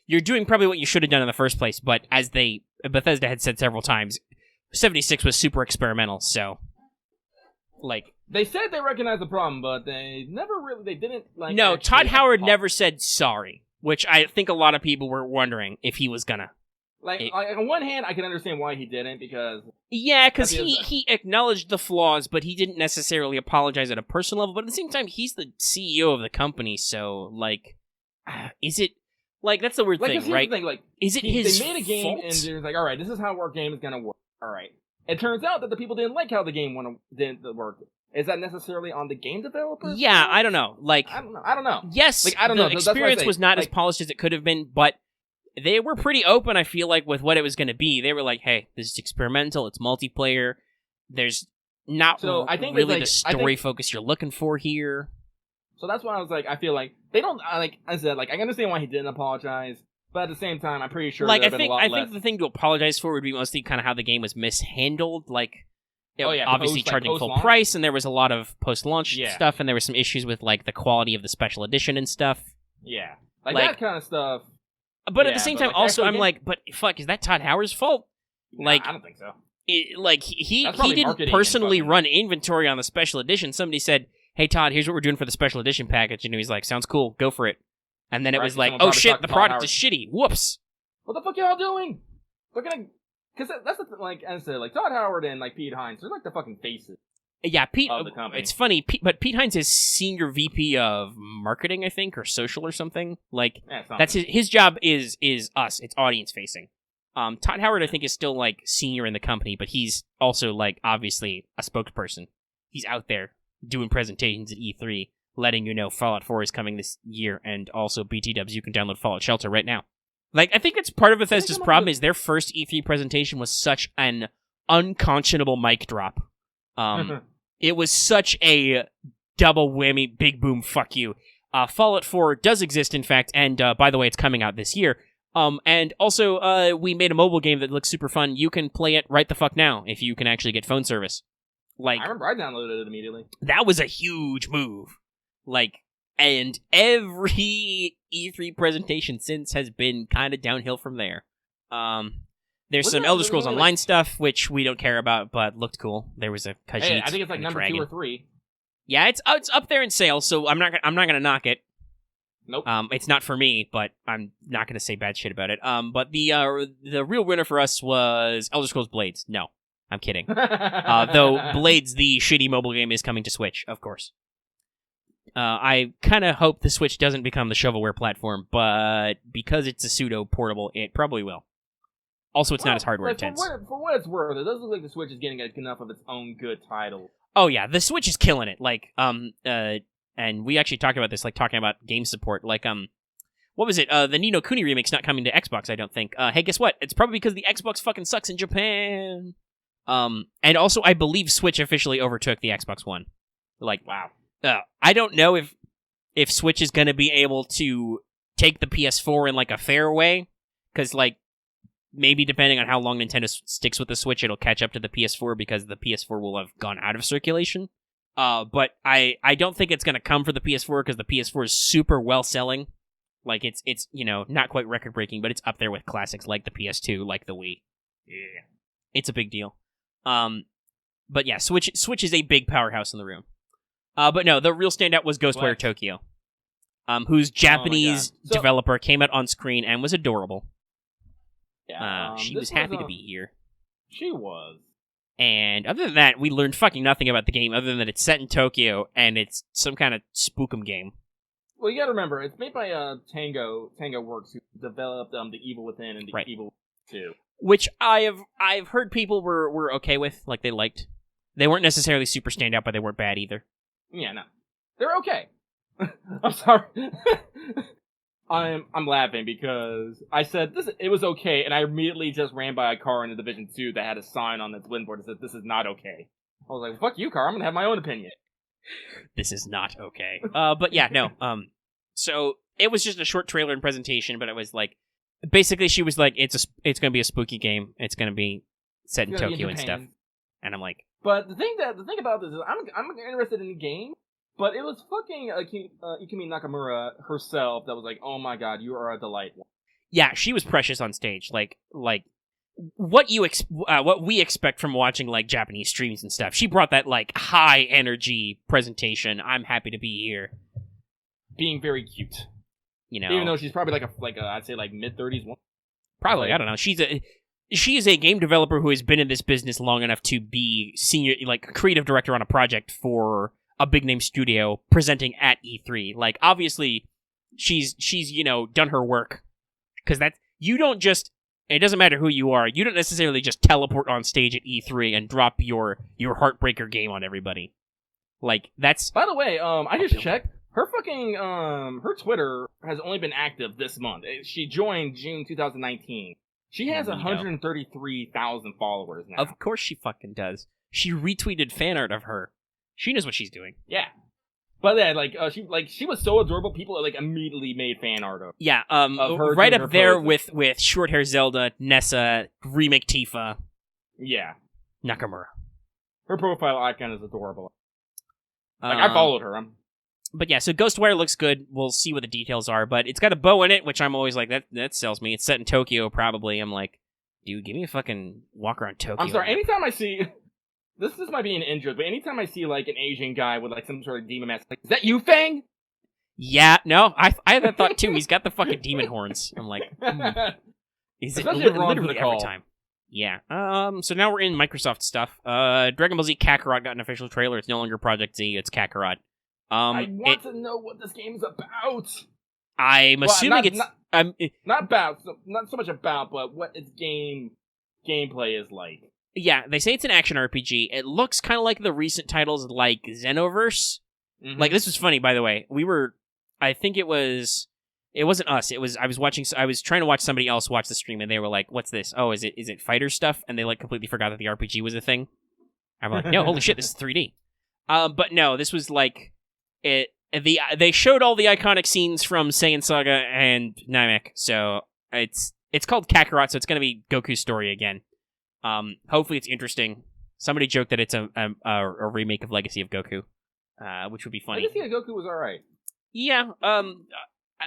doing probably what you should have done in the first place. But as Bethesda had said several times, 76 was super experimental. So, like, they said they recognized the problem, but they didn't like. No, Todd Howard never said sorry, which I think a lot of people were wondering if he was gonna. Like on one hand, I can understand why he didn't, because... Yeah, because he acknowledged the flaws, but he didn't necessarily apologize at a personal level. But at the same time, he's the CEO of the company, so, like... Is it... Like, that's the weird thing, right? The thing, like, is it his They made a game, fault? and they're like, alright, this is how our game is gonna work. Alright. It turns out that the people didn't like how the game didn't work. Is that necessarily on the game developers? Yeah, I don't know. Like... I don't know. Yes, like, I don't know. The experience was not as polished as it could have been, but... They were pretty open, I feel like, with what it was going to be. They were like, hey, this is experimental, it's multiplayer, there's not really the story focus you're looking for here. So that's why I was like, I feel like, they don't, like I said, like, I understand why he didn't apologize, but at the same time, I'm pretty sure like, I think the thing to apologize for would be mostly kind of how the game was mishandled, like, obviously charging full price, and there was a lot of post-launch stuff, and there were some issues with, like, the quality of the special edition and stuff. Yeah. Like that kind of stuff. But at the same time, also, I'm like, but fuck, is that Todd Howard's fault? Like, I don't think so. He didn't personally run inventory on the special edition. Somebody said, hey, Todd, here's what we're doing for the special edition package. And he's like, sounds cool, go for it. And then it was like, oh shit, the product is shitty. Whoops. What the fuck y'all doing? They're gonna... Because that's the thing, like, as I said, like, Todd Howard and, like, Pete Hines, they're like the fucking faces. Yeah, Pete. Of the company. It's funny, but Pete Hines is senior VP of marketing, I think, or social or something. Like that's his job is us. It's audience facing. Todd Howard, I think, is still like senior in the company, but he's also like obviously a spokesperson. He's out there doing presentations at E3, letting you know Fallout 4 is coming this year, and also BT-dubs, you can download Fallout Shelter right now. Like I think that's part of Bethesda's problem is their first E3 presentation was such an unconscionable mic drop. It was such a double whammy, big boom, fuck you. Fallout 4 does exist, in fact, and by the way, it's coming out this year. And also, we made a mobile game that looks super fun. You can play it right the fuck now if you can actually get phone service. Like, I remember I downloaded it immediately. That was a huge move. Like, and every E3 presentation since has been kind of downhill from there. There's some Elder Scrolls Online stuff, which we don't care about, but looked cool. There was a Khajiit. Hey, I think it's like number dragon. 2 or 3. Yeah, it's up there in sales, so I'm not gonna knock it. Nope. It's not for me, but I'm not gonna say bad shit about it. But the real winner for us was Elder Scrolls Blades. No, I'm kidding. Though Blades, the shitty mobile game, is coming to Switch, of course. I kind of hope the Switch doesn't become the shovelware platform, but because it's a pseudo portable, it probably will. Also, it's not as hardware intense. For what it's worth, it does look like the Switch is getting enough of its own good title. Oh yeah, the Switch is killing it. Like, and we actually talked about this, like talking about game support. Like, what was it? The Ni no Kuni remake's not coming to Xbox, I don't think. Hey, guess what? It's probably because the Xbox fucking sucks in Japan. And also, I believe Switch officially overtook the Xbox One. Like, wow. I don't know if Switch is gonna be able to take the PS4 in like a fair way, because like. Maybe depending on how long Nintendo sticks with the Switch, it'll catch up to the PS4 because the PS4 will have gone out of circulation. But I don't think it's going to come for the PS4 because the PS4 is super well selling. Like it's not quite record breaking, but it's up there with classics like the PS2, like the Wii. Yeah, it's a big deal. But yeah, Switch is a big powerhouse in the room. But no, the real standout was Ghostwire Tokyo, whose Japanese developer came out on screen and was adorable. Yeah, she was happy to be here. She was. And other than that, we learned fucking nothing about the game other than that it's set in Tokyo and it's some kind of spookum game. Well, you gotta remember, it's made by Tango Works, who developed The Evil Within and The Evil 2. Which I've heard people were okay with, like they liked. They weren't necessarily super standout, but they weren't bad either. Yeah, no. They're okay. I'm sorry. I'm laughing because I said it was okay, and I immediately just ran by a car in the Division 2 that had a sign on its windboard that said, "This is not okay." I was like, "Fuck you, car! I'm gonna have my own opinion." This is not okay. But yeah, no. So it was just a short trailer and presentation, but it was like, basically, she was like, "It's gonna be a spooky game. It's gonna be set in Tokyo and stuff." And I'm like, but the thing about this is, I'm interested in the game. But it was fucking Ikumi Nakamura herself that was like, oh my god, you are a delight. Yeah, she was precious on stage. Like what what we expect from watching like Japanese streams and stuff. She brought that like high energy presentation. I'm happy to be here. Being very cute. You know, even though she's probably like a I'd say like mid-30s one. Probably, I don't know. She is a game developer who has been in this business long enough to be senior, like creative director on a project for a big name studio presenting at E3. Like, obviously, she's done her work, because you don't just. It doesn't matter who you are. You don't necessarily just teleport on stage at E3 and drop your heartbreaker game on everybody. Like, that's. By the way, I just checked. Her fucking her Twitter has only been active this month. She joined June 2019. She has 133,000 followers now. Of course she fucking does. She retweeted fan art of her. She knows what she's doing. Yeah. But yeah, she was so adorable. People like immediately made fan art of. Yeah, of her right up there poses. with short hair Zelda, Nessa, remake Tifa. Yeah. Nakamura. Her profile icon is adorable. Like I followed her. But yeah, so Ghostwire looks good. We'll see what the details are, but it's got a bow in it, which I'm always like, that sells me. It's set in Tokyo, probably. I'm like, dude, give me a fucking walk around Tokyo. I'm sorry, anytime I see... This might be an injured, but anytime I see, like, an Asian guy with, like, some sort of demon mask, like, is that you, Fang? Yeah, no, I had that thought, too. He's got the fucking demon horns. I'm like, Is it literally every time? Yeah. So now we're in Microsoft stuff. Dragon Ball Z Kakarot got an official trailer. It's no longer Project Z, it's Kakarot. I want to know what this game is about. I'm assuming not so much about, but what its gameplay is like. Yeah, they say it's an action RPG. It looks kind of like the recent titles like Xenoverse. Mm-hmm. Like, this was funny, by the way. I think it wasn't us. I was trying to watch somebody else watch the stream, and they were like, "What's this? Oh, is it fighter stuff?" And they like completely forgot that the RPG was a thing. I'm like, "No, holy shit, this is 3D." But no, this was like they showed all the iconic scenes from Saiyan Saga and Namek, so it's called Kakarot, so it's gonna be Goku's story again. Hopefully it's interesting. Somebody joked that it's a remake of Legacy of Goku, which would be funny. Legacy of Goku was alright. Yeah.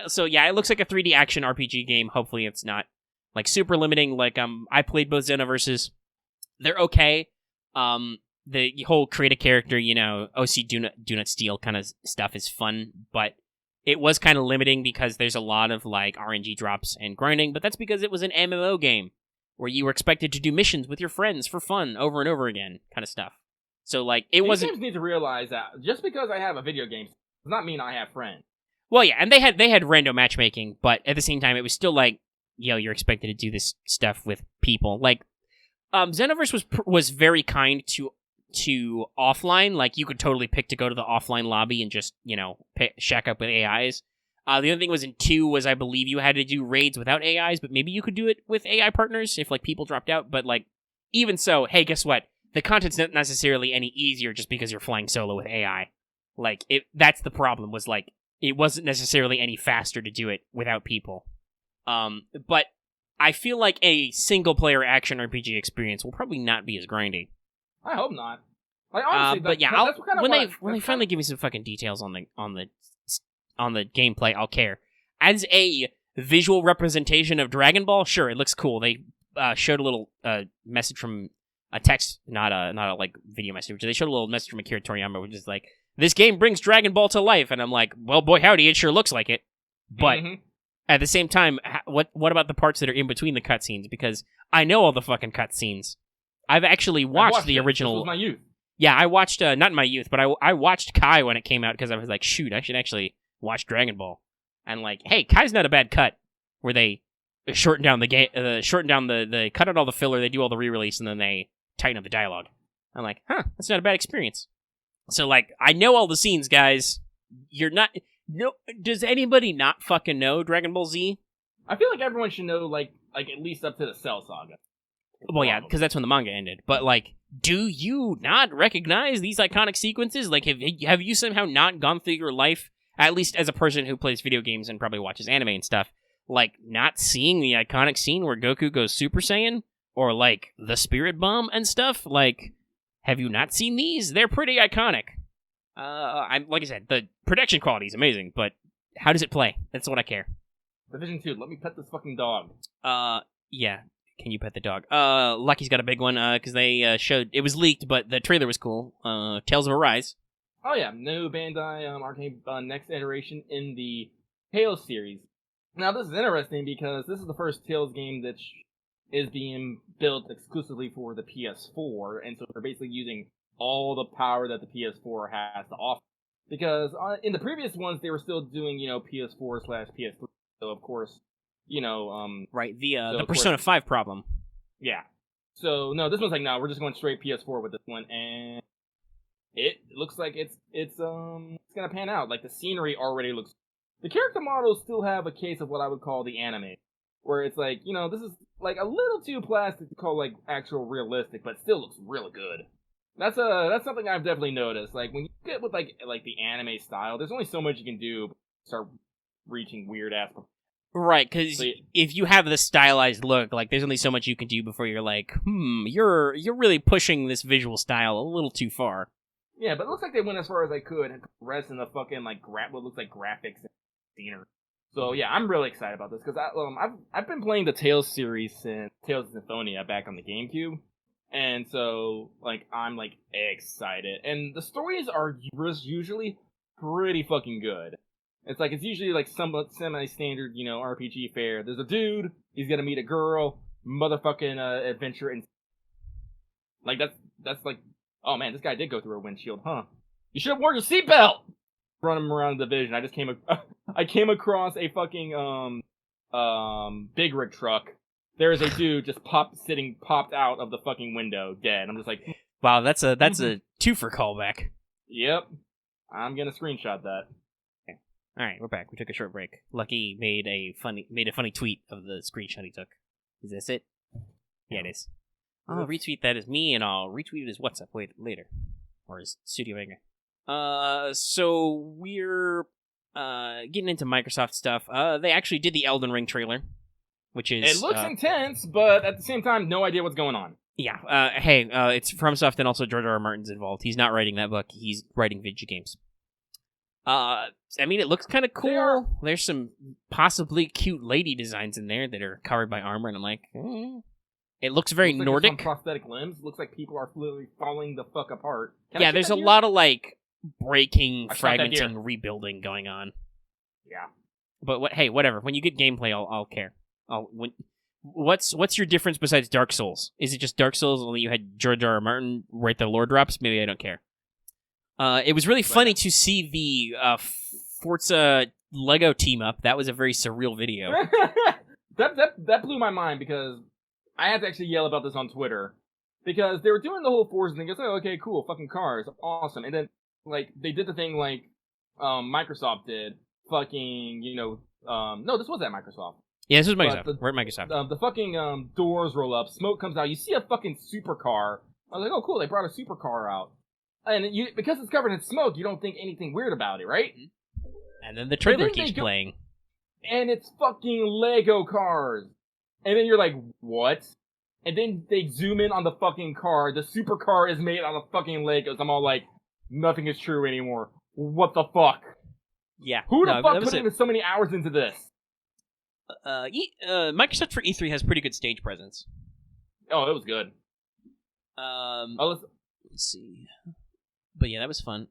So yeah, it looks like a 3D action RPG game. Hopefully it's not like super limiting. Like I played both Xenoverses. They're okay. The whole create a character, OC do not steal kind of stuff is fun, but it was kind of limiting because there's a lot of like RNG drops and grinding, but that's because it was an MMO game where you were expected to do missions with your friends for fun over and over again kind of stuff. So like it wasn't. Games need to realize that just because I have a video game does not mean I have friends. Well, yeah, and they had random matchmaking, but at the same time it was still like, you're expected to do this stuff with people. Like Xenoverse was very kind to offline. Like, you could totally pick to go to the offline lobby and just, shack up with AIs. The other thing was in 2 was, I believe you had to do raids without AIs, but maybe you could do it with AI partners if, like, people dropped out. But, like, even so, hey, guess what? The content's not necessarily any easier just because you're flying solo with AI. Like, that's the problem, was, like, it wasn't necessarily any faster to do it without people. But I feel like a single-player action RPG experience will probably not be as grindy. I hope not. Like, honestly, but yeah, when they finally give me some fucking details on the gameplay, I'll care. As a visual representation of Dragon Ball, sure, it looks cool. They showed a little message from a text, not a like video message. They showed a little message from Akira Toriyama, which is like, "This game brings Dragon Ball to life," and I'm like, well, boy, howdy, it sure looks like it. But at the same time, what about the parts that are in between the cutscenes? Because I know all the fucking cutscenes. I've actually watched the original. This was my youth. Yeah, I watched, not in my youth, but I watched Kai when it came out because I was like, shoot, I should actually watch Dragon Ball. And like, hey, Kai's not a bad cut, where they shorten down the game, they cut out all the filler, they do all the re-release, and then they tighten up the dialogue. I'm like, that's not a bad experience. So like, I know all the scenes, guys. Does anybody not fucking know Dragon Ball Z? I feel like everyone should know, like at least up to the Cell Saga. Well, yeah, because that's when the manga ended. But, like, do you not recognize these iconic sequences? Like, have you somehow not gone through your life, at least as a person who plays video games and probably watches anime and stuff, like, not seeing the iconic scene where Goku goes Super Saiyan? Or, like, the Spirit Bomb and stuff? Like, have you not seen these? They're pretty iconic. I'm like I said, the production quality is amazing, but how does it play? That's what I care. Division 2, let me pet this fucking dog. Yeah. Can you pet the dog? Lucky's got a big one, because they showed... It was leaked, but the trailer was cool. Tales of Arise. Oh yeah, new Bandai Arcade next iteration in the Tales series. Now this is interesting because this is the first Tales game that is being built exclusively for the PS4, and so they're basically using all the power that the PS4 has to offer. Because in the previous ones, they were still doing, PS4/PS3, so of course, Right, the Persona 5 problem. Yeah. So, no, this one's like, no, we're just going straight PS4 with this one, and it looks like it's gonna pan out. Like, the scenery already looks... The character models still have a case of what I would call the anime, where it's like, this is, like, a little too plastic to call, like, actual realistic, but still looks really good. That's something I've definitely noticed. Like, when you get with, like the anime style, there's only so much you can do before you start reaching weird-ass... Right, because if you have the stylized look, like, there's only so much you can do before you're like, you're really pushing this visual style a little too far. Yeah, but it looks like they went as far as they could and rest in the fucking, like, what looks like graphics and scenery. So, yeah, I'm really excited about this, because I've been playing the Tales series since Tales of Symphonia back on the GameCube, and so, like, I'm, like, excited. And the stories are usually pretty fucking good. It's usually, like, somewhat semi-standard, RPG fare. There's a dude, he's gonna meet a girl, motherfucking, adventure, and... Like, that's like... Oh, man, this guy did go through a windshield, huh? You should have worn your seatbelt! Run him around the division. I came across a fucking, big rig truck. There is a dude just popped out of the fucking window, dead. I'm just like... Wow, that's a twofer callback. Yep. I'm gonna screenshot that. All right, we're back. We took a short break. Lucky made a funny tweet of the screenshot he took. Is this it? Yeah, it is. I'll retweet that as me, and I'll retweet it as WhatsApp later, or as StudiOmega. So we're getting into Microsoft stuff. They actually did the Elden Ring trailer, which is it looks intense, but at the same time, no idea what's going on. Yeah. Hey, it's FromSoft, and also George R.R. Martin's involved. He's not writing that book. He's writing video games. I mean, it looks kind of cool. There's some possibly cute lady designs in there that are covered by armor, and I'm like, It looks very Nordic. Some prosthetic limbs. Looks like people are literally falling the fuck apart. There's a lot of, like, breaking, fragmenting, rebuilding going on. Yeah. But hey, whatever. When you get gameplay, I'll care. What's your difference besides Dark Souls? Is it just Dark Souls, only you had George R.R. Martin write the lore drops? Maybe I don't care. It was really funny to see the Forza Lego team up. That was a very surreal video. that blew my mind, because I had to actually yell about this on Twitter, because they were doing the whole Forza thing. It's like, okay, cool, fucking cars, awesome. And then, like, they did the thing like Microsoft did. Fucking, no, this was at Microsoft. Yeah, this was Microsoft. We're at Microsoft. The fucking doors roll up, smoke comes out. You see a fucking supercar. I was like, oh, cool, they brought a supercar out. And because it's covered in smoke, you don't think anything weird about it, right? And then the trailer keeps playing. And it's fucking Lego cars. And then you're like, what? And then they zoom in on the fucking car. The supercar is made out of fucking Legos. I'm all like, nothing is true anymore. What the fuck? Yeah. Who the fuck put in so many hours into this? Microsoft for E3 has pretty good stage presence. Oh, it was good. Let's see. But yeah, that was fun.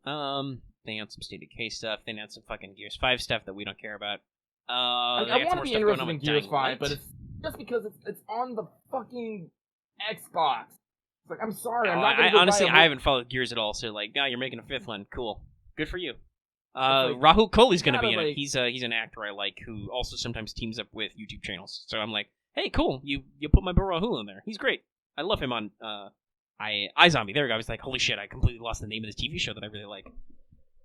They announced some State of K stuff. They announced some fucking Gears 5 stuff that we don't care about. I want to be interested in Gears 5, but it's just because it's on the fucking Xbox. It's like, I'm sorry, I'm not going to honestly, I haven't followed Gears at all, so like, you're making a fifth one. Cool. Good for you. Rahul Kohli's going to be in it. He's an actor I like, who also sometimes teams up with YouTube channels. So I'm like, hey, cool, you put my bro Rahul in there. He's great. I love him on iZombie. There we go. I was like, holy shit, I completely lost the name of this TV show that I really like.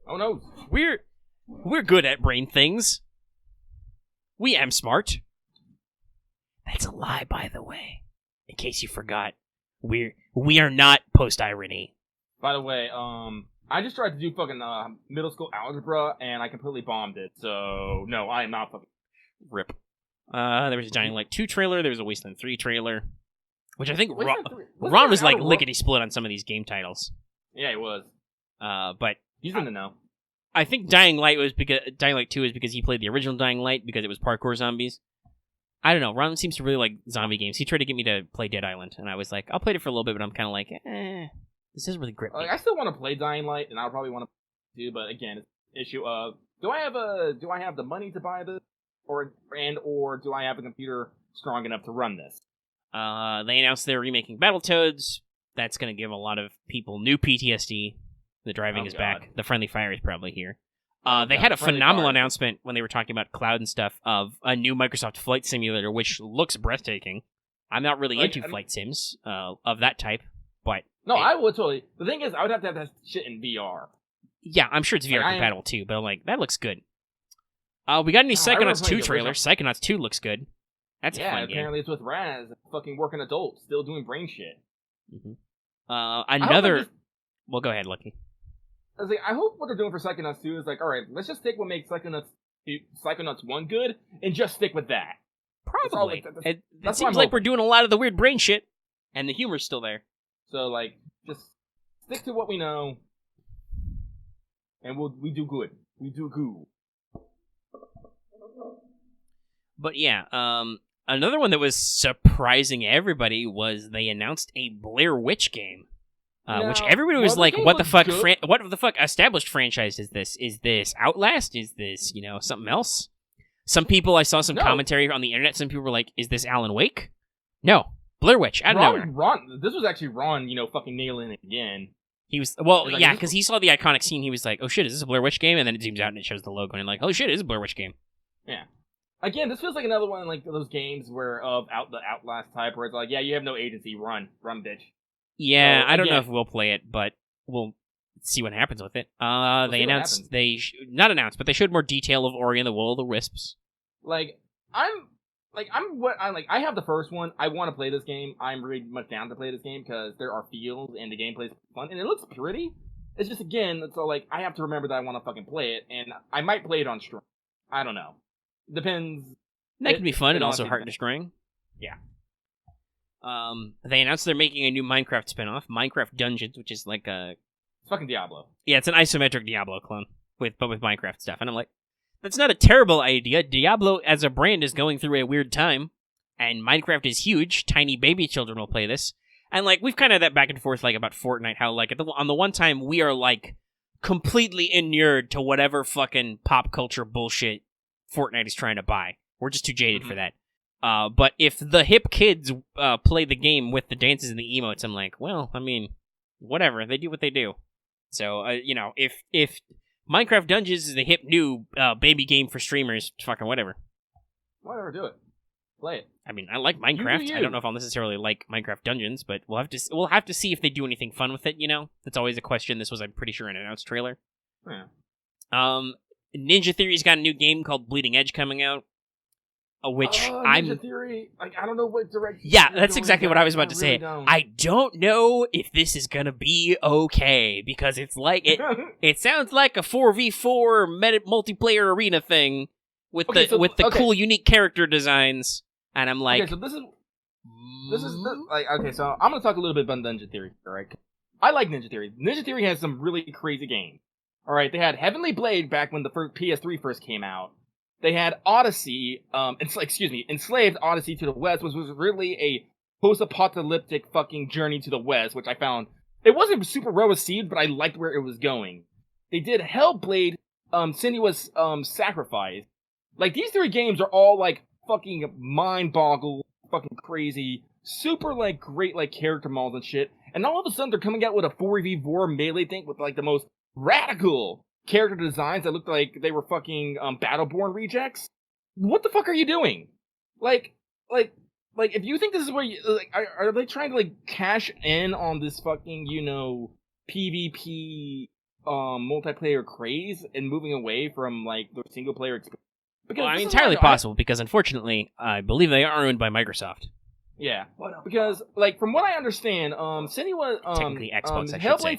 Oh no. We're good at brain things. We am smart. That's a lie, by the way. In case you forgot. We are not post-irony. By the way, I just tried to do fucking middle school algebra, and I completely bombed it, so no, I am not fucking... Rip. There was a Dying Light 2 trailer, there was a Wasteland 3 trailer, which I think Ron was like lickety-split on some of these game titles. Yeah, he was. But he's in the know. I think Dying Light 2 is because he played the original Dying Light because it was parkour zombies. I don't know. Ron seems to really like zombie games. He tried to get me to play Dead Island, and I was like, I'll play it for a little bit, but I'm kind of like, this doesn't really grip me. I still want to play Dying Light, and I'll probably want to do, but again, it's an issue of do I have the money to buy this, or do I have a computer strong enough to run this? They announced they're remaking Battletoads. That's going to give a lot of people new PTSD. The driving is back. The friendly fire is probably here. They had a phenomenal announcement when they were talking about cloud and stuff of a new Microsoft Flight Simulator, which looks breathtaking. I'm not really into flight sims of that type, but... No, I would totally. The thing is, I would have to have that shit in VR. Yeah, I'm sure it's VR compatible too, but I'm like, that looks good. We got a new Psychonauts 2 trailer. Psychonauts 2 looks good. That's a fun game. Apparently it's with Raz, a fucking working adult, still doing brain shit. Mm-hmm. Another... Well, go ahead, Lucky. I hope what they're doing for Psychonauts 2 is like, alright, let's just take what makes Psychonauts 1 good, and just stick with that. Probably. It seems like we're doing a lot of the weird brain shit, and the humor's still there. So, just stick to what we know, and we do good. We do good. But yeah, another one that was surprising everybody was they announced a Blair Witch game. Which everybody was like, what the fuck what the fuck established franchise is this? Is this Outlast? Is this, something else? Some people, I saw some commentary on the internet, some people were like, is this Alan Wake? No. Blair Witch, out of nowhere. This was actually Ron, fucking nailing it again. He was, because he saw the iconic scene, he was like, oh shit, is this a Blair Witch game? And then it zooms out and it shows the logo, and like, oh shit, it is a Blair Witch game. Yeah. Again, this feels like another one like those games where the Outlast type, where it's like, yeah, you have no agency, run, bitch. Yeah, I don't know if we'll play it, but we'll see what happens with it. They announced not announced, but they showed more detail of Ori and the Will of the Wisps. I have the first one. I want to play this game. I'm really much down to play this game because there are feels and the gameplay's fun and it looks pretty. It's just again, it's all like I have to remember that I want to fucking play it, and I might play it on stream. I don't know. Depends. That can be fun and also heart destroying. Yeah. They announced they're making a new Minecraft spinoff, Minecraft Dungeons, which is like it's fucking Diablo. Yeah, it's an isometric Diablo clone, with Minecraft stuff. And I'm like, that's not a terrible idea. Diablo as a brand is going through a weird time, and Minecraft is huge. Tiny baby children will play this. And like, we've kind of had that back and forth like about Fortnite, how like on the one time we are like completely inured to whatever fucking pop culture bullshit Fortnite is trying to buy. We're just too jaded for that. But if the hip kids play the game with the dances and the emotes, I'm like, well, I mean, whatever. They do what they do. So, if Minecraft Dungeons is the hip new baby game for streamers, fucking whatever. Whatever, do it. Play it. I mean, I like Minecraft. I don't know if I'll necessarily like Minecraft Dungeons, but we'll have to see if they do anything fun with it. That's always a question. This was, I'm pretty sure, an announced trailer. Yeah. Ninja Theory's got a new game called Bleeding Edge coming out. Which Ninja Theory, I don't know what direction. Yeah, that's exactly what I was about to say. I don't know if this is gonna be okay because it's like it sounds like a 4v4 multiplayer arena thing with the cool unique character designs, and I'm like, okay, so this is okay. So I'm gonna talk a little bit about Ninja Theory. All right, I like Ninja Theory. Ninja Theory has some really crazy games. All right, they had Heavenly Blade back when the first PS3 first came out. They had Odyssey, Enslaved Odyssey to the West, which was really a post-apocalyptic fucking journey to the West, which I found, it wasn't super well received, but I liked where it was going. They did Hellblade, Sinuous, Sacrifice. Like, these three games are all, like, fucking mind-boggle, fucking crazy, super, like, great, like, character models and shit, and all of a sudden they're coming out with a 4v4 melee thing with, like, the most radical character designs that looked like they were fucking Battleborn rejects. What the fuck are you doing? Like, if you think this is where you are they trying to like cash in on this fucking PvP multiplayer craze and moving away from like the single player experience? Because entirely possible because unfortunately I believe they are owned by Microsoft. Yeah, because like from what I understand, Senua, technically Xbox, I should say.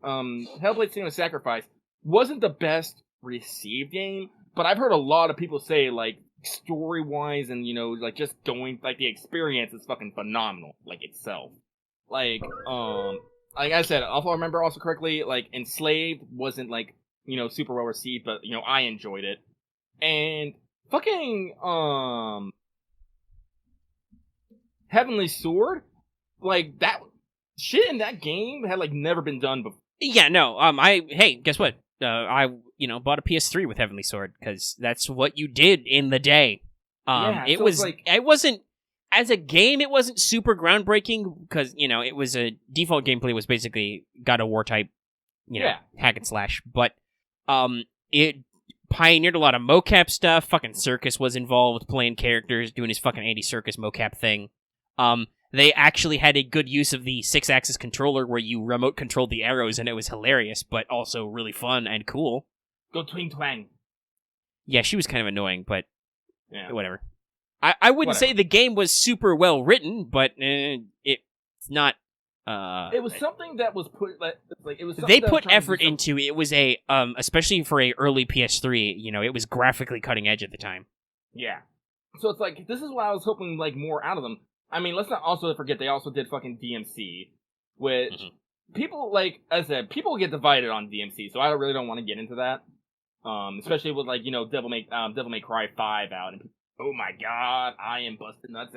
Hellblade Senua's Sacrifice wasn't the best received game, but I've heard a lot of people say, like, story-wise and, like, just going, like, the experience is fucking phenomenal, like, itself. Like, like I said, if I remember also correctly, like Enslaved wasn't like super well received, but I enjoyed it. And fucking Heavenly Sword, like that shit in that game had like never been done before. Yeah, no. Hey, guess what? I bought a PS3 with Heavenly Sword because that's what you did in the day. It was like it wasn't as a game. It wasn't super groundbreaking because it was a default gameplay was basically God of War type, hack and slash. But it pioneered a lot of mocap stuff. Fucking Circus was involved, playing characters, doing his fucking Andy Serkis mocap thing. They actually had a good use of the 6-axis controller where you remote controlled the arrows, and it was hilarious, but also really fun and cool. Go twing twang. Yeah, she was kind of annoying, but whatever. I wouldn't say the game was super well written, but it's not. It was something that was put it was. They put effort into it. It was a especially for a early PS3. It was graphically cutting edge at the time. Yeah. So it's like this is what I was hoping like more out of them. I mean, let's not also forget they also did fucking DMC, which people like. As I said, people get divided on DMC, so I really don't want to get into that. Especially with like Devil May Cry 5 out, and oh my god, I am busted nuts.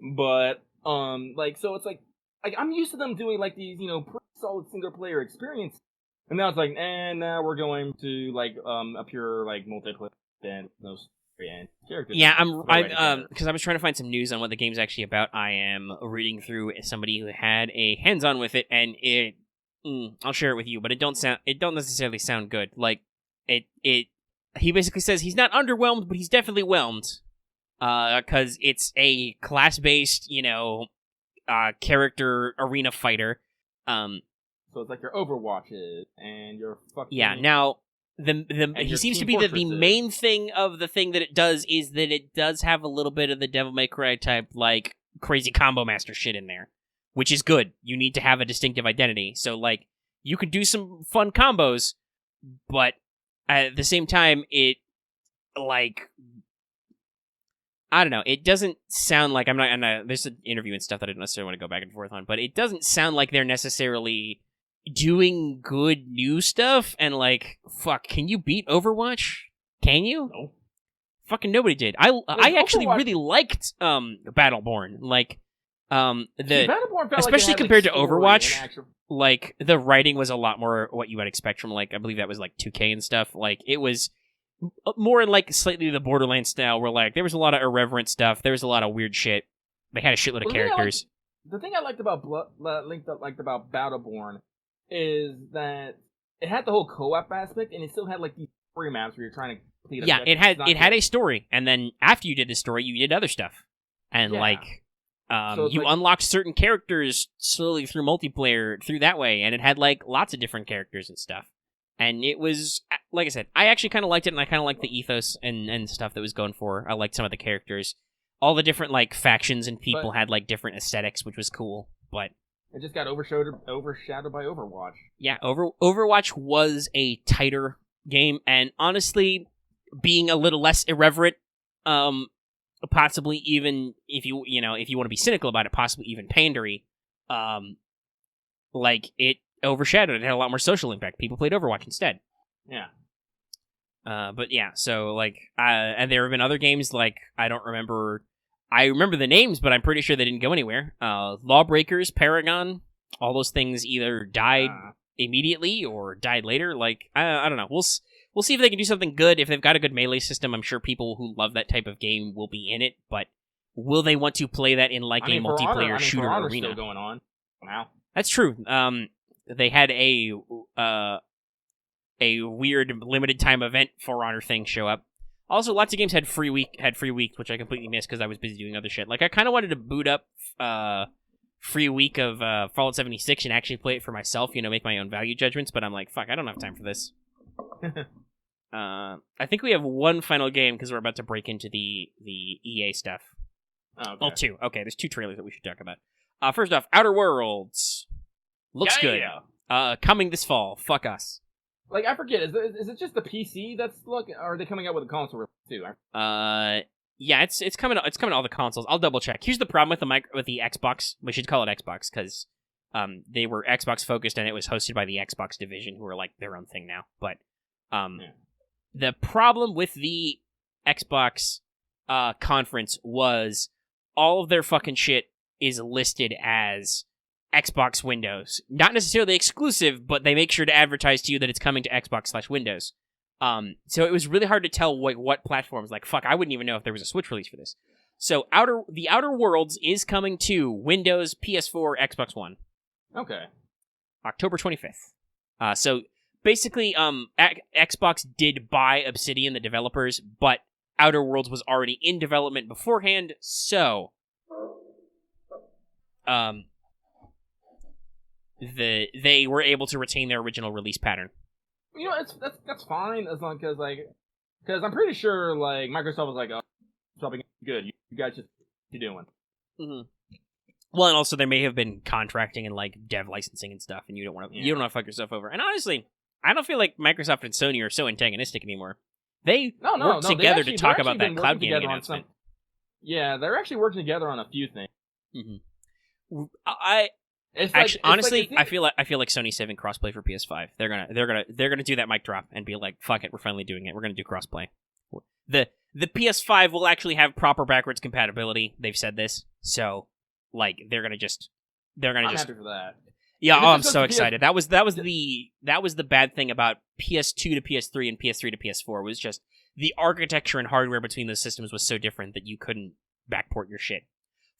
But so it's like I'm used to them doing like these pretty solid single player experience, and now it's like, now we're going to like a pure like multiplayer and no story and characters. Yeah, I'm because I was trying to find some news on what the game's actually about. I am reading through somebody who had a hands-on with it, and it I'll share it with you, but it don't necessarily sound good. Like he basically says he's not underwhelmed, but he's definitely whelmed. Because it's a class-based, character arena fighter. So it's like your Overwatches and your fucking... Yeah, now, he seems to be the main thing of the thing that it does is that it does have a little bit of the Devil May Cry type, like, crazy combo master shit in there. Which is good. You need to have a distinctive identity. So, like, you can do some fun combos, but at the same time, it, like... I don't know. It doesn't sound like there's an interview and stuff that I don't necessarily want to go back and forth on, but it doesn't sound like they're necessarily doing good new stuff. And like, fuck, can you beat Overwatch? Can you? No. Fucking nobody did. I actually really liked Battleborn. Like, Battleborn felt especially like compared to Overwatch. Like the writing was a lot more what you would expect from like I believe that was like 2K and stuff. Like it was. More in like slightly the Borderlands style, where like there was a lot of irreverent stuff, there was a lot of weird shit. They had a shitload of characters. The thing I liked about about Battleborn is that it had the whole co-op aspect, and it still had like these story maps where you're trying to complete. Yeah, it had a story, and then after you did the story, you did other stuff, and so you unlocked certain characters slowly through multiplayer through that way, and it had like lots of different characters and stuff. And it was, like I said, I actually kind of liked it, and I kind of liked the ethos and stuff that was going for. I liked some of the characters. All the different, like, factions and people had, like, different aesthetics, which was cool, but... It just got overshadowed by Overwatch. Yeah, Overwatch was a tighter game, and honestly, being a little less irreverent, possibly even, if you want to be cynical about it, possibly even pandery, like, it overshadowed it. Had a lot more social impact. People played Overwatch instead. Yeah. But yeah, so like, and there have been other games like I remember the names, but I'm pretty sure they didn't go anywhere. Lawbreakers, Paragon, all those things either died immediately or died later. Like I don't know. We'll see if they can do something good. If they've got a good melee system, I'm sure people who love that type of game will be in it. But will they want to play that in like a multiplayer shooter arena? Still going on. Wow. That's true. They had a weird limited time event For Honor thing show up. Also, lots of games had free weeks, which I completely missed because I was busy doing other shit. Like I kind of wanted to boot up free week of Fallout 76 and actually play it for myself. Make my own value judgments. But I'm like, fuck, I don't have time for this. I think we have one final game because we're about to break into the EA stuff. Oh, okay. Oh, two. Okay, there's two trailers that we should talk about. First off, Outer Worlds. Looks good. Coming this fall. Fuck us. Like, I forget, is it just the PC that's looking, or are they coming out with a console too? Yeah, it's coming to all the consoles. I'll double check. Here's the problem with the Xbox. We should call it Xbox, because They were Xbox focused, and it was hosted by the Xbox division, who are like their own thing now. But the problem with the Xbox conference was all of their fucking shit is listed as Xbox Windows. Not necessarily exclusive, but they make sure to advertise to you that it's coming to Xbox/Windows. So it was really hard to tell what platforms. Like, fuck, I wouldn't even know if there was a Switch release for this. So The Outer Worlds is coming to Windows, PS4, Xbox One. Okay. October 25th. So basically, Xbox did buy Obsidian, the developers, but Outer Worlds was already in development beforehand, so they were able to retain their original release pattern. You know, that's fine as long as because I'm pretty sure like Microsoft was like, oh, it's probably good. You guys just keep doing. Mm-hmm. Well, and also there may have been contracting and like dev licensing and stuff, and you don't want to fuck yourself over. And honestly, I don't feel like Microsoft and Sony are so antagonistic anymore. They work together to talk about that cloud gaming announcement. They're actually working together on a few things. Mm-hmm. Honestly, I feel like Sony's saving crossplay for PS5. They're gonna do that mic drop and be like, "Fuck it, we're finally doing it. We're gonna do crossplay." The PS5 will actually have proper backwards compatibility. They've said this, so like they're gonna just. I'm happy for that. Yeah, I'm so excited. That was the bad thing about PS2 to PS3 and PS3 to PS4 was just the architecture and hardware between those systems was so different that you couldn't backport your shit.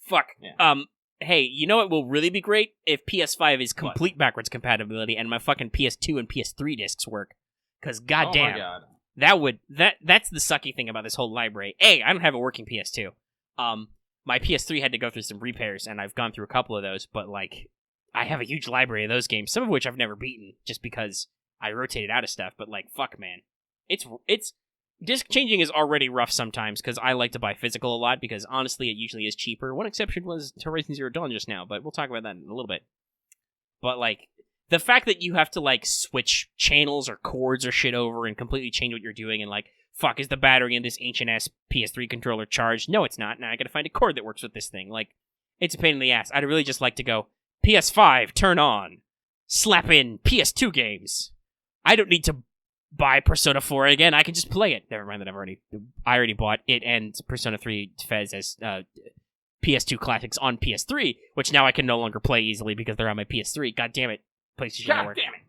Fuck. Yeah. Hey, you know what will really be great? If PS5 is complete backwards compatibility and my fucking PS2 and PS3 discs work. Because goddamn, that's the sucky thing about this whole library. A, I don't have a working PS2. My PS3 had to go through some repairs, and I've gone through a couple of those, but like, I have a huge library of those games, some of which I've never beaten, just because I rotated out of stuff, but like, fuck, man. It's disc changing is already rough sometimes, because I like to buy physical a lot, because honestly, it usually is cheaper. One exception was Horizon Zero Dawn just now, but we'll talk about that in a little bit. But like, the fact that you have to like switch channels or chords or shit over and completely change what you're doing, and like, fuck, is the battery in this ancient-ass PS3 controller charged? No, it's not. Now I gotta find a cord that works with this thing. Like, it's a pain in the ass. I'd really just like to go, PS5, turn on. Slap in PS2 games. I don't need to buy Persona 4 again. I can just play it. Never mind that I already bought it and Persona 3 Fez as PS2 classics on PS3, which now I can no longer play easily because they're on my PS3. God damn it. PlayStation Network. God damn it.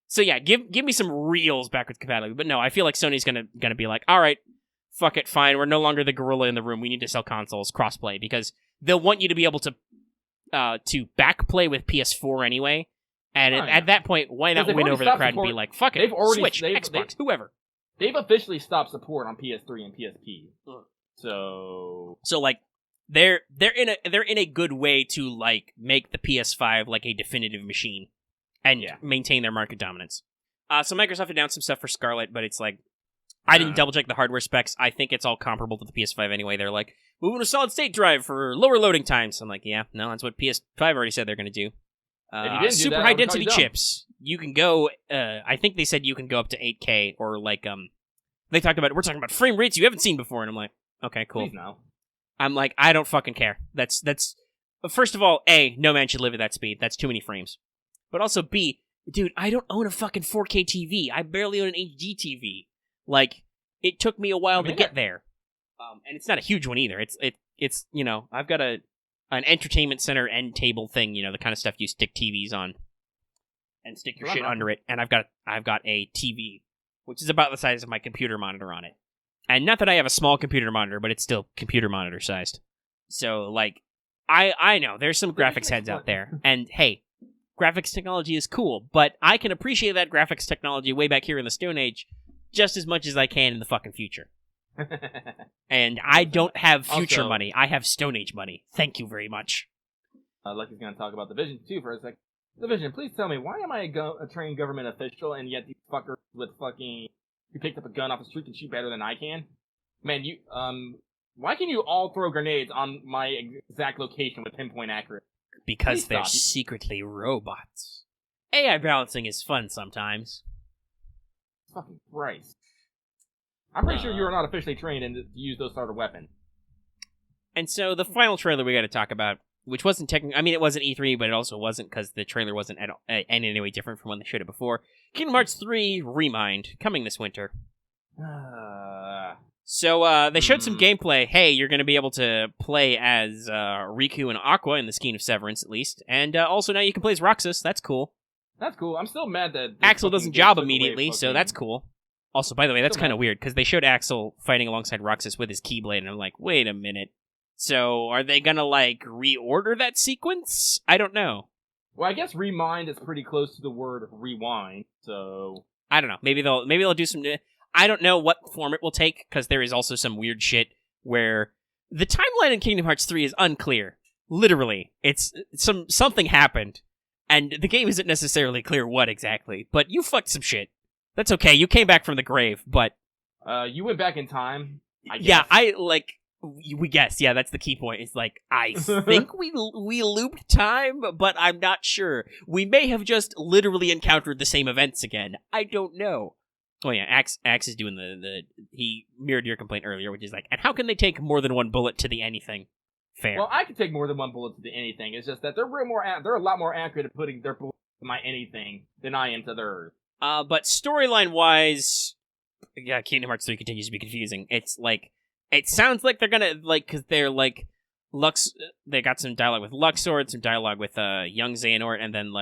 So yeah, give me some reals backwards compatibility. But no, I feel like Sony's gonna be like, all right, fuck it, fine. We're no longer the gorilla in the room. We need to sell consoles crossplay because they'll want you to be able to backplay with PS4 anyway. And at that point, why not win over the crowd and be like, fuck it, Switch, Xbox, whoever. They've officially stopped support on PS3 and PSP. So like they're in a good way to like make the PS5 like a definitive machine and maintain their market dominance. So Microsoft announced some stuff for Scarlet, but it's like I didn't double check the hardware specs. I think it's all comparable to the PS5 anyway. They're like moving a solid state drive for lower loading times. I'm like, yeah, no, that's what PS5 already said they're going to do. Super high density chips. You can go. I think they said you can go up to 8K or like They talked about we're talking about frame rates you haven't seen before, and I'm like, okay, cool. Please no. I'm like, I don't fucking care. That's first of all, A, no man should live at that speed. That's too many frames. But also B, dude, I don't own a fucking 4K TV. I barely own an HD TV. Like, it took me a while to get there. And it's not a huge one either. It's you know, I've got an entertainment center end table thing, you know, the kind of stuff you stick TVs on and stick your shit under it. And I've got a TV, which is about the size of my computer monitor on it. And not that I have a small computer monitor, but it's still computer monitor sized. So, like, I know there's some graphics heads out there. And hey, graphics technology is cool, but I can appreciate that graphics technology way back here in the Stone Age just as much as I can in the fucking future. And I don't have future money. I have Stone Age money. Thank you very much. Lucky's going to talk about the Vision, too, for a sec. The Vision, please tell me, why am I a trained government official, and yet these fuckers with fucking... You picked up a gun off the street and shoot better than I can? Man, you, why can you all throw grenades on my exact location with pinpoint accuracy? Because they're secretly robots. AI balancing is fun sometimes. Fucking Christ. I'm pretty sure you are not officially trained to use those sort of weapons. And so the final trailer we got to talk about which wasn't technically. I mean, it wasn't E3, but it also wasn't because the trailer wasn't in any way different from when they showed it before. Kingdom Hearts 3 Remind coming this winter. So they showed some gameplay. Hey, you're going to be able to play as Riku and Aqua in the Skein of Severance, at least. And also now you can play as Roxas. That's cool. That's cool. I'm still mad that Axel doesn't job immediately, so that's cool. Also, by the way, that's kind of weird, because they showed Axel fighting alongside Roxas with his Keyblade, and I'm like, wait a minute. So are they going to, reorder that sequence? I don't know. Well, I guess Remind is pretty close to the word rewind, so... I don't know. Maybe they'll do some... I don't know what form it will take, because there is also some weird shit where the timeline in Kingdom Hearts 3 is unclear. Literally. It's something happened, and the game isn't necessarily clear what exactly, but you fucked some shit. That's okay, you came back from the grave, but... you went back in time, I guess. Yeah, we guess, yeah, that's the key point. It's I think we looped time, but I'm not sure. We may have just literally encountered the same events again. I don't know. Oh yeah, Axe is doing he mirrored your complaint earlier, which is and how can they take more than one bullet to the anything? Fair. Well, I can take more than one bullet to the anything. It's just that they're a lot more accurate at putting their bullet to my anything than I am to theirs. But storyline-wise, yeah, Kingdom Hearts 3 continues to be confusing. It's it sounds like they're gonna, because they're, they got some dialogue with Luxord, some dialogue with, young Xehanort, and then,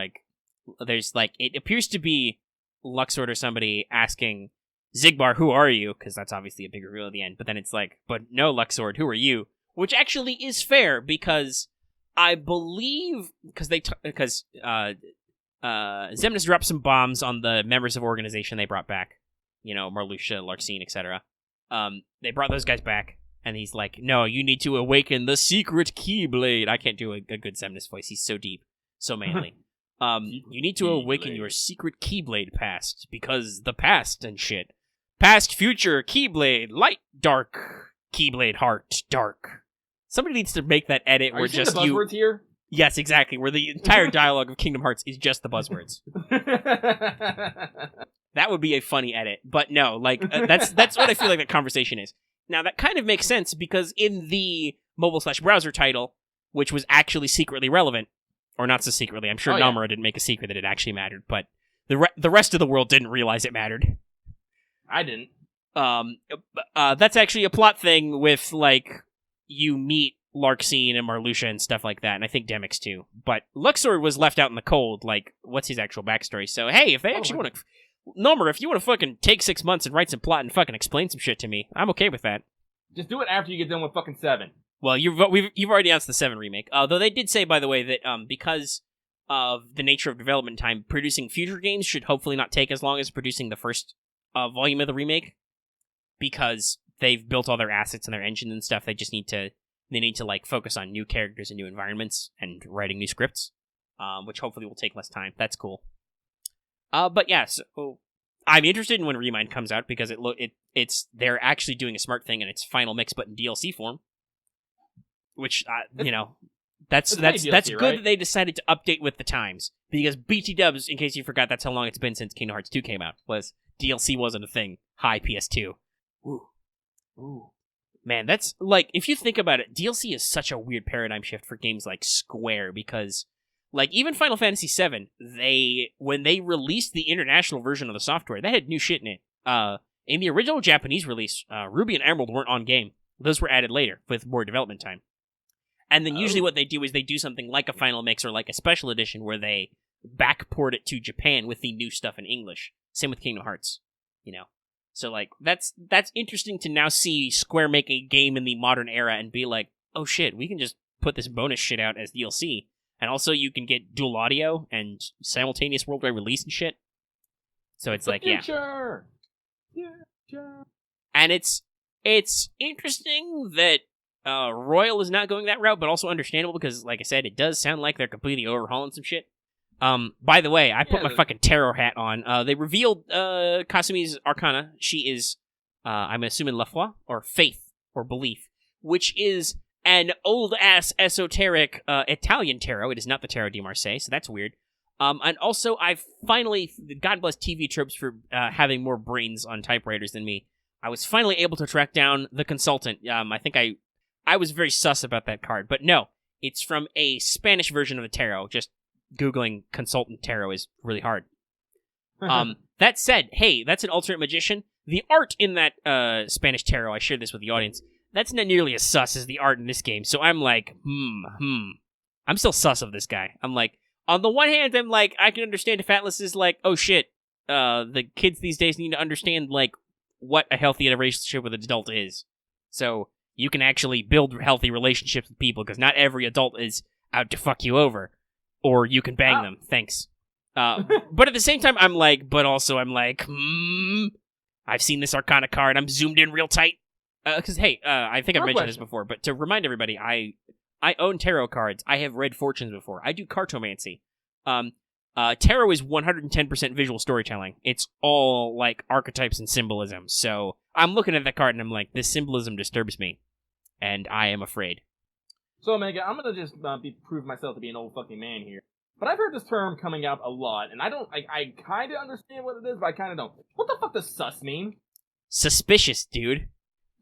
there's, it appears to be Luxord or somebody asking Zigbar, who are you? Because that's obviously a big reveal at the end. But then it's but no, Luxord, who are you? Which actually is fair, because I believe, because Xemnas dropped some bombs on the members of organization they brought back. Marluxia, Larxene, etc. They brought those guys back, and he's like, no, you need to awaken the secret Keyblade. I can't do a good Xemnas voice. He's so deep, so manly. You need to awaken your secret Keyblade past, because the past and shit. Past, future, Keyblade, light, dark, Keyblade, heart, dark. Somebody needs to make that edit where just the buzzwords here? Yes, exactly, where the entire dialogue of Kingdom Hearts is just the buzzwords. That would be a funny edit, but no, that's what I feel like that conversation is. Now, that kind of makes sense, because in the mobile/browser title, which was actually secretly relevant, or not so secretly, I'm sure Nomura didn't make a secret that it actually mattered, but the rest of the world didn't realize it mattered. I didn't. That's actually a plot thing with, you meet Larxene and Marluxia and stuff like that, and I think Demyx too. But Luxord was left out in the cold, what's his actual backstory? So, hey, if they actually want to... Nomura, if you want to fucking take 6 months and write some plot and fucking explain some shit to me, I'm okay with that. Just do it after you get done with fucking 7. Well, you've already announced the 7 remake. Though they did say, by the way, that because of the nature of development time, producing future games should hopefully not take as long as producing the first volume of the remake, because they've built all their assets and their engine and stuff. They need to focus on new characters and new environments and writing new scripts, which hopefully will take less time. That's cool. But yeah, so I'm interested in when Remind comes out, because it's they're actually doing a smart thing, and it's Final Mix but in DLC form. Which that's DLC, good, right? That they decided to update with the times, because BT Dubs, in case you forgot, that's how long it's been since Kingdom Hearts 2 came out. Was DLC wasn't a thing. Hi, PS2. Ooh. Man, that's if you think about it, DLC is such a weird paradigm shift for games like Square, because even Final Fantasy VII, when they released the international version of the software, that had new shit in it. In the original Japanese release, Ruby and Emerald weren't on game. Those were added later with more development time. And then usually what they do is they do something like a Final Mix or like a special edition where they backport it to Japan with the new stuff in English. Same with Kingdom Hearts, So that's interesting to now see Square make a game in the modern era and be like, oh shit, we can just put this bonus shit out as DLC. And also you can get dual audio and simultaneous worldwide release and shit. So it's Future! And it's interesting that Royal is not going that route, but also understandable, because, like I said, it does sound like they're completely overhauling some shit. By the way, I put my fucking tarot hat on. They revealed Kasumi's Arcana. She is, I'm assuming, La Foi, or Faith, or Belief, which is an old-ass esoteric Italian tarot. It is not the Tarot di Marseille, so that's weird. And also, I've finally, God bless TV tropes for having more brains on typewriters than me, I was finally able to track down the Consultant. I think I was very sus about that card, but no. It's from a Spanish version of the tarot. Just Googling consultant tarot is really hard. That said, hey, that's an alternate magician. The art in that Spanish tarot, I shared this with the audience, that's not nearly as sus as the art in this game. So I'm like, I'm still sus of this guy. I'm like, on the one hand, I'm like, I can understand if Atlas is like, oh shit, the kids these days need to understand, like, what a healthy relationship with an adult is. So you can actually build healthy relationships with people, because not every adult is out to fuck you over. Or you can bang them. Thanks. But at the same time, I'm like, I've seen this Arcana card. I'm zoomed in real tight. Because, hey, I think I've mentioned this before, but to remind everybody, I own tarot cards. I have read fortunes before. I do cartomancy. Tarot is 110% visual storytelling. It's all, like, archetypes and symbolism. So I'm looking at that card and I'm like, this symbolism disturbs me. And I am afraid. So, Omega, I'm gonna just prove myself to be an old fucking man here. But I've heard this term coming out a lot, and I kind of understand what it is, but I kind of don't. What the fuck does sus mean? Suspicious, dude.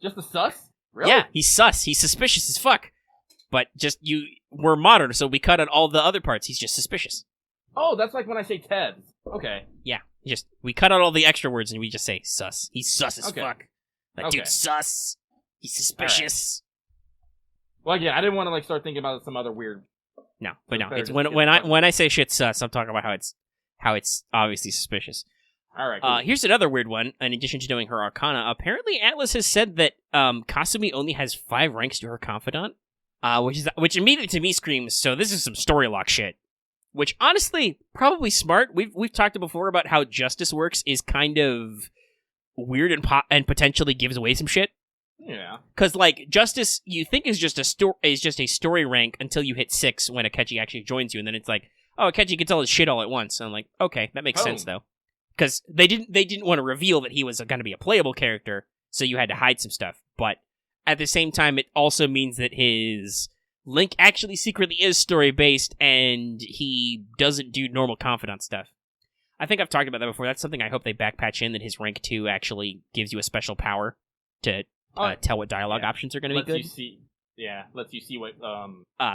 Just the sus? Really? Yeah, he's sus. He's suspicious as fuck. But we're modern, so we cut out all the other parts. He's just suspicious. Oh, that's like when I say Tebs. Okay. Yeah, we cut out all the extra words and we just say sus. He's sus as fuck. That dude's sus. He's suspicious. Well, again, I didn't want to like start thinking about some other weird. No, but no. It's when I say shit sus, I'm talking about how it's obviously suspicious. All right. Cool. Here's another weird one. In addition to knowing her Arcana, apparently Atlas has said that Kasumi only has 5 ranks to her confidant, which immediately to me screams. So this is some story lock shit. Which honestly, probably smart. We've talked before about how justice works is kind of weird and potentially gives away some shit. Yeah. Because, like, justice, you think is just a story rank until you hit 6 when Akechi actually joins you, and then it's like, oh, Akechi gets all his shit all at once. And I'm like, okay, that makes sense, though. Because they didn't want to reveal that he was going to be a playable character, so you had to hide some stuff. But at the same time, it also means that his Link actually secretly is story-based, and he doesn't do normal confidant stuff. I think I've talked about that before. That's something I hope they backpatch in, that his rank 2 actually gives you a special power to tell what dialogue options are going to be good. Lets you see what...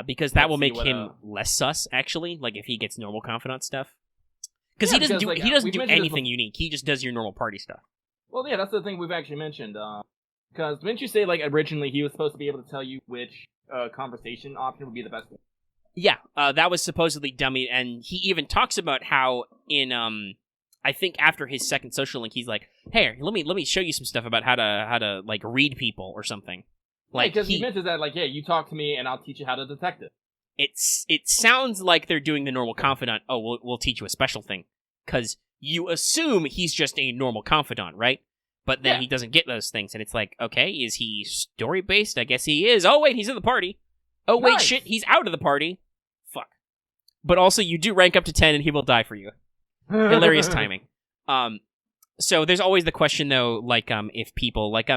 because that will make him less sus, actually, like if he gets normal confidant stuff. Because he doesn't do anything unique. He just does your normal party stuff. Well, yeah, that's the thing we've actually mentioned. Because didn't you say, like, originally he was supposed to be able to tell you which conversation option would be the best one? Yeah, that was supposedly dummy, and he even talks about how in, I think after his second social link, he's like, hey, let me show you some stuff about how to like, read people or something. Like, because he mentions that, like, yeah, you talk to me and I'll teach you how to detect it. It sounds like they're doing the normal confidant, we'll teach you a special thing. Because you assume he's just a normal confidant, right? But then he doesn't get those things, and it's like, okay, is he story-based? I guess he is. Oh, wait, he's in the party. Oh, wait, shit, he's out of the party. Fuck. But also, you do rank up to 10, and he will die for you. Hilarious timing. So there's always the question, though, like, if people, like,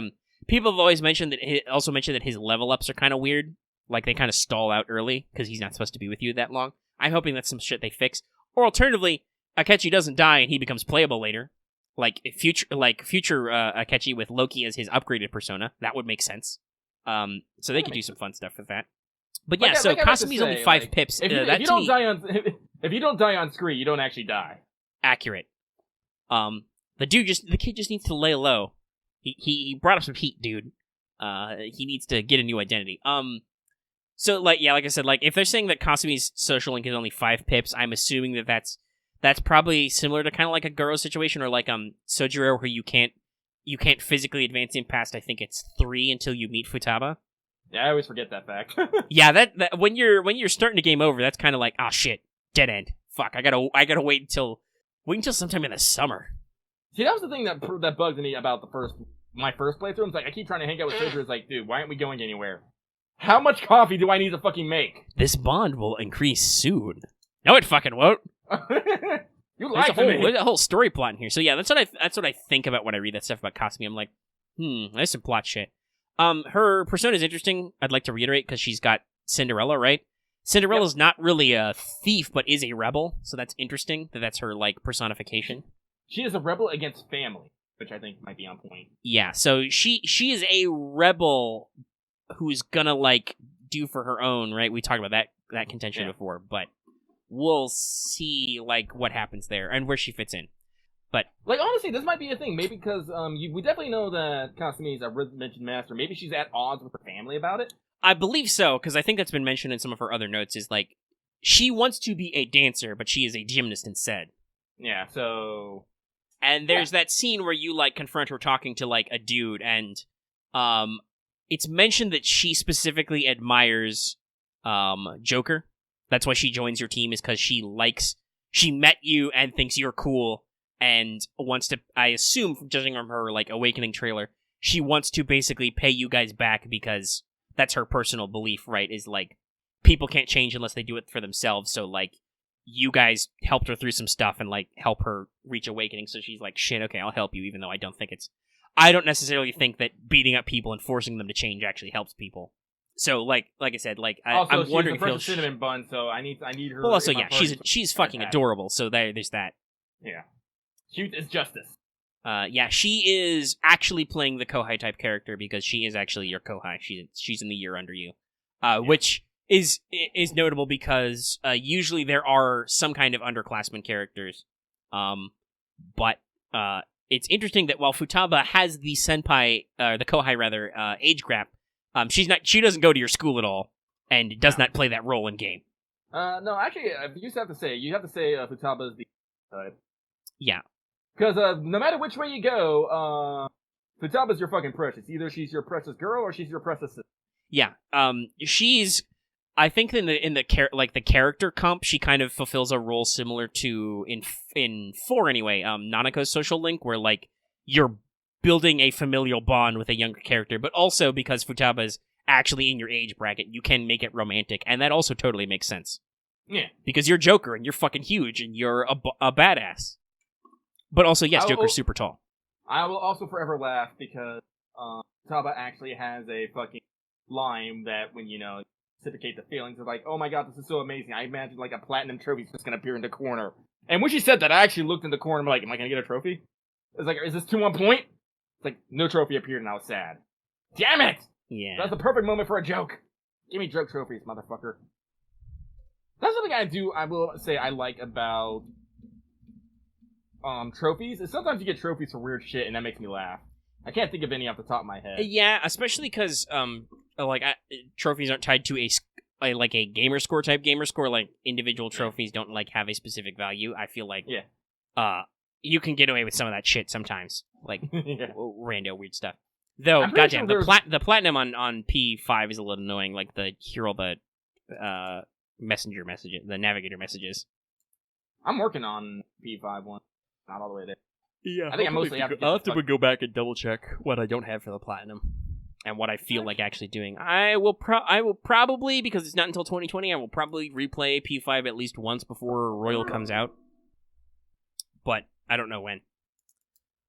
people have always mentioned that his level-ups are kind of weird. Like, they kind of stall out early, because he's not supposed to be with you that long. I'm hoping that's some shit they fix. Or alternatively, Akechi doesn't die, and he becomes playable later. Like future Akechi with Loki as his upgraded persona. That would make sense. So they could do some fun stuff with that. But yeah, so Kasumi's only 5 pips. If you don't die on screen, you don't actually die. Accurate. The kid just needs to lay low. He brought up some heat, dude. He needs to get a new identity. So like I said, like if they're saying that Kasumi's social link is only 5 pips, I'm assuming that that's probably similar to kind of like a Goro situation, or like Sojiro, where you can't physically advance him past, I think it's 3 until you meet Futaba. Yeah, I always forget that fact. Yeah, that when you're starting to game over, that's kind of like, oh shit, dead end. Fuck, I gotta wait until sometime in the summer. See, that was the thing that bugged me about my first playthrough. It's like I keep trying to hang out with Sojiro. It's like, dude, why aren't we going anywhere? How much coffee do I need to fucking make? This bond will increase soon. No, it fucking won't. You lied to me. There's a whole story plot in here. So yeah, that's what I think about when I read that stuff about Kasumi. I'm like, there's some plot shit. Her persona is interesting. I'd like to reiterate because she's got Cinderella, right? Cinderella's not really a thief, but is a rebel. So that's interesting. That's her like personification. She is a rebel against family, which I think might be on point. Yeah. So she is a rebel who's gonna like do for her own, right? We talked about that contention before, but we'll see like what happens there and where she fits in. But like honestly, this might be a thing. Maybe because we definitely know that Kasumi is a rhythm master. Maybe she's at odds with her family about it. I believe so, because I think that's been mentioned in some of her other notes. Is like she wants to be a dancer, but she is a gymnast instead. Yeah. So. And there's that scene where you like confront her talking to like a dude, and it's mentioned that she specifically admires Joker. That's why she joins your team, is because she met you and thinks you're cool and wants to, I assume, from judging from her like Awakening trailer, she wants to basically pay you guys back because that's her personal belief, right? Is like people can't change unless they do it for themselves. So like you guys helped her through some stuff and like help her reach Awakening. So she's like, shit, okay, I'll help you, even though I don't necessarily think that beating up people and forcing them to change actually helps people. So, like I said, like I'm wondering if she's a cinnamon bun, so I need her. Well, also, yeah, she's fucking adorable. So there's that. Yeah, cute as justice. Yeah, she is actually playing the Kohai type character because she is actually your Kohai. She's in the year under you, which is notable because usually there are some kind of underclassmen characters, but it's interesting that while Futaba has the senpai, the Kohai rather, age gap. She doesn't go to your school at all, and does not play that role in game. No, actually, you have to say Futaba is the type. Yeah. Because no matter which way you go, Futaba's your fucking precious. Either she's your precious girl or she's your precious sister. Yeah. She's, I think in the character comp, she kind of fulfills a role similar to in 4 anyway. Nanako's Social Link, where like you're building a familial bond with a younger character, but also because Futaba's actually in your age bracket, you can make it romantic, and that also totally makes sense. Yeah. Because you're Joker, and you're fucking huge, and you're a badass. But also, yes, Joker's super tall. I will also forever laugh because Futaba actually has a fucking line that when, reciprocate the feelings of like, oh my god, this is so amazing. I imagine like a platinum trophy's just gonna appear in the corner. And when she said that, I actually looked in the corner and I'm like, am I gonna get a trophy? It's like, is this 2 on point? It's like, no trophy appeared and I was sad. Damn it! Yeah. That's the perfect moment for a joke. Give me joke trophies, motherfucker. That's something I will say I like about trophies, is sometimes you get trophies for weird shit and that makes me laugh. I can't think of any off the top of my head. Yeah, especially because, trophies aren't tied to a gamer score type gamer score, like individual trophies don't like have a specific value. I feel like, you can get away with some of that shit sometimes. Like, rando weird stuff. Though, goddamn, the platinum on P5 is a little annoying, like the messenger messages, the navigator messages. I'm working on P5 one. Not all the way there. Yeah, I think I'll have to go back and double check what I don't have for the platinum and what I feel like actually doing. I will probably, because it's not until 2020, I will probably replay P5 at least once before Royal comes out. But I don't know when.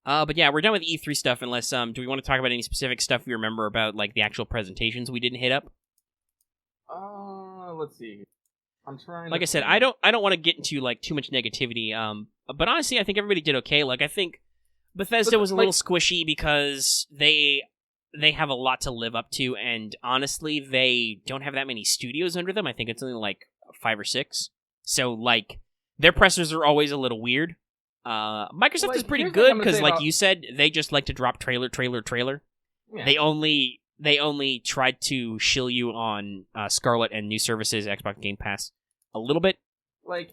But yeah, we're done with E3 stuff unless, do we want to talk about any specific stuff we remember about, like, the actual presentations we didn't hit up? Let's see. I'm trying. Like I said, I don't want to get into like too much negativity. But honestly, I think everybody did okay. Like I think Bethesda was a little squishy because they have a lot to live up to, and honestly, they don't have that many studios under them. I think it's only like 5 or 6. So like their pressers are always a little weird. Microsoft is pretty good because, like you said, they just like to drop trailer. Yeah. They only tried to shill you on Scarlet and new services, Xbox Game Pass, a little bit. Like,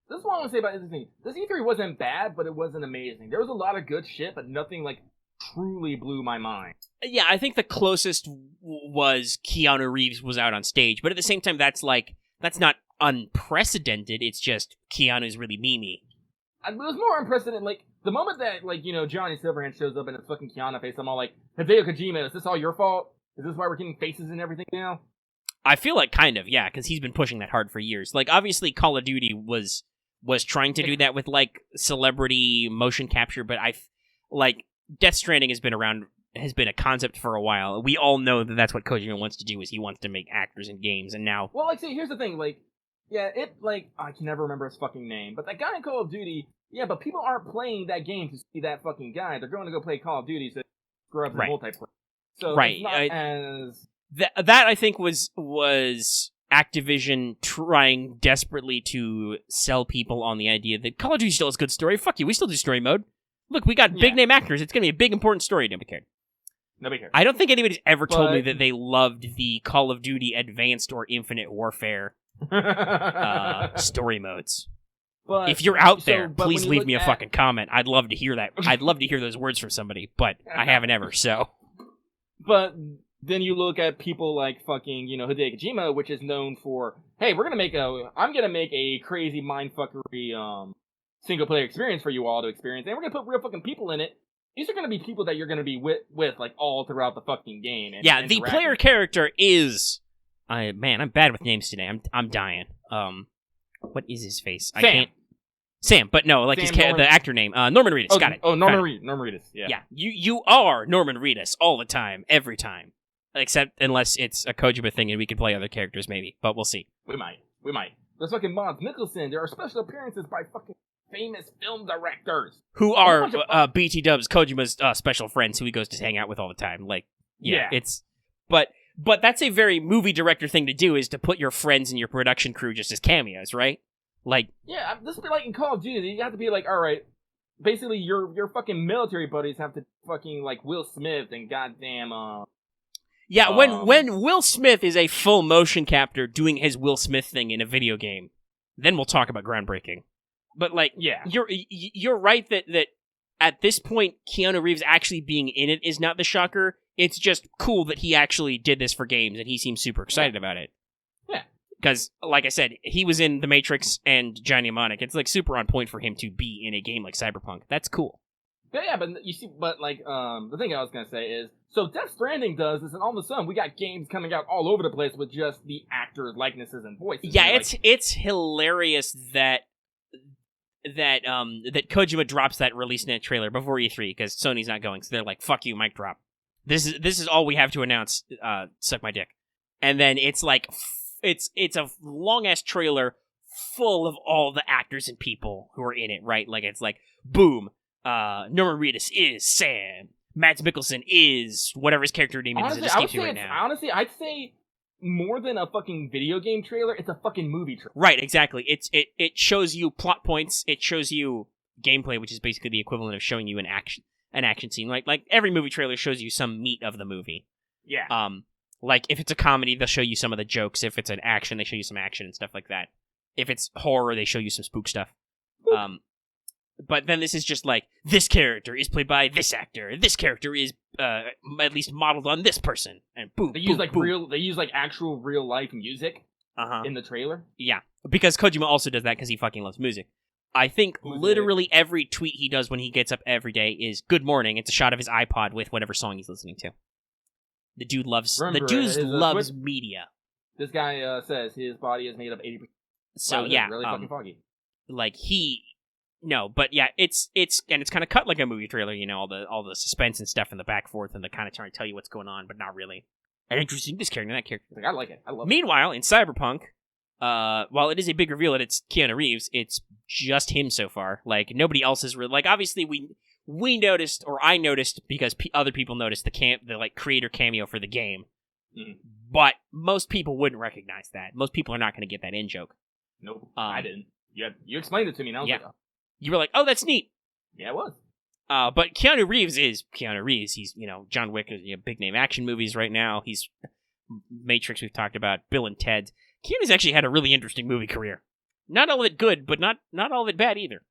this is what I want to say about this thing. This E3 wasn't bad, but it wasn't amazing. There was a lot of good shit, but nothing, like, truly blew my mind. Yeah, I think the closest was Keanu Reeves was out on stage, but at the same time, that's not unprecedented. It's just Keanu's really memey. It was more unprecedented, like, the moment that, like, Johnny Silverhand shows up in his fucking Keanu face, I'm all like, Hideo Kojima, is this all your fault? Is this why we're getting faces and everything now? I feel like kind of, yeah, because he's been pushing that hard for years. Like, obviously, Call of Duty was trying to do that with, like, celebrity motion capture, but Death Stranding has been a concept for a while. We all know that that's what Kojima wants to do, is he wants to make actors in games, and now... Well, like, see, here's the thing, like, yeah, I can never remember his fucking name, but that guy in Call of Duty, yeah, but people aren't playing that game to see that fucking guy. They're going to go play Call of Duty to screw up the multiplayer. So it's not as That I think was Activision trying desperately to sell people on the idea that Call of Duty still has good story. Fuck you, we still do story mode. Look, we got big name actors. It's gonna be a big important story. Nobody cared. I don't think anybody's ever told me that they loved the Call of Duty Advanced or Infinite Warfare story modes. But, if you're out there, please leave me a fucking comment. I'd love to hear that. I'd love to hear those words from somebody, but I haven't ever, so. But then you look at people like fucking, Hideo Kojima, which is known for, hey, I'm gonna make a crazy mindfuckery, single-player experience for you all to experience, and we're gonna put real fucking people in it. These are gonna be people that you're gonna be with like, all throughout the fucking game. And the player character is... I'm bad with names today. I'm dying. What is his face? Sam. I can't... Sam, but no, like the actor name. Norman Reedus, got it. Oh, Norman Reedus, yeah. Yeah, you are Norman Reedus all the time, every time. Except unless it's a Kojima thing and we can play other characters, maybe. But we'll see. We might. There's fucking Mads Mikkelsen. There are special appearances by fucking famous film directors. Who are BT Dub's Kojima's special friends who he goes to hang out with all the time. Like, yeah. It's... But that's a very movie director thing to do, is to put your friends and your production crew just as cameos, right? Like... Yeah, this would be like in Call of Duty. You have to be like, alright, basically your fucking military buddies have to fucking, like, Will Smith and goddamn, Yeah, when Will Smith is a full motion capture doing his Will Smith thing in a video game, then we'll talk about groundbreaking. But, like, yeah, you're right that at this point, Keanu Reeves actually being in it is not the shocker. It's just cool that he actually did this for games, and he seems super excited about it. Yeah. Because, like I said, he was in The Matrix and Johnny Mnemonic. It's, like, super on point for him to be in a game like Cyberpunk. That's cool. Yeah, but you see, the thing I was gonna say is, so Death Stranding does this, and all of a sudden we got games coming out all over the place with just the actors' likenesses and voices. Yeah, it's hilarious that Kojima drops that release net trailer before E3 because Sony's not going, so they're like, "Fuck you, mic drop. This is all we have to announce. Suck my dick." And then it's like, it's a long ass trailer full of all the actors and people who are in it, right? Like it's like, boom. Norman Reedus is Sam. Mads Mikkelsen is whatever his character name is. It escapes me right now. Honestly, I'd say more than a fucking video game trailer, it's a fucking movie trailer. Right, exactly. It shows you plot points. It shows you gameplay, which is basically the equivalent of showing you an action scene. Like every movie trailer shows you some meat of the movie. Yeah. Like if it's a comedy, they'll show you some of the jokes. If it's an action, they show you some action and stuff like that. If it's horror, they show you some spook stuff. But then this is just like, this character is played by this actor. This character is at least modeled on this person. And boom, They use actual real life music in the trailer. Yeah, because Kojima also does that because he fucking loves music. I think literally every tweet he does when he gets up every day is "Good morning." It's a shot of his iPod with whatever song he's listening to. The dude loves media. This guy says his body is made of 80%. So wow, yeah, really fucking foggy. No, but yeah, it's kind of cut like a movie trailer, all the suspense and stuff in the back forth, and the kind of trying to tell you what's going on, but not really. And interesting, this character, that character. Like, I like it. I love it. Meanwhile, in Cyberpunk, while it is a big reveal that it's Keanu Reeves, it's just him so far. Like nobody else is really. Like obviously we noticed, or I noticed because other people noticed the creator cameo for the game, but most people wouldn't recognize that. Most people are not going to get that in joke. Nope, I didn't. You explained it to me, and I was like, you were like, oh, that's neat. Yeah, it was. But Keanu Reeves is Keanu Reeves. He's, John Wick, big name action movies right now. He's Matrix, we've talked about, Bill and Ted. Keanu's actually had a really interesting movie career. Not all of it good, but not all of it bad either.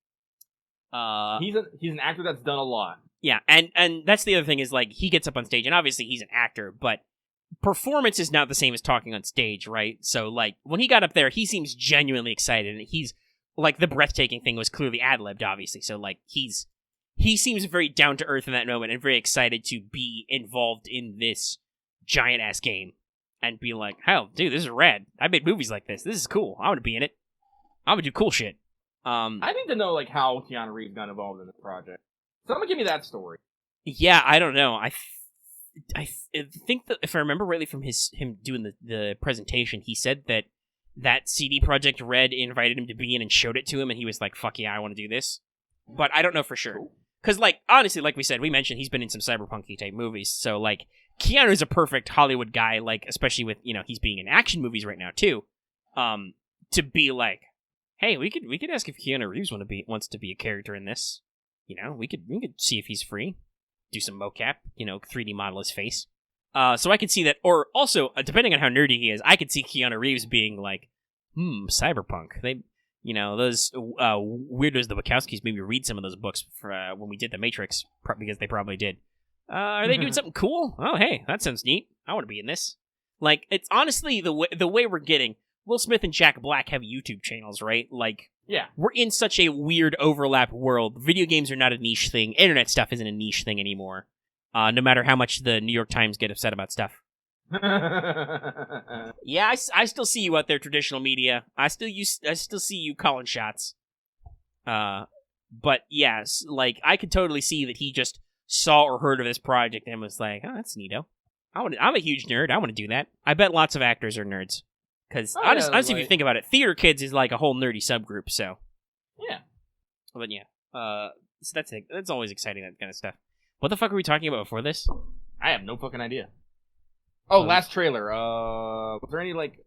He's an actor that's done a lot. Yeah, and that's the other thing is, like, he gets up on stage, and obviously he's an actor, but performance is not the same as talking on stage, right? So, like, when he got up there, he seems genuinely excited, and he's like, the breathtaking thing was clearly ad-libbed, obviously. So, like, he seems very down-to-earth in that moment and very excited to be involved in this giant-ass game. And be like, hell, dude, this is rad. I made movies like this. This is cool. I want to be in it. I want to do cool shit. I need to know, like, how Keanu Reeves got involved in this project. Someone give me that story. Yeah, I don't know. I think that if I remember rightly from him doing the presentation, he said that CD Projekt Red invited him to be in and showed it to him, and he was like, fuck yeah, I want to do this. But I don't know for sure. Because, like, honestly, like we said, we mentioned he's been in some cyberpunk-y type movies, so, like, Keanu's a perfect Hollywood guy, like, especially with, he's being in action movies right now, too, to be like, hey, we could ask if Keanu Reeves wants to be a character in this. We could see if he's free, do some mocap, 3D model his face. So I could see that, or also, depending on how nerdy he is, I could see Keanu Reeves being like, cyberpunk. They, those weirdos, the Wachowskis, maybe read some of those books for, when we did The Matrix, because they probably did. Are they doing something cool? Oh, hey, that sounds neat. I want to be in this. Like, it's honestly the way we're getting. Will Smith and Jack Black have YouTube channels, right? Like, yeah, we're in such a weird overlap world. Video games are not a niche thing. Internet stuff isn't a niche thing anymore. No matter how much the New York Times get upset about stuff. Yeah, I still see you out there, traditional media. I still see you calling shots. But yes, like, I could totally see that he just saw or heard of this project and was like, oh, that's neato. I'm a huge nerd. I want to do that. I bet lots of actors are nerds. Because honestly, if you think about it, theater kids is like a whole nerdy subgroup, so. Yeah. But yeah. So that's it. That's always exciting, that kind of stuff. What the fuck were we talking about before this? I have no fucking idea. Oh, last trailer. Was there any, like...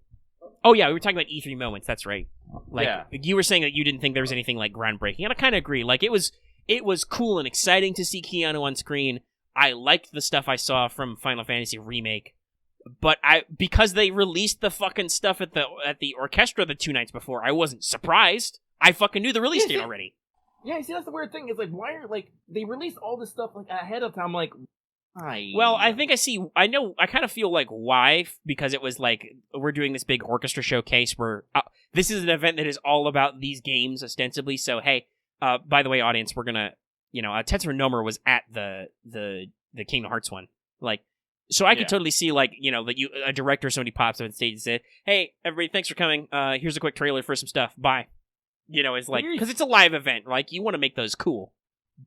Oh, yeah, we were talking about E3 moments, that's right. Like, yeah. You were saying that you didn't think there was anything, like, groundbreaking, and I kind of agree. Like, it was cool and exciting to see Keanu on screen. I liked the stuff I saw from Final Fantasy Remake, but because they released the fucking stuff at the orchestra the 2 nights before, I wasn't surprised. I fucking knew the release date already. Yeah, see, that's the weird thing. It's like, why are, like, they released all this stuff, like, ahead of time, like, why? Well, I kind of feel like why, because it was like, we're doing this big orchestra showcase where, this is an event that is all about these games, ostensibly, so hey, by the way, audience, we're gonna, Tetsuya Nomura was at the Kingdom Hearts one, like, so I could totally see, like, that a director or somebody pops up on stage and said, hey, everybody, thanks for coming, here's a quick trailer for some stuff, bye. It's like, because it's a live event, like, you want to make those cool.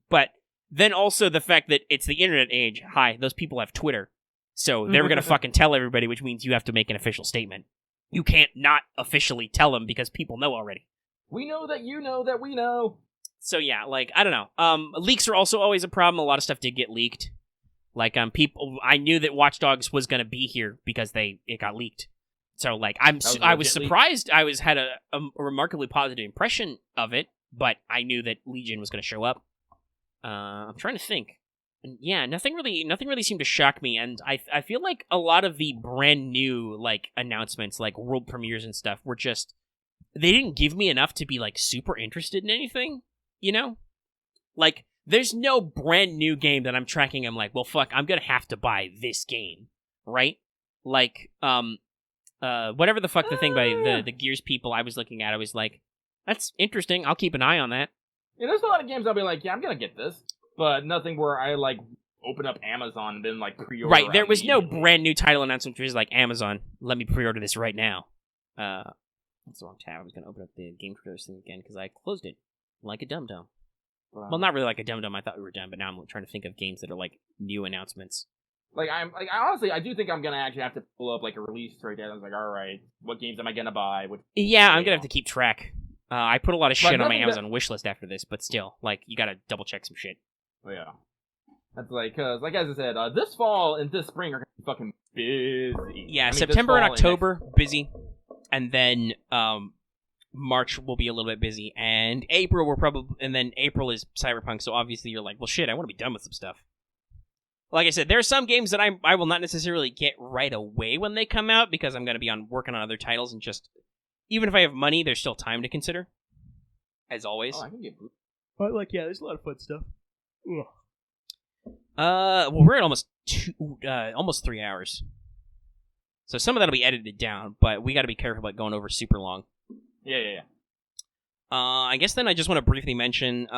But then also the fact that it's the internet age, hi, those people have Twitter. So they're going to fucking tell everybody, which means you have to make an official statement. You can't not officially tell them because people know already. We know that you know that we know. So yeah, like, I don't know. Leaks are also always a problem. A lot of stuff did get leaked. Like, I knew that Watch Dogs was going to be here because it got leaked. So, like, I was surprised. I had a remarkably positive impression of it, but I knew that Legion was going to show up. I'm trying to think. And yeah, nothing really seemed to shock me, and I feel like a lot of the brand new, like, announcements, like world premieres and stuff, were just, they didn't give me enough to be, like, super interested in anything, Like, there's no brand new game that I'm tracking. I'm like, well, fuck, I'm going to have to buy this game, right? Like, whatever the fuck the thing by the Gears people I was looking at, I was like, that's interesting. I'll keep an eye on that. Yeah, there's a lot of games I'll be like, yeah, I'm gonna get this, but nothing where I, like, open up Amazon and then, like, pre-order. Right, there was no brand new title announcement which was like, Amazon, let me pre-order this right now. That's the wrong tab. I was gonna open up the game trailers thing again because I closed it like a dum-dum. Wow. Well, not really like a dum-dum. I thought we were done, but now I'm trying to think of games that are, like, new announcements. Like, I honestly, I do think I'm gonna actually have to pull up, like, a release right there. I was like, all right, what games am I gonna buy? Yeah, I'm gonna have to keep track. I put a lot of shit on my Amazon wish list after this, but still, like, you gotta double check some shit. Oh, yeah. That's like, cause, like, as I said, this fall and this spring are gonna be fucking busy. Yeah, September and October, busy. And then, March will be a little bit busy. And April, and then April is Cyberpunk, so obviously you're like, well, shit, I want to be done with some stuff. Like I said, there are some games that I will not necessarily get right away when they come out, because I'm gonna be working on other titles and just... Even if I have money, there's still time to consider. As always. Oh, I can get blue. But, like, yeah, there's a lot of fun stuff. Ugh. Well, we're at almost 3 hours. So some of that'll be edited down, but we gotta be careful about going over super long. Yeah. I guess then I just want to briefly mention,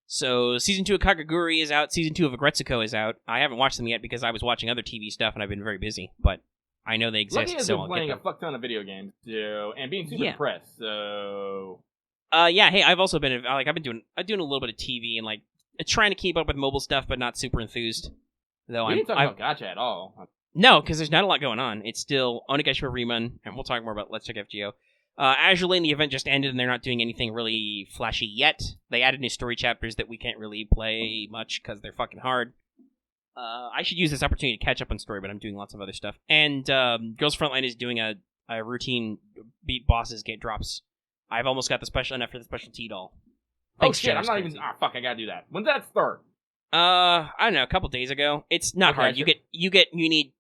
so Season 2 of Kakaguri is out, Season 2 of Agretsuko is out. I haven't watched them yet because I was watching other TV stuff and I've been very busy, but... I know they exist, Lucky has so been I'll playing get them. a fuck ton of video games, too, and being super impressed, so... Yeah, hey, I've also been, like, I'm doing a little bit of TV and, like, trying to keep up with mobile stuff, but not super enthused. Though we didn't talk about Gacha at all. No, because there's not a lot going on. It's still Onigashima Rerun, and we'll talk more about Let's Check FGO. Azure Lane, the event just ended, and they're not doing anything really flashy yet. They added new story chapters that we can't really play much, because they're fucking hard. I should use this opportunity to catch up on story, but I'm doing lots of other stuff. And Girls Frontline is doing a routine beat bosses, get drops. I've almost got the special enough for the special T-Doll. Thanks, shit, I'm not even... fuck, I gotta do that. When's that start? I don't know, a couple days ago. It's not hard. You need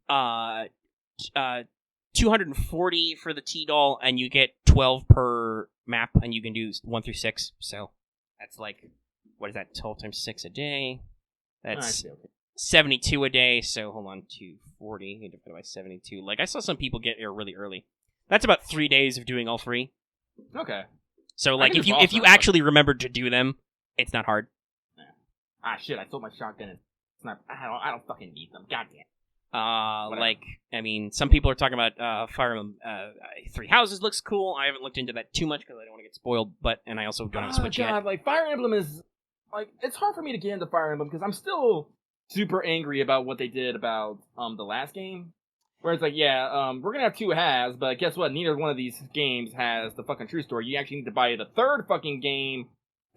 240 for the T-Doll, and you get 12 per map, and you can do 1 through 6. So that's like, what is that? 12 times 6 a day. That's 72 a day. So hold on, 240 divided by 72. Like I saw some people get here really early. That's about 3 days of doing all 3. Okay. So like if you actually remembered to do them, it's not hard. Ah shit! I sold my shotgun. It's not. I don't fucking need them. Goddamn. Like, I mean, some people are talking about Fire Emblem 3 Houses looks cool. I haven't looked into that too much because I don't want to get spoiled, and I also don't have a Switch yet. Like, Fire Emblem is, like, it's hard for me to get into Fire Emblem because I'm still super angry about what they did about the last game. Where it's like, we're gonna have 2 halves, but guess what? Neither one of these games has the fucking true story. You actually need to buy the 3rd fucking game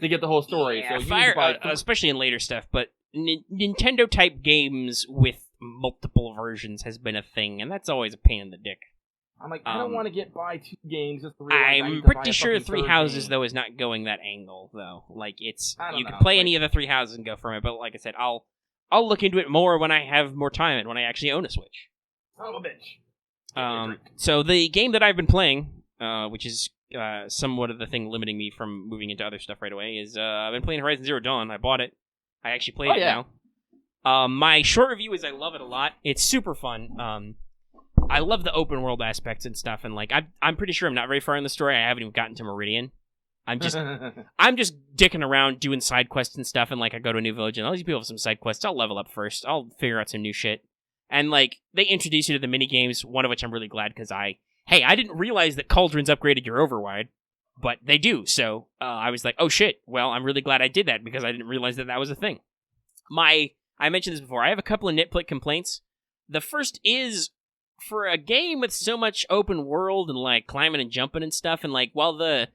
to get the whole story. Yeah, so Fire, especially in later stuff, but Nintendo-type games with multiple versions has been a thing, and that's always a pain in the dick. I'm like, I don't want to buy 2 games just to realize I'm pretty sure 3 Houses, though, is not going that angle, though. Like, it's... You can play any of the 3 Houses and go from it, but like I said, I'll look into it more when I have more time and when I actually own a Switch. Son of a bitch. So the game that I've been playing, which is somewhat of the thing limiting me from moving into other stuff right away, is I've been playing Horizon Zero Dawn. I bought it. I actually played it now. My short review is I love it a lot. It's super fun. I love the open world aspects and stuff, and like I'm pretty sure I'm not very far in the story. I haven't even gotten to Meridian. I'm just dicking around doing side quests and stuff, and like I go to a new village and all these people have some side quests. I'll level up first. I'll figure out some new shit. And like they introduce you to the mini games, one of which I'm really glad because I didn't realize that Cauldrons upgraded your override, but they do. So I was like, oh shit. Well, I'm really glad I did that because I didn't realize that was a thing. I mentioned this before. I have a couple of nitpick complaints. The first is, for a game with so much open world and like climbing and jumping and stuff, and like while the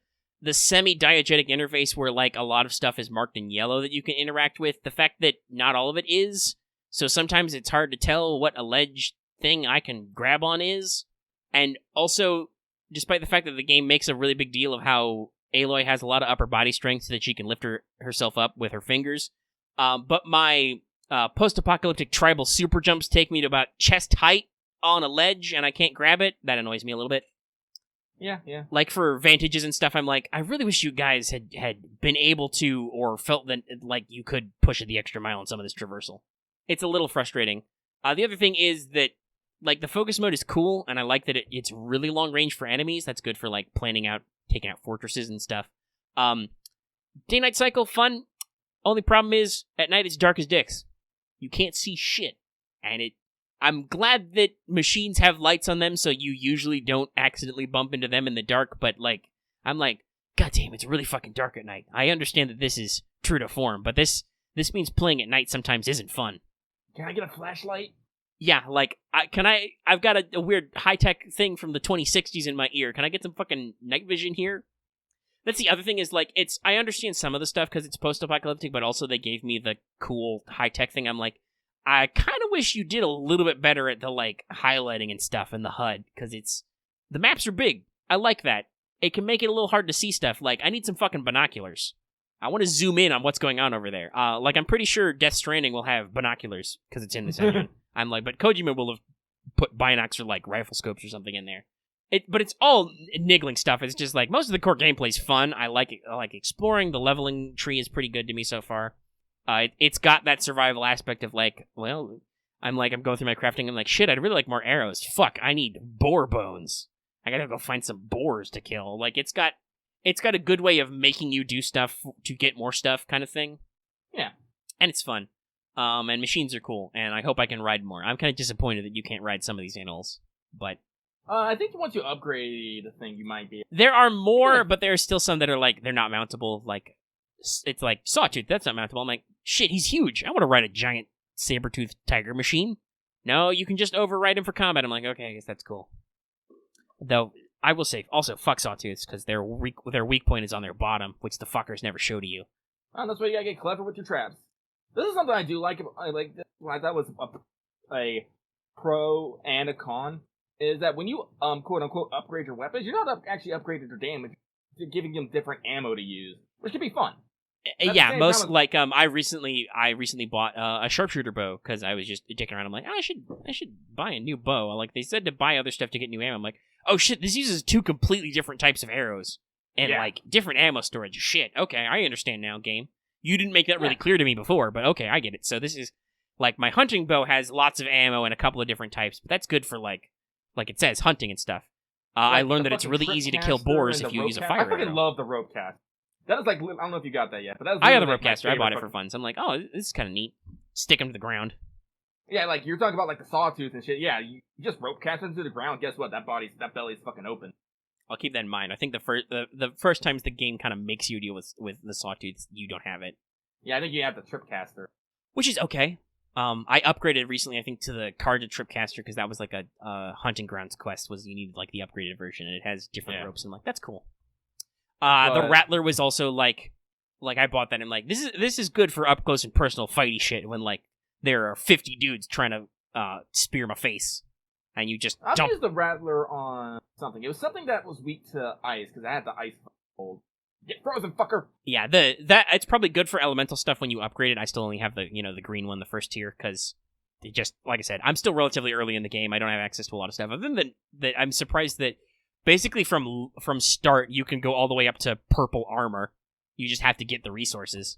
semi-diegetic interface where like a lot of stuff is marked in yellow that you can interact with, the fact that not all of it is, so sometimes it's hard to tell what alleged thing I can grab on is. And also, despite the fact that the game makes a really big deal of how Aloy has a lot of upper body strength so that she can lift herself up with her fingers, but my post-apocalyptic tribal super jumps take me to about chest height on a ledge, and I can't grab it. That annoys me a little bit. Yeah. Like for vantages and stuff, I'm like, I really wish you guys had been able to, or felt that like you could push it the extra mile on some of this traversal. It's a little frustrating. The other thing is that like the focus mode is cool, and I like that it's really long range for enemies. That's good for like planning out, taking out fortresses and stuff. Day-night cycle, fun. Only problem is at night it's dark as dicks. You can't see shit, and I'm glad that machines have lights on them, so you usually don't accidentally bump into them in the dark, but, like, I'm like, god damn, it's really fucking dark at night. I understand that this is true to form, but this means playing at night sometimes isn't fun. Can I get a flashlight? Yeah, like, I've got a weird high-tech thing from the 2060s in my ear. Can I get some fucking night vision here? That's the other thing is, like, I understand some of the stuff because it's post-apocalyptic, but also they gave me the cool high-tech thing. I'm like, I kind of wish you did a little bit better at the, like, highlighting and stuff in the HUD, because the maps are big. I like that. It can make it a little hard to see stuff. Like, I need some fucking binoculars. I want to zoom in on what's going on over there. Like, I'm pretty sure Death Stranding will have binoculars, because it's in this engine. I'm like, but Kojima will have put binocs or, like, rifle scopes or something in there. But it's all niggling stuff. It's just, like, most of the core gameplay's fun. I like exploring. The leveling tree is pretty good to me so far. It's got that survival aspect of, like, well, I'm going through my crafting, I'm like, shit, I'd really like more arrows. Fuck, I need boar bones. I gotta go find some boars to kill. Like, it's got a good way of making you do stuff to get more stuff kind of thing. Yeah. And it's fun. And machines are cool, and I hope I can ride more. I'm kind of disappointed that you can't ride some of these animals, but... I think once you upgrade the thing, you might be... There are more, but there are still some that are, like, they're not mountable. Like, it's like, Sawtooth, that's not mountable. I'm like, shit, he's huge. I want to ride a giant saber-toothed tiger machine. No, you can just override him for combat. I'm like, okay, I guess that's cool. Though, I will say, also, fuck Sawtooths, because their weak point is on their bottom, which the fuckers never show to you. Oh, that's why you gotta get clever with your traps. This is something I do like. I like this. That was a pro and a con. Is that when you quote unquote upgrade your weapons, you're not actually upgrading their damage. You're giving them different ammo to use, which can be fun. Yeah, most like I recently bought a sharpshooter bow because I was just dicking around. I'm like, I should buy a new bow. Like they said to buy other stuff to get new ammo. I'm like, oh shit, this uses 2 completely different types of arrows and like different ammo storage. Shit, okay, I understand now, game. You didn't make that really clear to me before, but okay, I get it. So this is like my hunting bow has lots of ammo and a couple of different types, but that's good for like it says hunting and stuff. I learned that it's really easy to kill boars if you use a fire arrow. I fucking love the rope cast. That is like, I don't know if you got that yet, but that was I got the rope caster. I bought it for fun. So I'm like, oh, this is kind of neat. Stick them to the ground. Yeah, like you're talking about like the sawtooth and shit. Yeah, you just rope cast them to the ground. Guess what? That belly's fucking open. I'll keep that in mind. I think the first times the game kind of makes you deal with the sawtooths, you don't have it. Yeah, I think you have the trip caster, which is okay. I upgraded recently, I think, to the carded trip caster because that was like a hunting grounds quest. Was you needed like the upgraded version, and it has different ropes and like that's cool. The Rattler was also like I bought that and like this is good for up close and personal fighty shit when like there are 50 dudes trying to spear my face and you just I've used the Rattler on something. It was something that was weak to ice because I had the ice cold. Get frozen, fucker. Yeah, that it's probably good for elemental stuff when you upgrade it. I still only have the the green one, the first tier, because just like I said, I'm still relatively early in the game. I don't have access to a lot of stuff. Other than that, I'm surprised that. Basically, from start, you can go all the way up to purple armor. You just have to get the resources.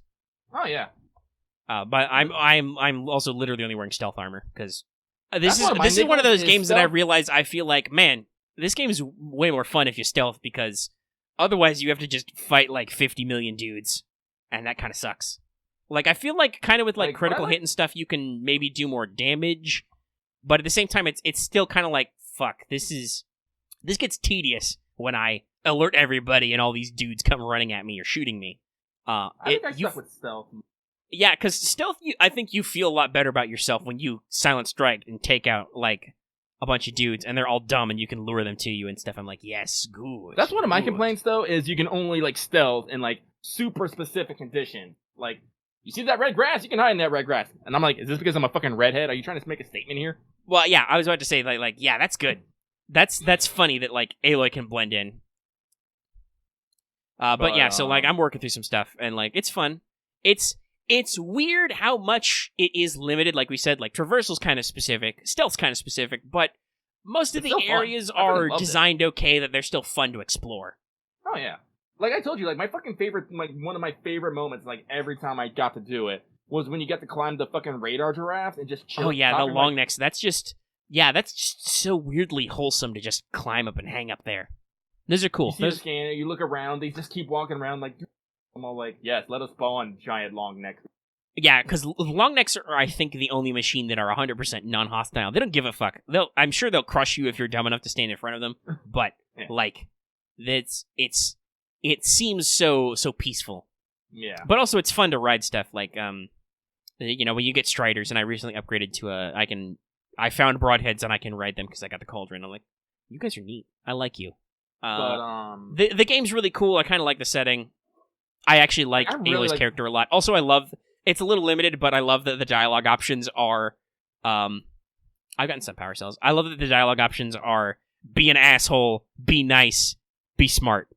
Oh yeah. But I'm also literally only wearing stealth armor because this is one of those games that I realize I feel like, man, this game is way more fun if you stealth because otherwise you have to just fight like 50 million dudes, and that kind of sucks. Like I feel like kind of with like critical hit and stuff, you can maybe do more damage, but at the same time, it's still kind of like fuck. This gets tedious when I alert everybody and all these dudes come running at me or shooting me. I think I stuck with stealth. Yeah, because stealth, I think you feel a lot better about yourself when you silent strike and take out, like, a bunch of dudes, and they're all dumb, and you can lure them to you and stuff. I'm like, yes, good. That's one of my complaints, though, is you can only, like, stealth in, like, super specific conditions. Like, you see that red grass? You can hide in that red grass. And I'm like, is this because I'm a fucking redhead? Are you trying to make a statement here? Well, yeah, I was about to say, like yeah, that's good. That's funny that, like, Aloy can blend in. But yeah, so, like, I'm working through some stuff, and, like, it's fun. It's weird how much it is limited, like we said, like, traversal's kind of specific, stealth's kind of specific, but most of the areas are designed okay that they're still fun to explore. Oh, yeah. Like I told you, like, my fucking favorite, like, one of my favorite moments, like, every time I got to do it, was when you get to climb the fucking radar giraffe and just chill. Oh, yeah, the long necks, that's just so weirdly wholesome to just climb up and hang up there. Those are cool. You see the scanner, you look around, they just keep walking around like, I'm all like, yes, let us spawn giant long necks. Yeah, because long necks are, I think, the only machine that are 100% non-hostile. They don't give a fuck. I'm sure they'll crush you if you're dumb enough to stand in front of them, but, like, it seems so peaceful. Yeah. But also, it's fun to ride stuff, like, when you get striders, and I recently upgraded to I found broadheads and I can ride them because I got the cauldron. I'm like, you guys are neat. I like you. The game's really cool. I kind of like the setting. I actually like Aloy's character a lot. Also, I love it's a little limited, but I love that the dialogue options are. I've gotten some power cells. I love that the dialogue options are be an asshole, be nice, be smart.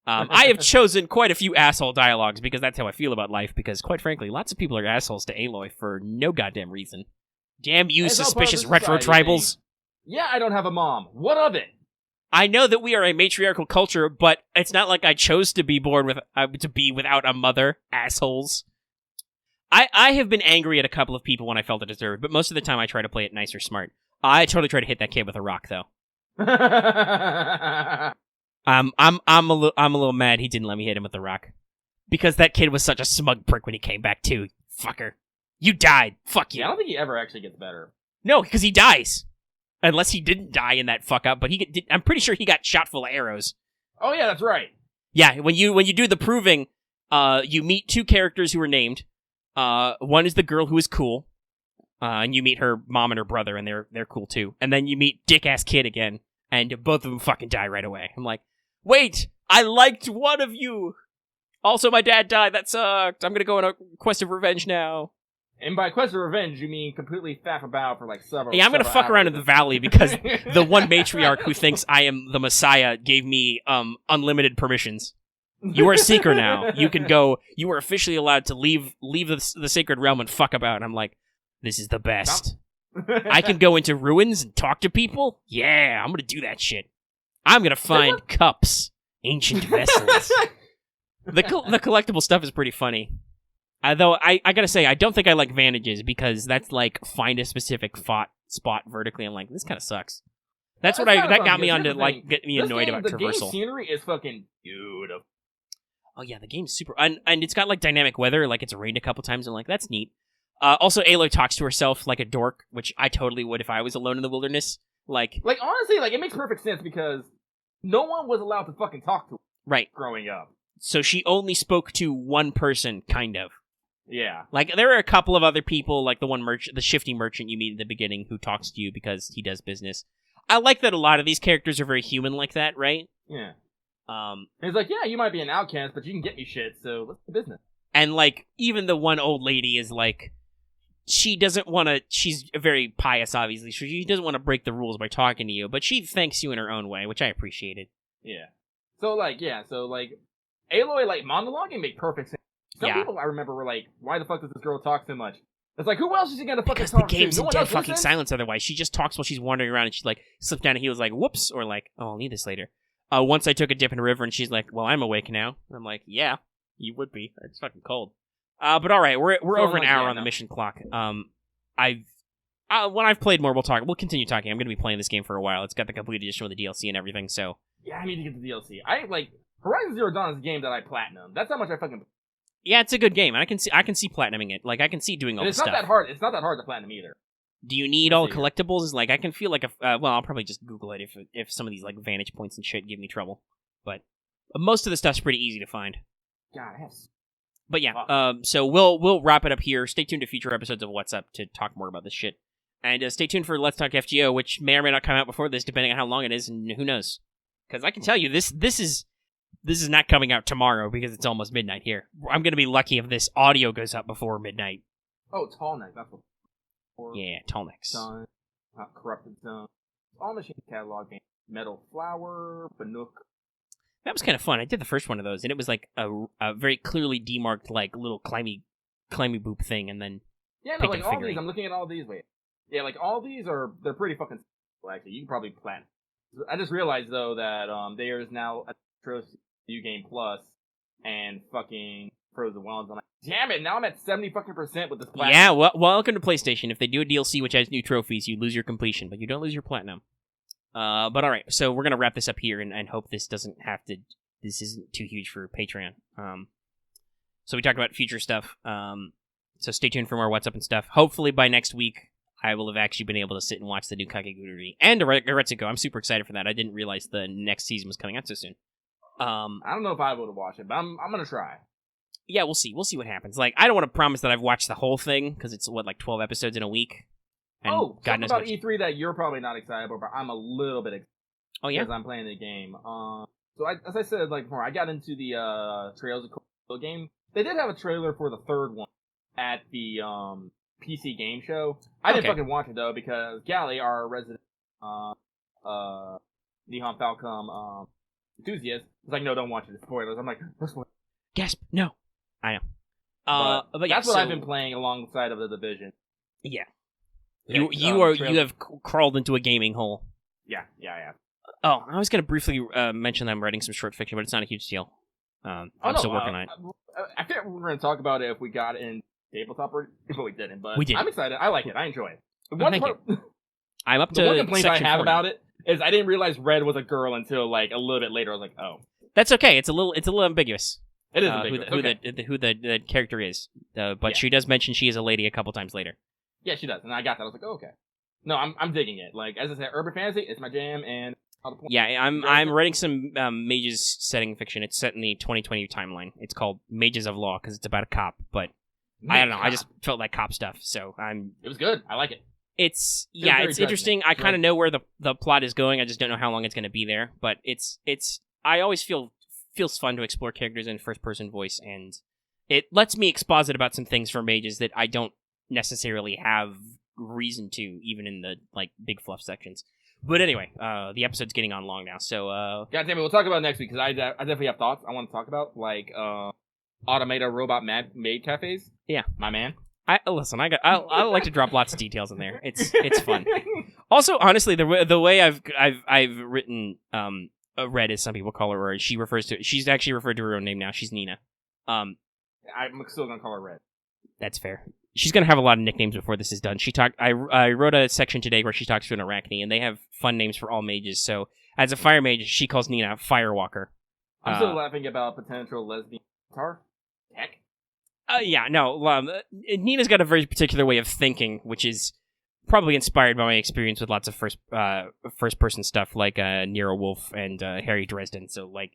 I have chosen quite a few asshole dialogues because that's how I feel about life. Because quite frankly, lots of people are assholes to Aloy for no goddamn reason. Damn you, suspicious retro tribals! Yeah, I don't have a mom. What of it? I know that we are a matriarchal culture, but it's not like I chose to be born with to be without a mother, assholes. I have been angry at a couple of people when I felt it deserved, but most of the time I try to play it nice or smart. I totally try to hit that kid with a rock, though. I'm a little mad he didn't let me hit him with the rock, because that kid was such a smug prick when he came back too. Fucker, you died. Fuck you. Yeah, I don't think he ever actually gets better. No, because he dies. Unless he didn't die in that fuck up, but I'm pretty sure he got shot full of arrows. Oh yeah, that's right. Yeah, when you do the proving, you meet 2 characters who are named. One is the girl who is cool, and you meet her mom and her brother, and they're cool too. And then you meet Dick Ass Kid again, and both of them fucking die right away. I'm like, wait, I liked one of you. Also, my dad died. That sucked. I'm gonna go on a quest of revenge now. And by quest of revenge, you mean completely faff about for like several. Yeah, I'm gonna fuck around in the valley because the one matriarch who thinks I am the Messiah gave me unlimited permissions. You are a seeker now. You can go. You are officially allowed to leave the sacred realm and fuck about. And I'm like, this is the best. I can go into ruins and talk to people. Yeah, I'm gonna do that shit. I'm gonna find cups, ancient vessels. The collectible stuff is pretty funny. Though I gotta say, I don't think I like Vantages because that's like find a specific spot vertically. I'm like, this kind of sucks. That got me onto like get me annoyed about traversal. The game scenery is fucking beautiful. Oh yeah, the game's super, and it's got like dynamic weather. Like it's rained a couple times. I'm like, that's neat. Also, Aloy talks to herself like a dork, which I totally would if I was alone in the wilderness. Like honestly, like it makes perfect sense because no one was allowed to fucking talk to her. Right. Growing up. So she only spoke to one person, kind of. Yeah. Like, there are a couple of other people, like the shifty merchant you meet at the beginning who talks to you because he does business. I like that a lot of these characters are very human like that, right? Yeah. It's like, yeah, you might be an outcast, but you can get me shit, so let's do business. And, like, even the one old lady is like, she doesn't want to, she's very pious, obviously, so she doesn't want to break the rules by talking to you, but she thanks you in her own way, which I appreciated. Yeah. So, Aloy, like, monologuing make perfect sense. Some people I remember were like, why the fuck does this girl talk so much? It's like, who else is she gonna fucking talk to? Because the game's in dead fucking silence otherwise. She just talks while she's wandering around and she like slips down a heel like, whoops, or like, oh, I'll need this later. Once I took a dip in a river and she's like, well, I'm awake now. And I'm like, yeah, you would be. It's fucking cold. But alright, we're over an hour on the mission clock. When I've played more, we'll continue talking. I'm gonna be playing this game for a while. It's got the complete edition with the DLC and everything, so. Yeah, I need to get the DLC. Horizon Zero Dawn is a game that I platinum. That's how much I fucking. Yeah, it's a good game, and I can see platinuming it. Like I can see doing all this stuff. It's not that hard. It's not that hard to platinum either. Do you need all the collectibles? Like I can feel like well, I'll probably just Google it if some of these like vantage points and shit give me trouble. But most of the stuff's pretty easy to find. God, yes. But yeah, so we'll wrap it up here. Stay tuned to future episodes of What's Up to talk more about this shit, and stay tuned for Let's Talk FGO, which may or may not come out before this, depending on how long it is, and who knows? Because I can tell you this is not coming out tomorrow because it's almost midnight here. I'm going to be lucky if this audio goes up before midnight. Oh, Tall Neck. That's what. Yeah, Tall Necks. Sun, Corrupted Zone. All Machine catalog game. Metal Flower, Bannook. That was kind of fun. I did the first one of those, and it was like a very clearly demarked, like, little climby boop thing, and then. Yeah, no, like all these. I'm looking at all these. Wait. Yeah, like all these they're pretty fucking. Actually, you can probably plan. I just realized, though, that there is now a New Game Plus and fucking Frozen Wilds. I'm like, damn it! Now I'm at 70% with this platinum. Yeah, well, welcome to PlayStation. If they do a DLC which has new trophies, you lose your completion, but you don't lose your platinum. But all right, so we're gonna wrap this up here and hope this isn't too huge for Patreon. So we talked about future stuff. So stay tuned for more What's Up and stuff. Hopefully by next week, I will have actually been able to sit and watch the new Kakegururi and Aretsuko. I'm super excited for that. I didn't realize the next season was coming out so soon. I don't know if I would watch it, but I'm gonna try. Yeah, we'll see. We'll see what happens. Like, I don't want to promise that I've watched the whole thing because it's like 12 episodes in a week. And God knows about E3 that you're probably not excited about, but I'm a little bit excited. Oh yeah, because I'm playing the game. So as I said like before, I got into the Trails of Cold game. They did have a trailer for the third one at the PC game show. I didn't fucking watch it though because Gally, our resident Nihon Falcom enthusiast, was like, no, don't watch it. It's spoilers. I'm like, no spoilers. Gasp! No, I know. But yeah, that's what I've been playing alongside of the Division. Yeah, you have crawled into a gaming hole. Yeah. Oh, I was gonna briefly mention that I'm writing some short fiction, but it's not a huge deal. I'm still working on it. I think we were going to talk about it if we got in tabletop, but we didn't. But we did. I'm excited. I like it. I enjoy it. Thank you. I'm up to the one complaint I have 40. about it is I didn't realize Red was a girl until like a little bit later. I was like, oh, that's okay. It's a little ambiguous. It is ambiguous. Who the character is, but she does mention she is a lady a couple times later. Yeah, she does, and I got that. I was like, oh, okay. No, I'm digging it. Like as I said, urban fantasy, it's my jam, and yeah, I'm writing some Mages setting fiction. It's set in the 2020 timeline. It's called Mages of Law because it's about a cop, but I don't know. I just felt like cop stuff, so It was good. I like it. It's interesting. I kind of know where the plot is going. I just don't know how long it's going to be there. But it's. I always feels fun to explore characters in first person voice, and it lets me exposit about some things for mages that I don't necessarily have reason to, even in the like big fluff sections. But anyway, the episode's getting on long now, so God damn it, we'll talk about it next week because I definitely have thoughts I want to talk about, like automated robot maid cafes. Yeah, my man. I like to drop lots of details in there. It's fun. Also, honestly, the way I've written Red, as some people call her, or she's actually referred to her own name now. She's Nina. I'm still gonna call her Red. That's fair. She's gonna have a lot of nicknames before this is done. I wrote a section today where she talks to an Arachne, and they have fun names for all mages. So as a fire mage, she calls Nina Firewalker. I'm still laughing about potential lesbian guitar tech. Yeah, no. Nina's got a very particular way of thinking, which is probably inspired by my experience with lots of first person stuff like Nero Wolfe and Harry Dresden. So like,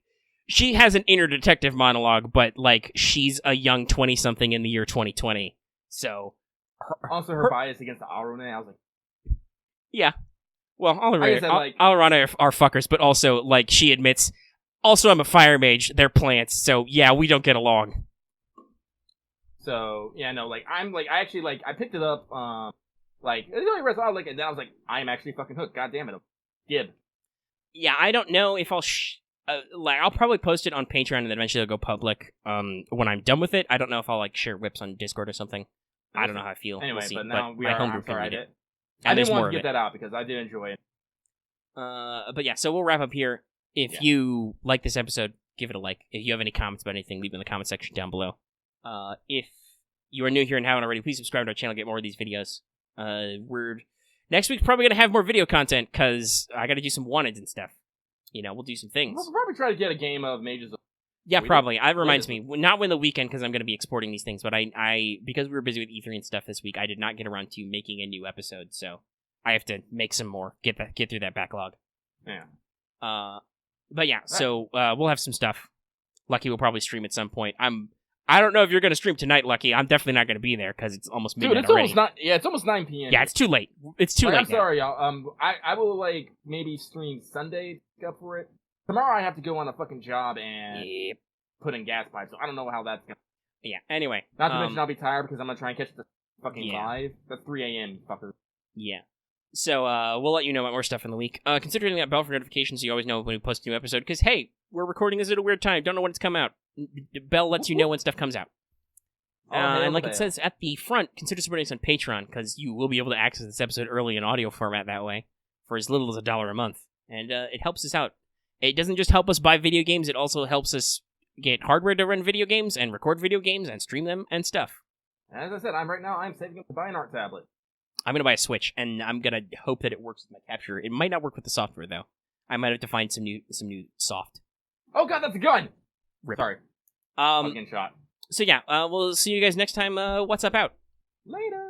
she has an inner detective monologue, but like she's a young 20-something in the year 2020. So her bias against the Arune, I was like, yeah. Well, all around are fuckers, but also like she admits, also I'm a fire mage. They're plants, so yeah, we don't get along. So yeah, no, like I actually like I picked it up, like it's the only rest I like, and then I was like, I'm actually fucking hooked. God damn it, Gib. Yeah, I don't know if I'll I'll probably post it on Patreon and then eventually it'll go public. When I'm done with it, I don't know if I'll like share whips on Discord or something. I don't know how I feel. Anyway, we'll see. But now we are. I'm sorry, I didn't want to get that out because I did enjoy it. But yeah, so we'll wrap up here. If you like this episode, give it a like. If you have any comments about anything, leave them in the comment section down below. If you are new here and haven't already, please subscribe to our channel, get more of these videos. Next week's probably going to have more video content, because I got to do some wanteds and stuff. We'll do some things. We'll probably try to get a game of Mages of... Yeah, probably. That reminds me. Not when the weekend, because I'm going to be exporting these things, but I because we were busy with E3 and stuff this week, I did not get around to making a new episode, so I have to make some more, get through that backlog. Yeah. But yeah, so we'll have some stuff. Lucky will probably stream at some point. I don't know if you're going to stream tonight, Lucky. I'm definitely not going to be there, because it's almost midnight already. It's almost 9 p.m. Yeah, it's too late. It's too late. I'm sorry, y'all. I will, like, maybe stream Sunday up for it. Tomorrow I have to go on a fucking job and put in gas pipes, so I don't know how that's going to... Yeah, anyway. Not to mention I'll be tired because I'm going to try and catch the fucking live. That's 3 a.m., fucker. Yeah. So, we'll let you know about more stuff in the week. Consider hitting that bell for notifications so you always know when we post a new episode, because, hey, we're recording this at a weird time. Don't know when it's come out. The bell lets you know when stuff comes out. And like it says at the front, consider supporting us on Patreon, because you will be able to access this episode early in audio format that way, for as little as $1 a month. And it helps us out. It doesn't just help us buy video games, it also helps us get hardware to run video games, and record video games, and stream them, and stuff. As I said, I'm saving up to buy an art tablet. I'm going to buy a Switch, and I'm going to hope that it works with my capture. It might not work with the software, though. I might have to find some new soft. Oh god, that's a gun! Rip. Sorry. I'm getting shot. So yeah, we'll see you guys next time. What's Up Out? Later!